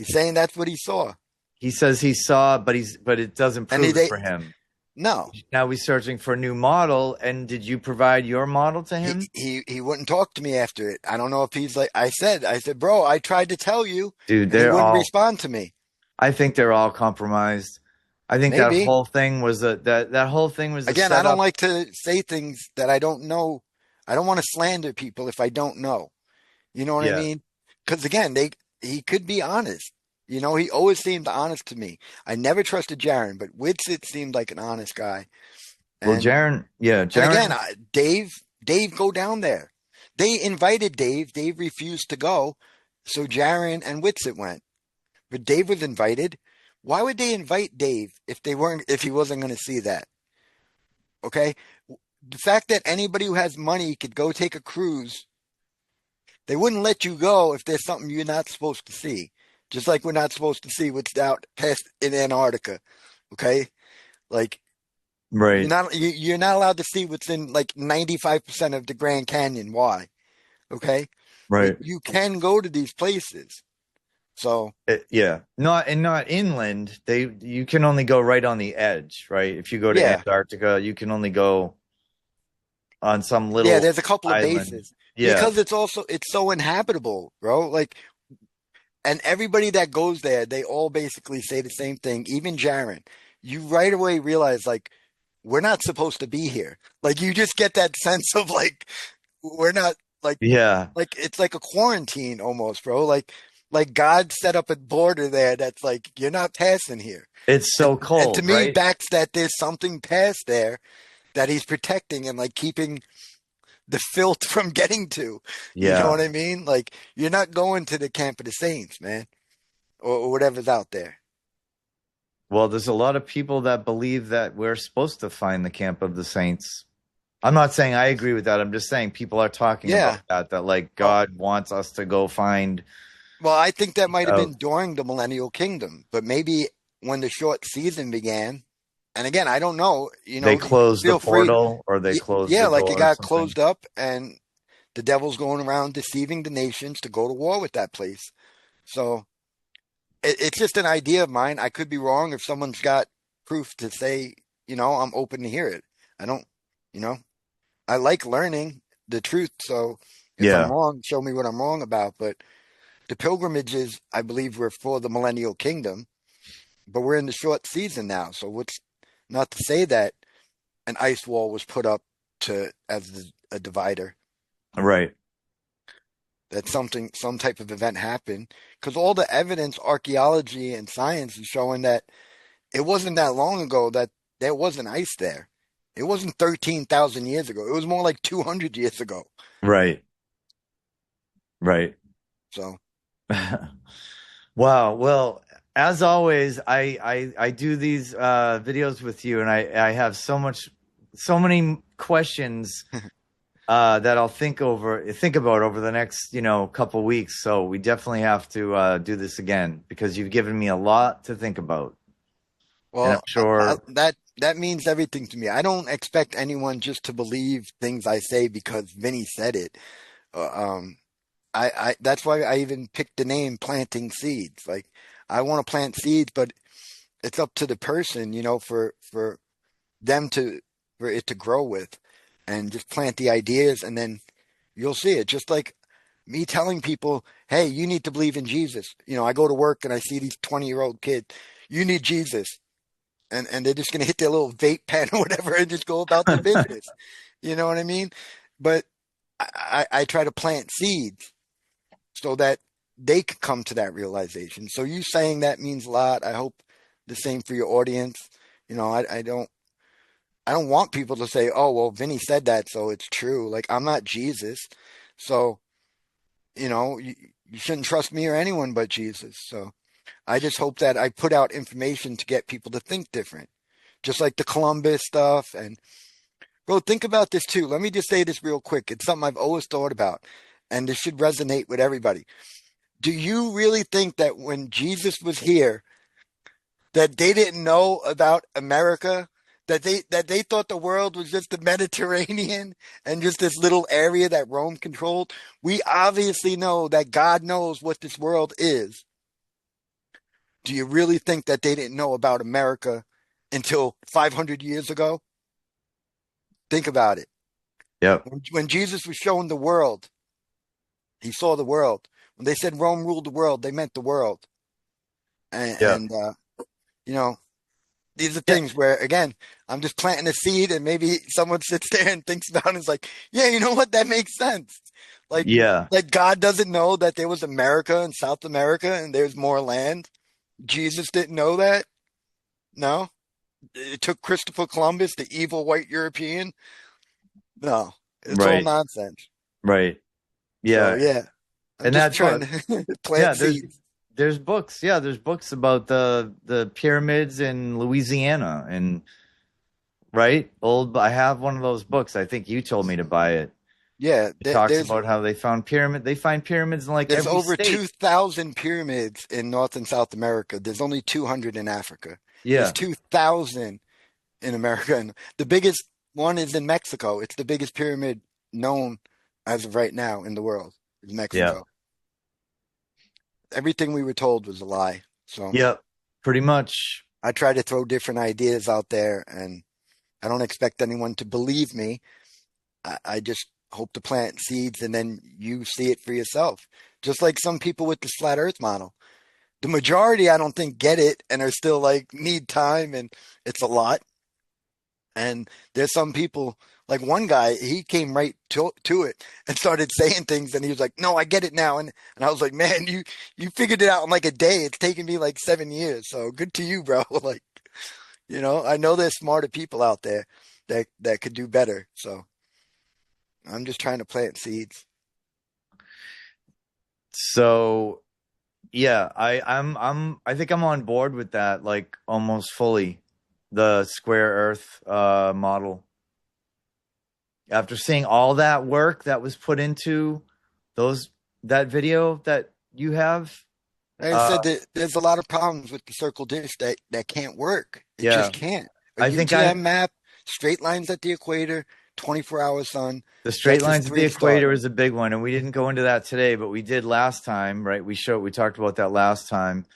saying that's what he saw. He says he saw, but it doesn't prove it for him. No. Now he's searching for a new model. And did you provide your model to him? He wouldn't talk to me after it. I don't know if he's like, I said, bro, I tried to tell you. Dude, he wouldn't respond to me. I think they're all compromised. I think that whole thing was that whole thing was again. I don't like to say things that I don't know. I don't want to slander people if I don't know. You know what I mean? Because again, he could be honest. He always seemed honest to me. I never trusted Jaron, but Witsit seemed like an honest guy. Well, Jaron. And again, Dave, go down there. They invited Dave. Dave refused to go, so Jaron and Witsit went. But Dave was invited. Why would they invite Dave if he wasn't going to see that? Okay, the fact that anybody who has money could go take a cruise, they wouldn't let you go if there's something you're not supposed to see. Just like we're not supposed to see what's out past in Antarctica. Okay, like right, you're not allowed to see what's in like 95% of the Grand Canyon. Why? Okay, right. You can go to these places. So not inland. You can only go right on the edge, right? If you go to Antarctica, you can only go on some little there's a couple island. of bases because it's so inhabitable, bro. Like, and everybody that goes there, they all basically say the same thing. Even Jaron, you right away realize like we're not supposed to be here. Like you just get that sense of like we're not like like it's like a quarantine almost, bro. Like God set up a border there that's like, you're not passing here. It's so cold. And to me, backs that there's something past there that he's protecting and like keeping the filth from getting to. Yeah. You know what I mean? Like, you're not going to the camp of the saints, man, or whatever's out there. Well, there's a lot of people that believe that we're supposed to find the camp of the saints. I'm not saying I agree with that. I'm just saying people are talking about that like God wants us to go find. Well, I think that might have been during the Millennial Kingdom, but maybe when the short season began, and again, I don't know, they closed the portal or they closed the door like it got closed up and the devil's going around deceiving the nations to go to war with that place. So it's just an idea of mine. I could be wrong. If someone's got proof to say, I'm open to hear it. I don't, you know, I like learning the truth. So if I'm Yeah. wrong, show me what I'm wrong about. But the pilgrimages, I believe, were for the millennial kingdom, but we're in the short season now. So what's not to say that an ice wall was put up a divider, Right. that some type of event happened, because all the evidence, archaeology and science is showing that it wasn't that long ago that there wasn't ice there. It wasn't 13,000 years ago. It was more like 200 years ago. Right. Right. So, Wow. Well, as always, I do these videos with you, and I have so many questions that I'll think about over the next couple weeks. So we definitely have to do this again because you've given me a lot to think about, and I'm well, sure. that means everything to me. I don't expect anyone just to believe things I say because Vinny said it. Uh, um, I that's why I even picked the name planting seeds. Like I want to plant seeds, but it's up to the person, for them for it to grow with, and just plant the ideas, and then you'll see it. Just like me telling people, hey, you need to believe in Jesus. I go to work and I see these 20-year-old kids, you need Jesus. And they're just going to hit their little vape pen or whatever and just go about their business. You know what I mean? But I try to plant seeds so that they can come to that realization. So you saying that means a lot. I hope the same for your audience. I don't want people to say, "Oh, well, Vinny said that, so it's true." Like I'm not Jesus, so you shouldn't trust me or anyone but Jesus. So I just hope that I put out information to get people to think different, just like the Columbus stuff. And bro, think about this too. Let me just say this real quick. It's something I've always thought about, and this should resonate with everybody. Do you really think that when Jesus was here, that they didn't know about America? That they thought the world was just the Mediterranean and just this little area that Rome controlled? We obviously know that God knows what this world is. Do you really think that they didn't know about America until 500 years ago? Think about it. Yep. When Jesus was showing the world, he saw the world. When they said Rome ruled the world, they meant the world. And, Yep. and you know, these are Yeah. things where, again, I'm just planting a seed, and maybe someone sits there and thinks about it and is like, yeah, you know what? That makes sense. Like, Yeah. like God doesn't know that there was America and South America and there's more land. Jesus didn't know that. No, it took Christopher Columbus, the evil white European. No, it's all Right. nonsense. Right. So Yeah. yeah, I'm And just that's trying what. to Yeah. plant seeds. There's books. Yeah. There's books about the pyramids in Louisiana and right old. I have one of those books. I think you told me to buy it. Yeah, It talks about how they found pyramid. They find pyramids in like there's every over state. 2,000 pyramids in North and South America. There's only 200 in Africa. There's Yeah. 2,000 in America, and the biggest one is in Mexico. It's the biggest pyramid known as of right now in the world is Yeah. Mexico. Everything we were told was a lie. So Yeah. Pretty much. I try to throw different ideas out there, and I don't expect anyone to believe me. I just hope to plant seeds, and then you see it for yourself. Just like some people with the flat earth model. The majority, I don't think, get it and are still like, need time, and it's a lot. And there's some people, like one guy, he came right to it and started saying things, and he was like, no, I get it now. And I was like, man, you figured it out in like a day. It's taken me like 7 years. So good to you, bro. Like, I know there's smarter people out there that could do better. So I'm just trying to plant seeds. So yeah, I think I'm on board with that, like almost fully, the square Earth model. After seeing all that work that was put into that video that you have, Like I said, there's a lot of problems with the circle dish that can't work. It yeah, just can't. A I think I UTM map, straight lines at the equator, 24-hour sun. the straight That's his lines of the three star. equator is a big one, and we didn't go into that today, but we did last time, right? We talked about that last time.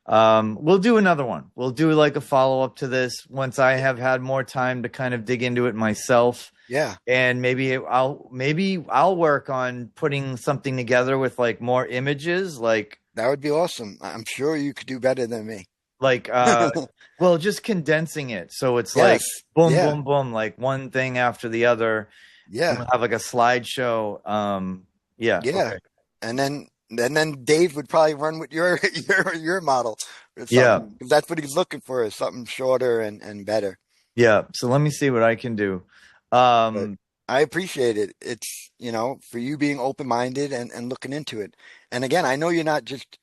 We'll do another one. We'll do like a follow up to this once I have had more time to kind of dig into it myself. Yeah, And maybe I'll work on putting something together with like more images, that would be awesome. I'm sure you could do better than me. like uh well, just condensing it so it's Yes. like boom, Yeah. boom, boom, like one thing after the other. And Yeah. we'll have like a slideshow. Yeah, Yeah. okay. And then Dave would probably run with your your model or Yeah, something. 'Cause that's what he's looking for, is something shorter and better. yeah. So let me see what I can do. But Um, I appreciate it. It's, for you being open-minded and looking into it. And again, I know you're not just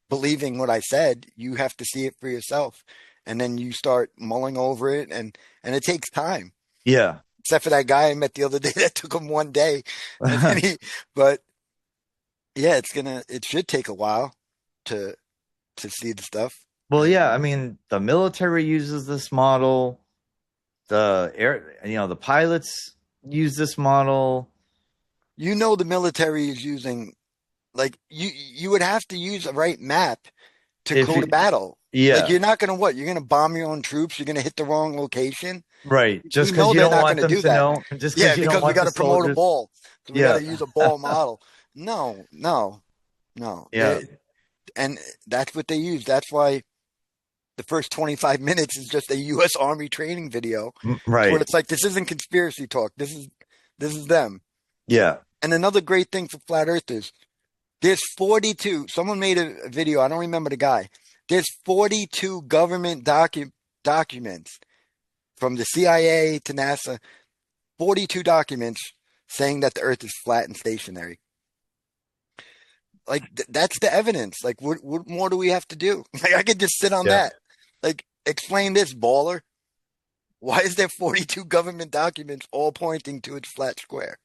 believing what I said. You have to see it for yourself. And then you start mulling over it, and it takes time. yeah. Except for that guy I met the other day that took him one day. And then but yeah, it should take a while to see the stuff. Well, And yeah, I mean, the military uses this model. The pilots use this model. the military is using, like, you would have to use a right map to If go you, to battle. Like, yeah, you're not gonna what? You're gonna bomb your own troops, you're gonna hit the wrong location. right. We Just because know you they're don't not want gonna them do to that. know, just Yeah, because you don't because we want the gotta promote a soldiers. ball. So we Yeah, gotta use a ball model. No, no, no. yeah, And that's what they use. That's why the first 25 minutes is just a U.S. Army training video. So where right. it's like, this isn't conspiracy talk. This is them. Yeah, And another great thing for flat earthers, there's 42. Someone made a video. I don't remember the guy. There's 42 government documents from the CIA to NASA. 42 documents saying that the Earth is flat and stationary. Like, that's the evidence. Like, what more do we have to do? Like, I could just sit on yeah. that. Like, explain this, baller. Why is there 42 government documents all pointing to its flat square?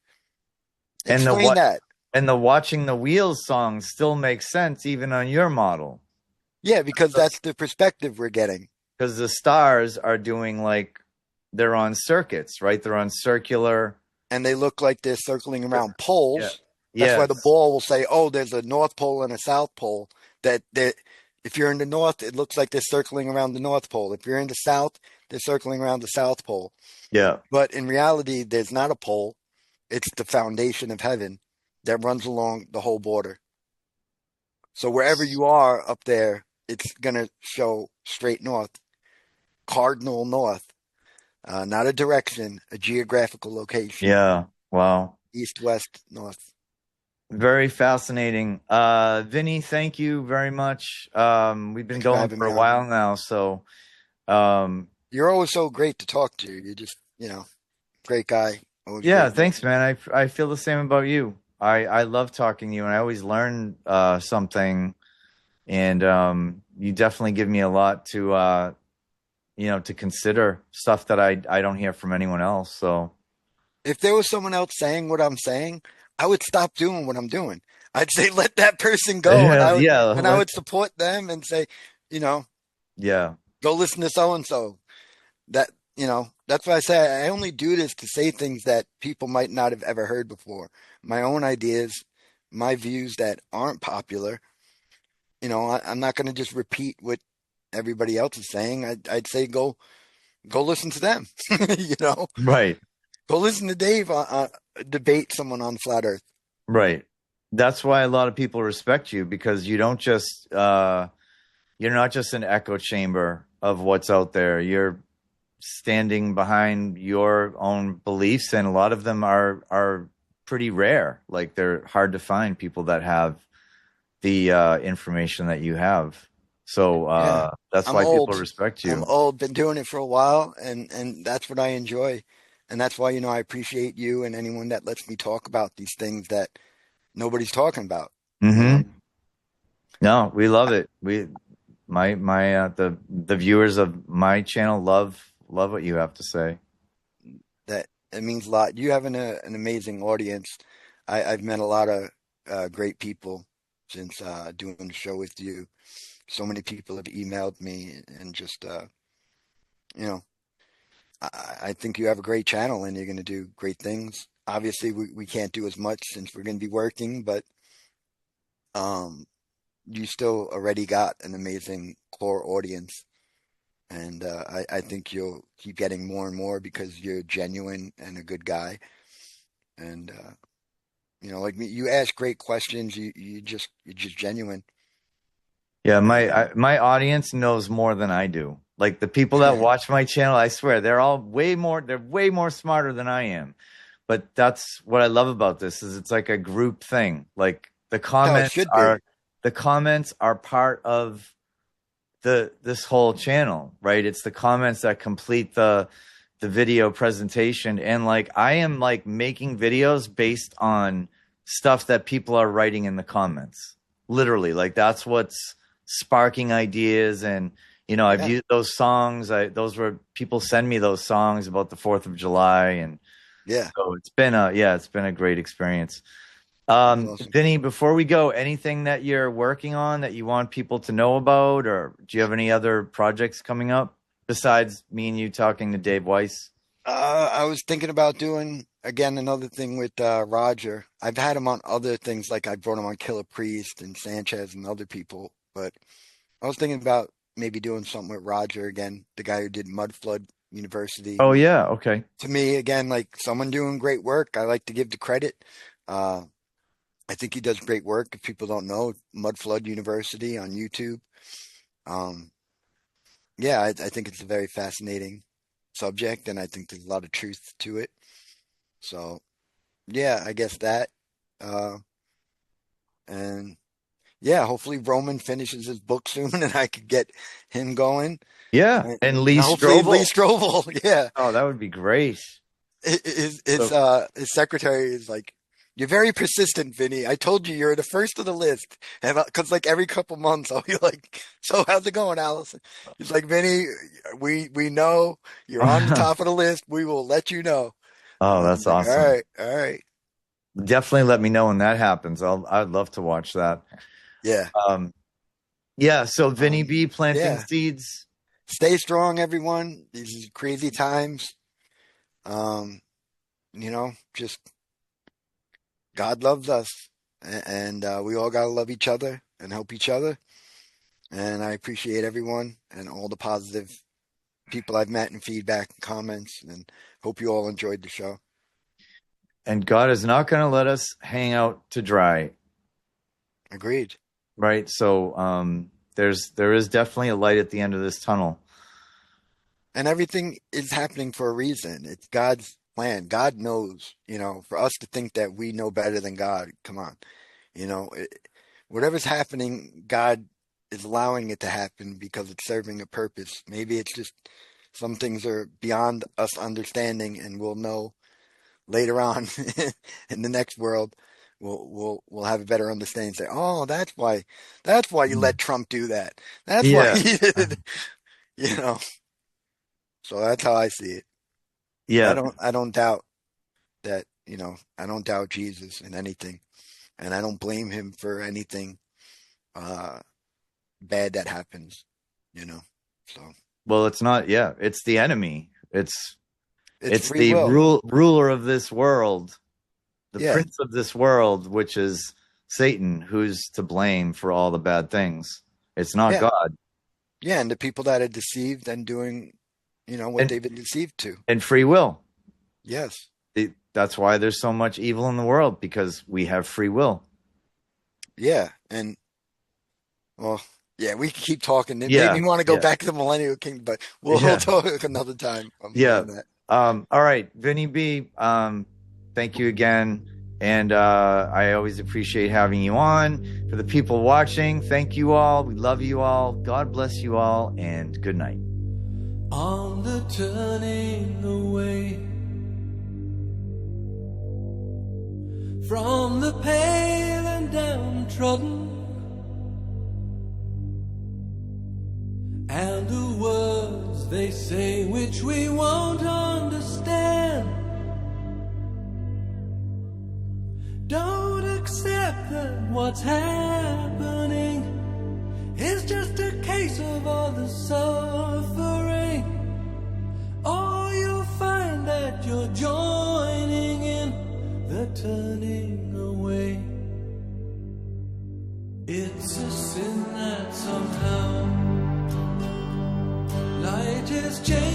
And the Explain what that. and the watching the wheels song still makes sense even on your model Yeah, because that's the perspective we're getting. because the stars are doing like they're on circuits, right? They're on circular. And they look like they're circling around Yeah. poles. That's why Yes. the ball will say, oh, there's a North Pole and a South Pole. That if you're in the North, it looks like they're circling around the North Pole. If you're in the South, they're circling around the South Pole. Yeah. But in reality, there's not a pole. It's the foundation of heaven that runs along the whole border. So wherever you are up there, it's going to show straight north, cardinal north, not a direction, a geographical location, Yeah. Wow. east, west, north. Very fascinating. Vinny, thank you very much. We've been Thanks for going having for me a on. while now, so um You're always so great to talk to. You're just, great guy. Always yeah, great. thanks, man. I feel the same about you. I love talking to you and I always learn something, and you definitely give me a lot to consider, stuff that I don't hear from anyone else. So If there was someone else saying what I'm saying, I would stop doing what I'm doing. I'd say let that person go, and yeah, I would yeah, and I would support them and say, you know, yeah, go listen to so and so. That that's why I say I only do this to say things that people might not have ever heard before. My own ideas, my views that aren't popular. I'm not going to just repeat what everybody else is saying. I'd say go listen to them. you know, right. go listen to Dave debate someone on flat Earth. Right. That's why a lot of people respect you, because you don't just you're not just an echo chamber of what's out there. You're standing behind your own beliefs, and a lot of them are pretty rare. Like, they're hard to find people that have the information that you have. So Yeah, that's I'm why people old. respect I'm you. old. Been doing it for a while, and that's what I enjoy, and that's why I appreciate you and anyone that lets me talk about these things that nobody's talking about. You know Hmm. No, we love it. The viewers of my channel love what you have to say. that it means a lot. You have an amazing audience. I've met a lot of great people since doing the show with you. So many people have emailed me and just you know I think you have a great channel and you're going to do great things. Obviously, we can't do as much since we're going to be working, but um, you still already got an amazing core audience. And I think you'll keep getting more and more because you're genuine and a good guy. And like me, you ask great questions. You're just genuine. Yeah, And my audience knows more than I do. Like the people that watch my channel, I swear they're way more smarter than I am. But that's what I love about this is it's like a group thing. Like how it should be. the comments are part of this whole channel, right? It's the comments that complete the video presentation. And like I am like making videos based on stuff that people are writing in the comments. Literally, like that's what's sparking ideas. And I've used those songs. Those were people send me those songs about the 4th of July, and so it's been a great experience. Awesome. Vinny, before we go, anything that you're working on that you want people to know about, or do you have any other projects coming up besides me and you talking to Dave Weiss? I was thinking about doing again another thing with Roger. I've had him on other things, like I brought him on Killer Priest and Sanchez and other people, but I was thinking about maybe doing something with Roger again, the guy who did Mudflood University. Oh yeah, okay. To me, again, like someone doing great work, I like to give the credit. I think he does great work. If people don't know, Mudflood University on YouTube. I think it's a very fascinating subject, and I think there's a lot of truth to it. So, yeah, I guess that. And yeah, hopefully Roman finishes his book soon, and I could get him going. Yeah, and Lee hopefully Strobel. Lee Strobel, yeah. Oh, that would be great. His secretary is like, "You're very persistent, Vinny. I told you you're the first of the list." Because like every couple months, I'll be like, "So how's it going, Allison?" He's like, "Vinny, we know you're on the top of the list. We will let you know." Oh, that's awesome. All right. Definitely let me know when that happens. I'd love to watch that. Yeah. So Vinny B planting seeds. Stay strong, everyone. These crazy times. Just God loves us, and we all gotta love each other and help each other. And I appreciate everyone and all the positive people I've met and feedback and comments, and hope you all enjoyed the show. And God is not going to let us hang out to dry. Agreed. Right. So there is definitely a light at the end of this tunnel. And everything is happening for a reason. It's God's plan. God knows, for us to think that we know better than God, come on. Whatever's happening, God is allowing it to happen because it's serving a purpose. Maybe it's just some things are beyond us understanding, and we'll know later on in the next world. We'll have a better understanding. Say, oh, that's why you let Trump do that. That's why he did. So that's how I see it. Yeah. I don't doubt that, I don't doubt Jesus in anything, and I don't blame him for anything bad that happens, So well, it's not. Yeah, it's the enemy. It's free the will. ruler of this world, the Yeah. prince of this world, which is Satan, who's to blame for all the bad things. It's not God. Yeah, and the people that are deceived and doing, what they've been deceived to. And free will. Yes. That's why there's so much evil in the world, because we have free will. Yeah, and well, yeah, we can keep talking. It made me want to go back to the Millennial King, but we'll talk another time. All right, Vinny B. Thank you again, and I always appreciate having you on. For the people watching, thank you all. We love you all. God bless you all, and good night. On the turning away from the pale and downtrodden, and the words they say which we won't understand. Don't accept that what's happening is just a case of all the suffering, or you'll find that you're joining in the turning away. It's a sin that somehow light is changing.